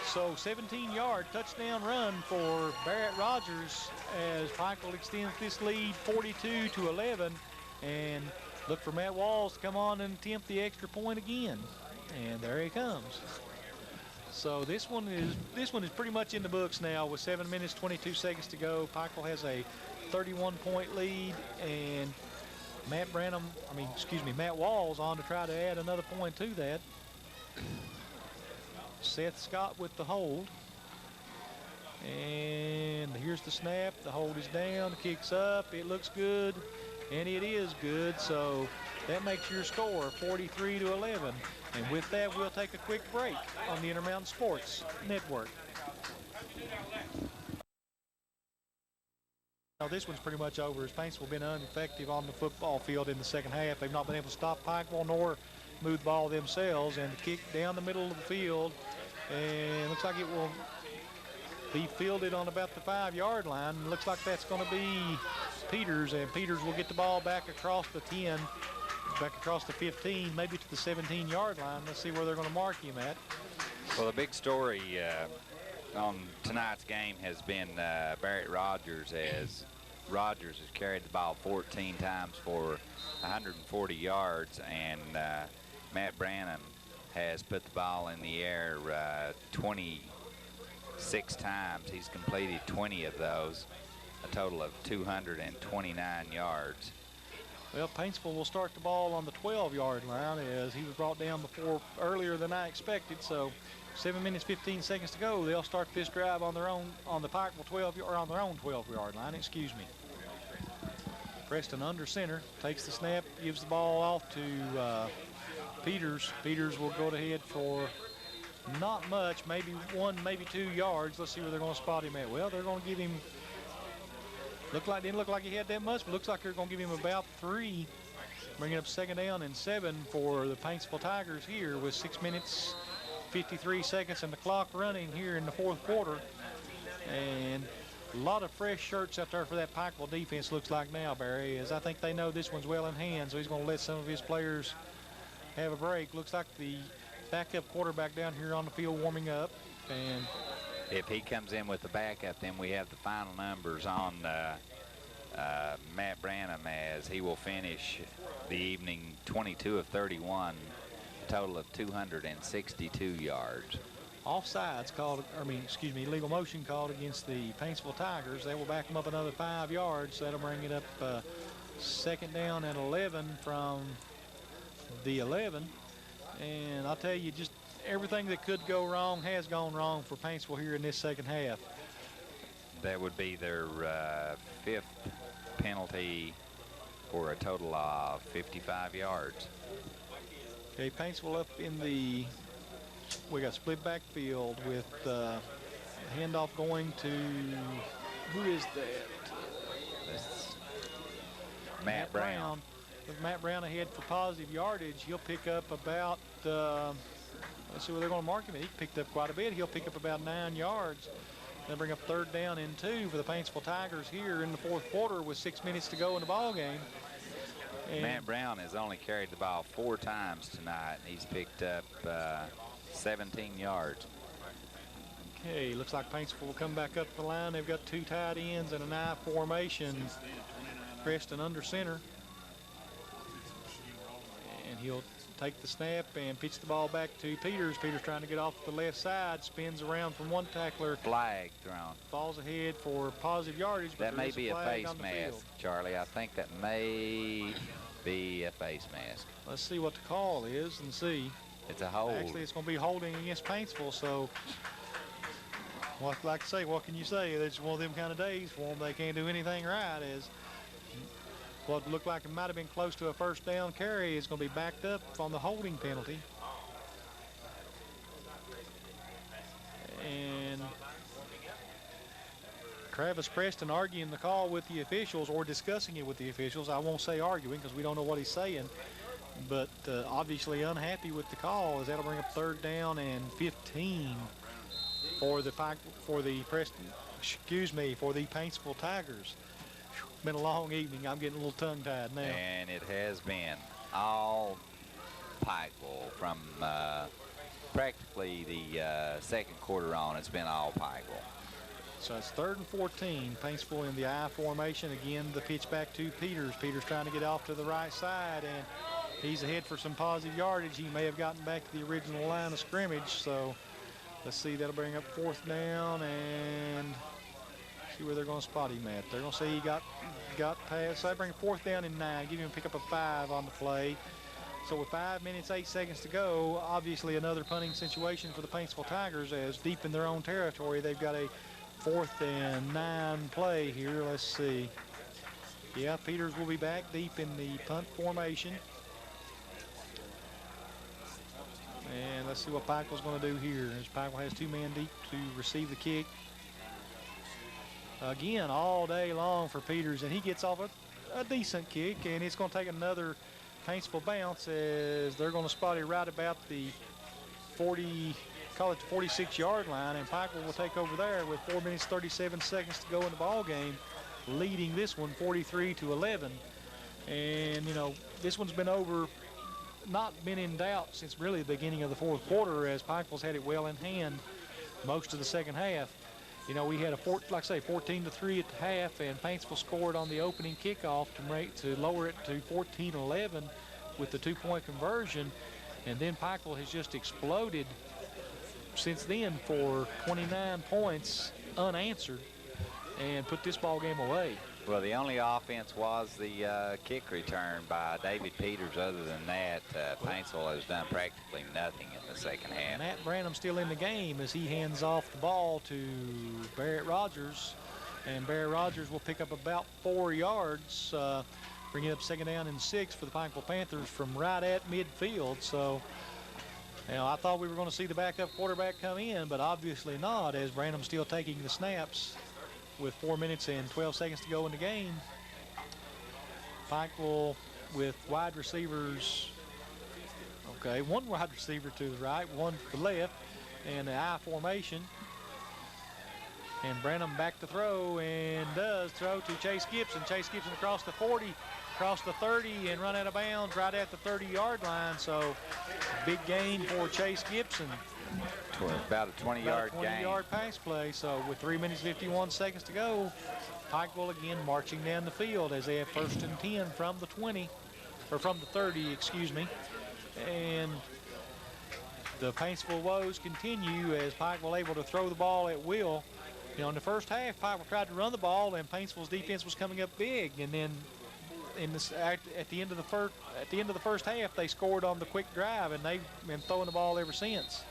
So 17-yard touchdown run for Barrett Rogers as Pikeville extends this lead 42-11, and look for Matt Walls to come on and attempt the extra point again. And there he comes. So this one is pretty much in the books now with 7 minutes 22 seconds to go. Pikeville has a 31-point lead, and Matt Walls on to try to add another point to that. Seth Scott with the hold. And here's the snap. The hold is down, kicks up. It looks good. and it is good, so that makes your score 43-11. And with that, we'll take a quick break on the Intermountain Sports Network. Now, this one's pretty much over as Paintsville been ineffective on the football field in the second half. They've not been able to stop Pikeville nor move the ball themselves, and the kick down the middle of the field, and looks like it will be fielded on about the 5-yard line. Looks like that's going to be Peters, and Peters will get the ball back across the 10, back across the 15, maybe to the 17-yard line. Let's see where they're going to mark him at. Well, the big story on tonight's game has been Barrett Rogers, as Rogers has carried the ball 14 times for 140 yards, and Matt Branham has put the ball in the air 26 times. He's completed 20 of those, a total of 229 yards. Well, Paintsville will start the ball on the 12-yard line, as he was brought down earlier than I expected. So 7 minutes, 15 seconds to go. They'll start this drive on their own, on the Pikeville 12-yard line, excuse me. Preston under center, takes the snap, gives the ball off to Peters. Peters will go ahead for not much, maybe 1, maybe 2 yards. Let's see where they're going to spot him at. Well, they're going to give him, didn't look like he had that much, but looks like they're going to give him about 3. Bringing up 2nd down and 7 for the Paintsville Tigers here with 6 minutes, 53 seconds and the clock running here in the 4th quarter. And a lot of fresh shirts out there for that Pikeville defense, looks like now, Barry, as I think they know this one's well in hand, so he's going to let some of his players have a break. Looks like the backup quarterback down here on the field warming up. And if he comes in with the backup, then we have the final numbers on Matt Branham, as he will finish the evening 22 of 31, a total of 262 yards. Offsides called, illegal motion called against the Paintsville Tigers. They will back them up another 5 yards. So that'll bring it up 2nd down and 11 from the 11. And I'll tell you, just everything that could go wrong has gone wrong for Paintsville here in this second half. That would be their 5th penalty for a total of 55 yards. Okay, Paintsville up in the, we got split backfield with handoff going to, who is that? That's Matt Brown. With Matt Brown ahead for positive yardage, he'll pick up about, let's see where they're going to mark him. He picked up quite a bit. He'll pick up about 9 yards. They'll bring up 3rd down and 2 for the Paintsville Tigers here in the 4th quarter with 6 minutes to go in the ball game. And Matt Brown has only carried the ball 4 times tonight. He's picked up 17 yards. Okay, looks like Paintsville will come back up the line. They've got 2 tight ends and an I formation. Preston under center. And he'll take the snap and pitch the ball back to Peters. Peters trying to get off the left side, spins around from one tackler. Flag thrown. Falls ahead for positive yardage. That may be a face mask, Charlie. I think that may be a face mask. Let's see what the call is and see. It's a hold. Actually, it's going to be holding against Paintsville, so like I say, what can you say? It's one of them kind of days for them. They can't do anything right, as what looked like it might have been close to a 1st down carry is going to be backed up on the holding penalty. And Travis Preston arguing the call with the officials, or discussing it with the officials. I won't say arguing because we don't know what he's saying, but obviously unhappy with the call, as that'll bring up 3rd down and 15 for the Paintsville Tigers. Been a long evening. I'm getting a little tongue-tied now. And it has been all Pikeville from practically the 2nd quarter on. It's been all Pikeville. So it's 3rd and 14. Paintsville in the I formation. Again, the pitch back to Peters. Peters trying to get off to the right side, and he's ahead for some positive yardage. He may have gotten back to the original line of scrimmage. So let's see. That'll bring up 4th down and see where they're going to spot him at. They're going to say he got past. So they bring 4th down and 9, give him a pickup of 5 on the play. So with 5 minutes, 8 seconds to go, obviously another punting situation for the Paintsville Tigers, as deep in their own territory, they've got a 4th and 9 play here. Let's see. Yeah, Peters will be back deep in the punt formation. And let's see what Pikeville's going to do here. As Pikeville has 2 men deep to receive the kick. Again, all day long for Peters, and he gets off a decent kick, and it's going to take another Paintsville bounce as they're going to spot it right about the 46-yard line, and Pikeville will take over there with 4 minutes 37 seconds to go in the ball game, leading this one 43-11. And you know, this one's been not been in doubt since really the beginning of the fourth quarter, as Pikeville's had it well in hand most of the second half. You know, we had 14-3 at the half, and Paintsville scored on the opening kickoff to lower it to 14-11 with the 2-point conversion. And then Pikeville has just exploded since then for 29 points unanswered and put this ball game away. Well, the only offense was the kick return by David Peters. Other than that, Paintsville has done practically nothing in the second half. Matt Branham still in the game as he hands off the ball to Barrett Rogers. And Barrett Rogers will pick up about 4 yards, bringing up 2nd down and 6 for the Pikeville Panthers from right at midfield. So, you know, I thought we were going to see the backup quarterback come in, but obviously not, as Branham's still taking the snaps with 4 minutes and 12 seconds to go in the game. Pikeville with wide receivers, okay, 1 wide receiver to the right, 1 to the left, and the I formation. And Branham back to throw, and does throw to Chase Gibson. Chase Gibson across the 40, across the 30, and run out of bounds right at the 30-yard line. So big gain for Chase Gibson. About a 20-yard gain. 20-yard pass play. So with 3 minutes 51 seconds to go, Pikeville again marching down the field as they have 1st and 10 from the 20, or from the 30, excuse me. And the Paintsville woes continue as Pikeville able to throw the ball at will. You know, in the first half, Pikeville tried to run the ball, and Paintsville's defense was coming up big. And then at the end of the first half, they scored on the quick drive, and they've been throwing the ball ever since.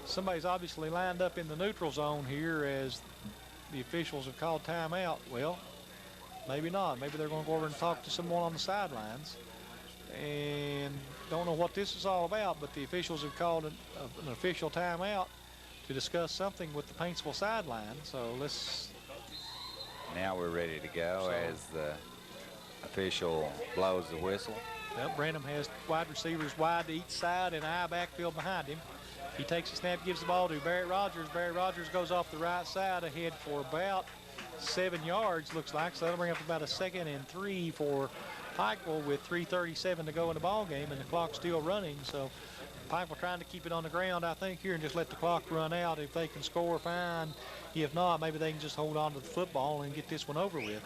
Somebody's obviously lined up in the neutral zone here as the officials have called timeout. Well, maybe not. Maybe they're going to go over and talk to someone on the sidelines. And don't know what this is all about, but the officials have called an official timeout to discuss something with the Paintsville sideline. So let's... Now we're ready to go as the official blows the whistle. Well, Branham has wide receivers wide to each side and I backfield behind him. He takes the snap, gives the ball to Barrett Rogers. Barrett Rogers goes off the right side ahead for about 7 yards, looks like. So that'll bring up about a 2nd and 3 for Pikeville with 3:37 to go in the ball game, and the clock's still running. So Pikeville trying to keep it on the ground, I think, here and just let the clock run out. If they can score, fine. If not, maybe they can just hold on to the football and get this one over with.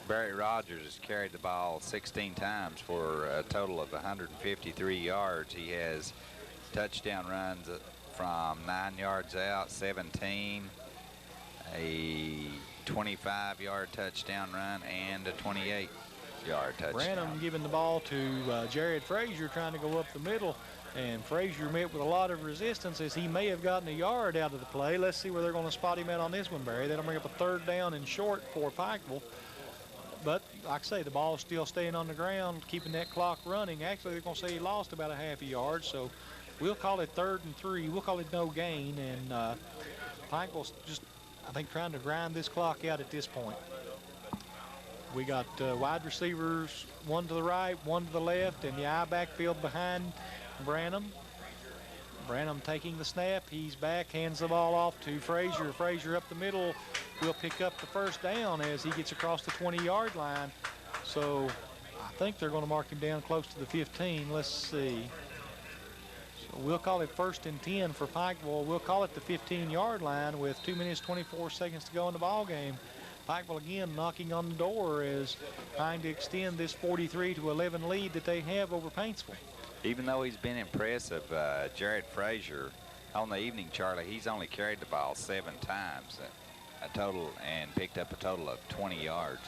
Barrett Rogers has carried the ball 16 times for a total of 153 yards. He has touchdown runs from 9 yards out, 17, a 25-yard touchdown run, and a 28-yard touchdown. Branham giving the ball to Jared Frazier, trying to go up the middle, and Frazier met with a lot of resistance as he may have gotten a yard out of the play. Let's see where they're going to spot him at on this one, Barry. That'll bring up a 3rd down and short for Pikeville. But like I say, the ball's still staying on the ground, keeping that clock running. Actually, they're going to say he lost about a half a yard, so we'll call it 3rd and 3. We'll call it no gain, and Pikeville's just, I think, trying to grind this clock out at this point. We got wide receivers, 1 to the right, 1 to the left, and the I backfield behind Branham. Branham taking the snap. He's back, hands the ball off to Frazier. Frazier up the middle will pick up the 1st down as he gets across the 20-yard line. So I think they're going to mark him down close to the 15. Let's see. So we'll call it 1st and 10 for Pikeville. We'll call it the 15-yard line with 2 minutes 24 seconds to go in the ball game. Pikeville again knocking on the door as trying to extend this 43-11 lead that they have over Paintsville. Even though he's been impressive, Jared Frazier, on the evening, Charlie, he's only carried the ball 7 times, a total, and picked up a total of 20 yards.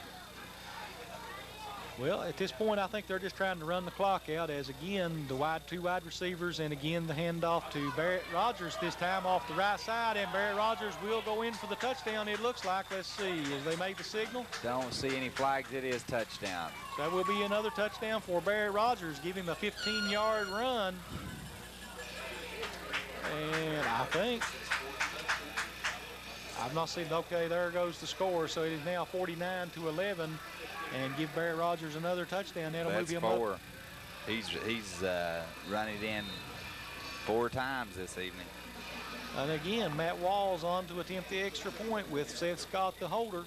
Well, at this point, I think they're just trying to run the clock out as, again, the two wide receivers, and again, the handoff to Barrett Rogers this time off the right side, and Barrett Rogers will go in for the touchdown, it looks like. Let's see, as they made the signal. Don't see any flags. It is touchdown. So that will be another touchdown for Barrett Rogers, give him a 15-yard run. And I think, I've not seen, okay, there goes the score. So it is now 49-11. And give Barrett Rogers another touchdown. That'll move him four. Up. He's run it in 4 times this evening. And again, Matt Walls on to attempt the extra point with Seth Scott, the holder.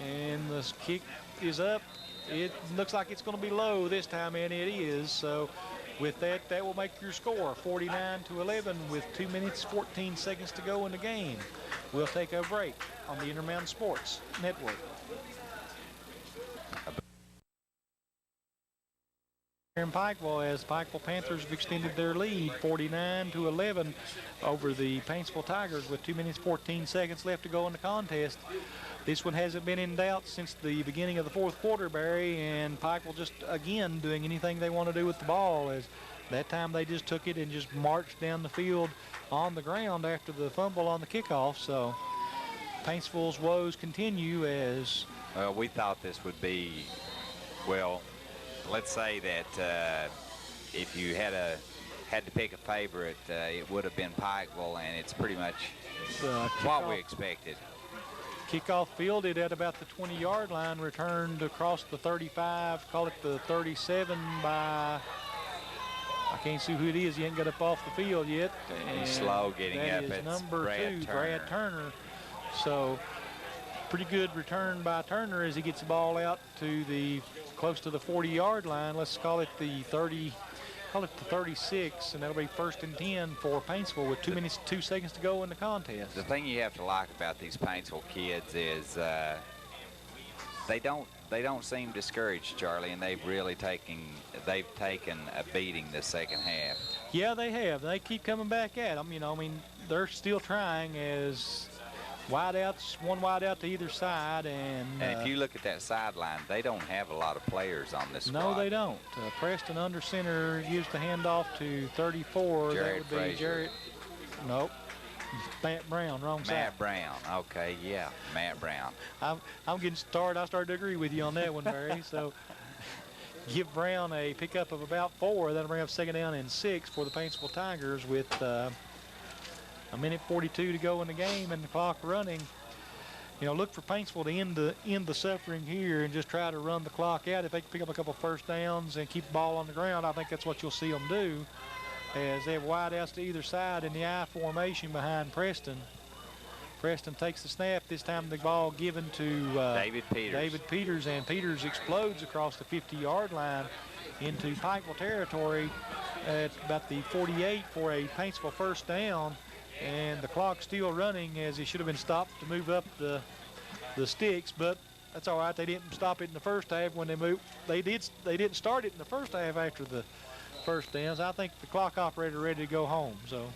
And the kick is up. It looks like it's going to be low this time, and it is. So with that, that will make your score 49-11 with 2 minutes, 14 seconds to go in the game. We'll take a break on the Intermountain Sports Network. In Pikeville, as Pikeville Panthers have extended their lead 49-11 over the Paintsville Tigers with 2 minutes 14 seconds left to go in the contest. This one hasn't been in doubt since the beginning of the fourth quarter, Barry, and Pikeville just again doing anything they want to do with the ball, as that time they just took it and just marched down the field on the ground after the fumble on the kickoff. So Paintsville's woes continue as we thought this would be, well, let's say that if you had to pick a favorite, it would have been Pikeville, and it's pretty much what we expected. Kickoff fielded at about the 20-yard line, returned across the 35, call it the 37 by, I can't see who it is. He ain't got up off the field yet. He's slow getting up. That is number 2, Brad Turner. So pretty good return by Turner as he gets the ball out to the close to the 40-yard line. Let's call it the 30, call it the 36, and that'll be 1st and 10 for Paintsville with 2 minutes, 2 seconds to go in the contest. The thing you have to like about these Paintsville kids is they don't seem discouraged, Charlie, and they've taken a beating the second half. Yeah, they have. They keep coming back at them. You know, I mean, they're still trying as wideouts, one wideout to either side, and if you look at that sideline, they don't have a lot of players on this squad. No, they don't. Preston under center used the handoff to 34. Jared that would be Frazier. Jarrett. Nope. Matt Brown, wrong side. Matt Brown. Okay, yeah, Matt Brown. I'm getting started. I started to agree with you on that one, Barry. So give Brown a pickup of about 4. That'll bring up 2nd down and 6 for the Paintsville Tigers with a minute 42 to go in the game and the clock running. You know, look for Paintsville to end the suffering here and just try to run the clock out. If they can pick up a couple first downs and keep the ball on the ground, I think that's what you'll see them do, as they have wideouts to either side in the I formation behind Preston. Preston takes the snap. This time the ball given to David Peters, and Peters explodes across the 50-yard line into Pikeville territory at about the 48 for a Paintsville first down. And the clock's still running, as he should have been stopped to move up the sticks, but that's all right. They didn't stop it in the first half when they moved. They didn't start it in the first half after the first downs. I think the clock operator ready to go home. So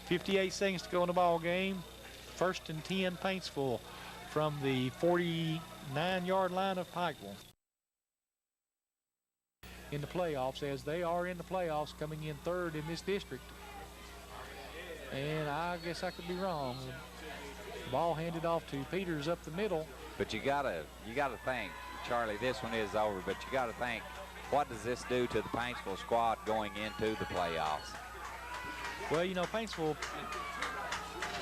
58 seconds to go in the ball game. 1st and 10 Paintsville from the 49-yard line of Pikeville. In the playoffs, as they are in the playoffs, coming in 3rd in this district. And I guess I could be wrong. Ball handed off to Peters up the middle. But you gotta think, Charlie, this one is over, but you gotta think, what does this do to the Paintsville squad going into the playoffs? Well, you know, Paintsville,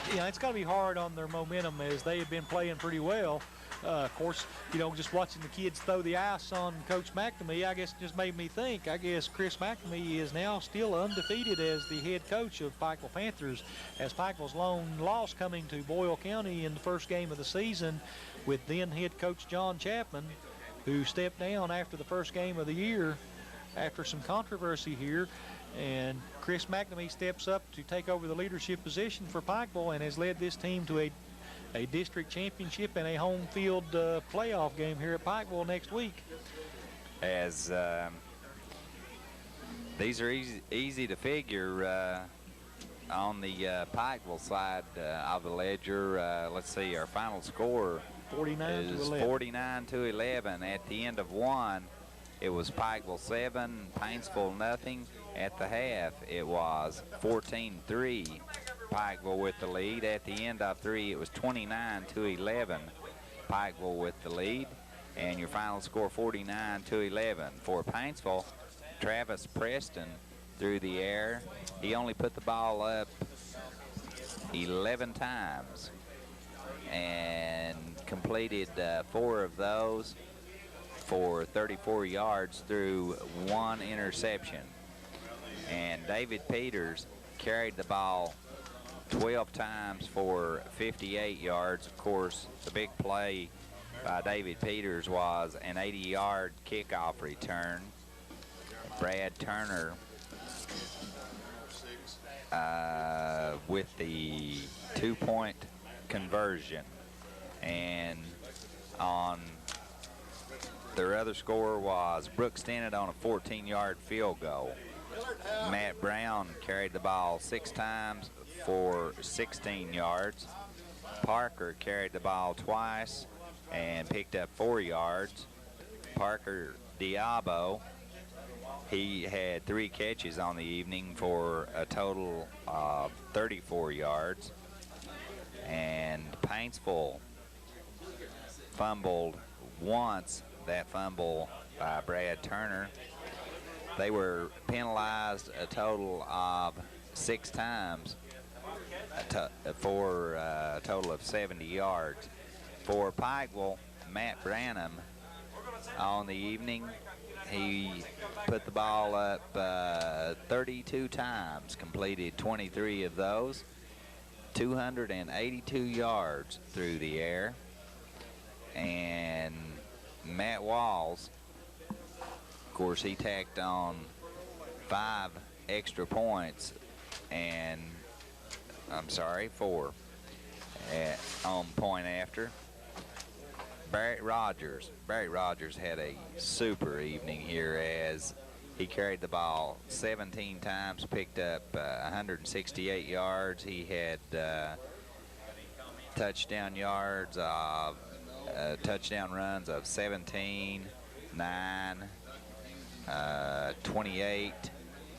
you know, it's got to be hard on their momentum as they have been playing pretty well. Of course, you know, just watching the kids throw the ice on Coach McNamee, I guess just made me think, I guess Chris McNamee is now still undefeated as the head coach of Pikeville Panthers, as Pikeville's lone loss coming to Boyle County in the first game of the season with then head coach John Chapman, who stepped down after the first game of the year after some controversy here. And Chris McNamee steps up to take over the leadership position for Pikeville and has led this team to a district championship and a home field playoff game here at Pikeville next week. As these are easy to figure on the Pikeville side of the ledger. Let's see, our final score 49 It was to 11. 49 to 11. At the end of one, it was Pikeville 7, Paintsville nothing. At the half, it was 14-3, Pikeville with the lead. At the end of three, it was 29 to 11, Pikeville with the lead. And your final score, 49 to 11. For Paintsville, Travis Preston through the air. He only put the ball up 11 times and completed 4 of those for 34 yards through 1 interception. And David Peters carried the ball 12 times for 58 yards. Of course, the big play by David Peters was an 80-yard kickoff return. Brad Turner with the 2-point conversion. And on their other score was Brooks Dennett on a 14-yard field goal. Matt Brown carried the ball 6 times for 16 yards. Parker carried the ball twice and picked up 4 yards. Parker Diabo, he had 3 catches on the evening for a total of 34 yards. And Paintsville fumbled once, that fumble by Brad Turner. They were penalized a total of 6 times for a total of 70 yards. For Pikeville, Matt Branham on the evening, he put the ball up 32 times, completed 23 of those, 282 yards through the air. And Matt Walls, of course, he tacked on 5 extra points, and 4 on point after. Barrett Rogers had a super evening here as he carried the ball 17 times, picked up 168 yards. He had touchdown runs of 17, 9, 28,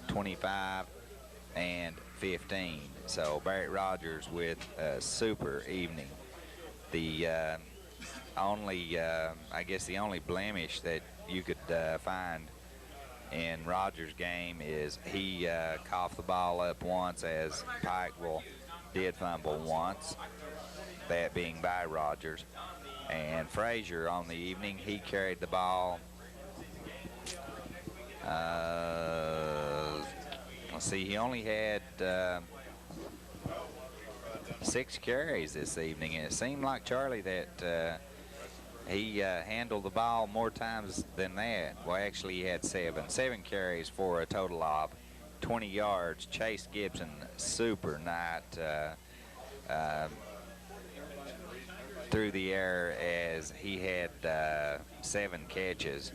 25, and 15. So Barrett Rogers with a super evening. The the only blemish that you could find in Rogers' game is he coughed the ball up once, as Pikeville did fumble once, that being by Rogers. And Frazier on the evening, he carried the ball, he only had 6 carries this evening, and it seemed like, Charlie, that he handled the ball more times than that. Well, actually, he had 7 carries for a total of 20 yards. Chase Gibson, super night through the air, as he had 7 catches.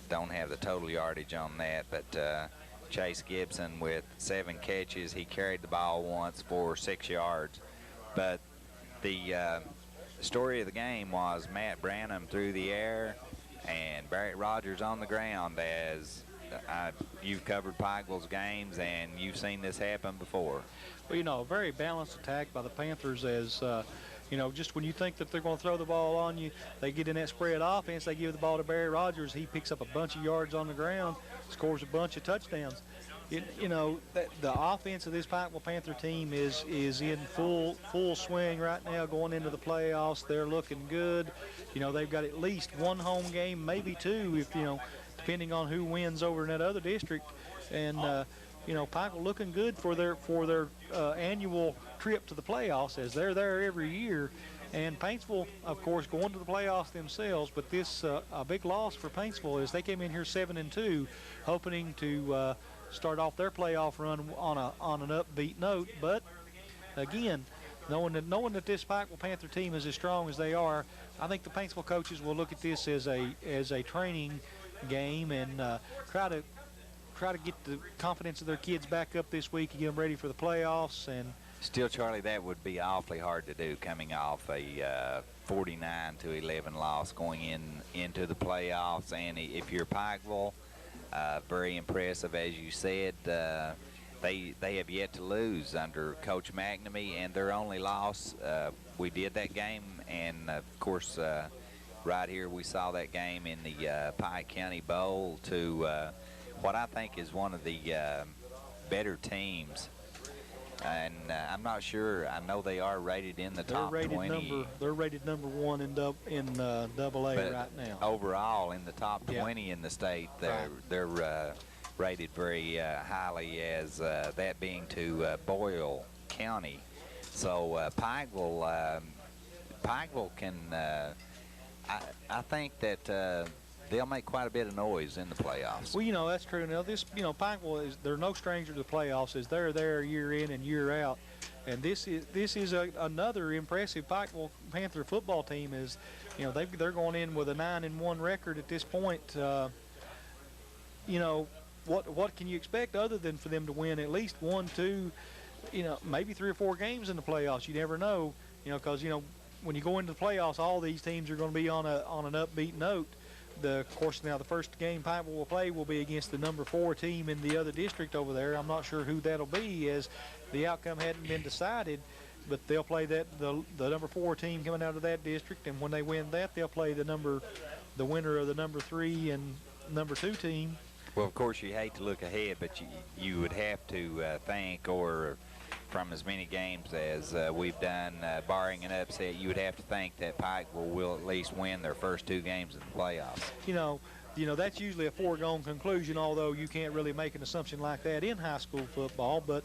Don't have the total yardage on that, but Chase Gibson with 7 catches. He carried the ball once for 6 yards. But the story of the game was Matt Branham through the air and Barrett Rogers on the ground, as you've covered Pikeville's games and you've seen this happen before. Well, a very balanced attack by the Panthers, as just when you think that they're going to throw the ball on you, they get in that spread offense, they give the ball to Barry Rogers, he picks up a bunch of yards on the ground, scores a bunch of touchdowns. The offense of this Pikeville Panther team is in full swing right now going into the playoffs. They're looking good. They've got at least 1 home game, maybe 2, if depending on who wins over in that other district. And Pikeville looking good for their annual trip to the playoffs, as they're there every year. And Paintsville, of course, going to the playoffs themselves. But this a big loss for Paintsville is they came in here 7-2, hoping to start off their playoff run on an upbeat note. But again, knowing that this Pikeville Panther team is as strong as they are, I think the Paintsville coaches will look at this as a training game and try to get the confidence of their kids back up this week and get them ready for the playoffs. And Still, Charlie, that would be awfully hard to do coming off a 49-11 loss going into the playoffs. And if you're Pikeville, very impressive, as you said. They have yet to lose under Coach McNamee, and their only loss, we did that game, and of course, right here we saw that game in the Pike County Bowl to what I think is one of the better teams. And I'm not sure. I know they are rated in the top 20. They're rated number 1 in Double A right now. Overall, in the top 20 in the state, they're rated very highly, as that being to Boyle County. So Pikeville can. I think that. They'll make quite a bit of noise in the playoffs. Well, that's true. Now, Pikeville they're no stranger to the playoffs, as they're there year in and year out. And this is another impressive Pikeville Panther football team. Is, they're going in with a 9-1 record at this point. What can you expect other than for them to win at least 1, 2, maybe 3 or 4 games in the playoffs? You never know, because when you go into the playoffs, all these teams are going to be on an upbeat note. Of course, now the first game Pikeville will play will be against the number 4 team in the other district over there. I'm not sure who that'll be, as the outcome hadn't been decided, but they'll play the number 4 team coming out of that district, and when they win that, they'll play the winner of the number 3 and number 2 team. Well, of course, you hate to look ahead, but you would have to think, or from as many games as we've done, barring an upset, you would have to think that Pikeville will at least win their first 2 games in the playoffs. That's usually a foregone conclusion, although you can't really make an assumption like that in high school football. But,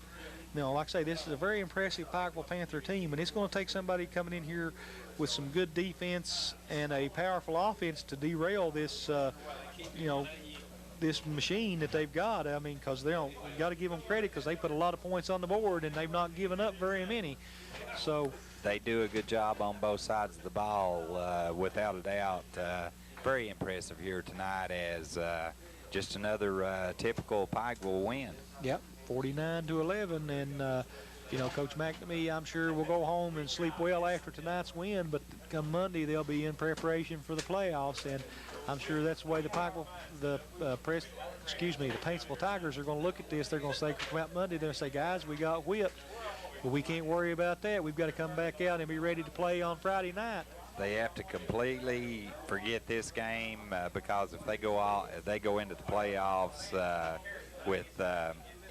like I say, this is a very impressive Pikeville Panther team, and it's going to take somebody coming in here with some good defense and a powerful offense to derail this, this machine that they've got. I mean, because you got to give them credit, because they put a lot of points on the board and they've not given up very many. So they do a good job on both sides of the ball, without a doubt. Very impressive here tonight, as just another typical Pikeville win. Yep, 49-11, and Coach McNamee, I'm sure, will go home and sleep well after tonight's win, but come Monday they'll be in preparation for the playoffs, and I'm sure that's the way the Paintsville Tigers are going to look at this. They're going to say, come out Monday, they'll say, guys, we got whipped, but we can't worry about that. We've got to come back out and be ready to play on Friday night. They have to completely forget this game, because if they go into the playoffs with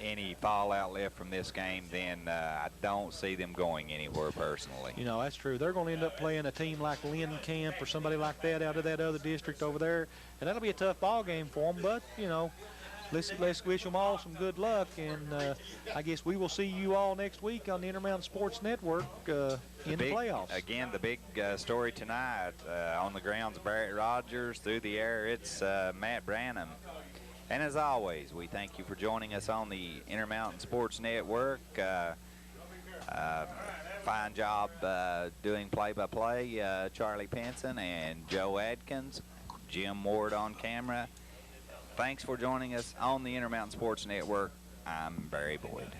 any fallout left from this game, then I don't see them going anywhere personally. That's true. They're going to end up playing a team like Lynn Camp or somebody like that out of that other district over there, and that'll be a tough ball game for them. But let's wish them all some good luck, and I guess we will see you all next week on the Intermountain Sports Network in the playoffs. Again, the big story tonight on the grounds, Barrett Rogers. Through the air, it's Matt Branham. And as always, we thank you for joining us on the Intermountain Sports Network. Fine job doing play-by-play, Charlie Pinson and Joe Adkins, Jim Ward on camera. Thanks for joining us on the Intermountain Sports Network. I'm Barry Boyd.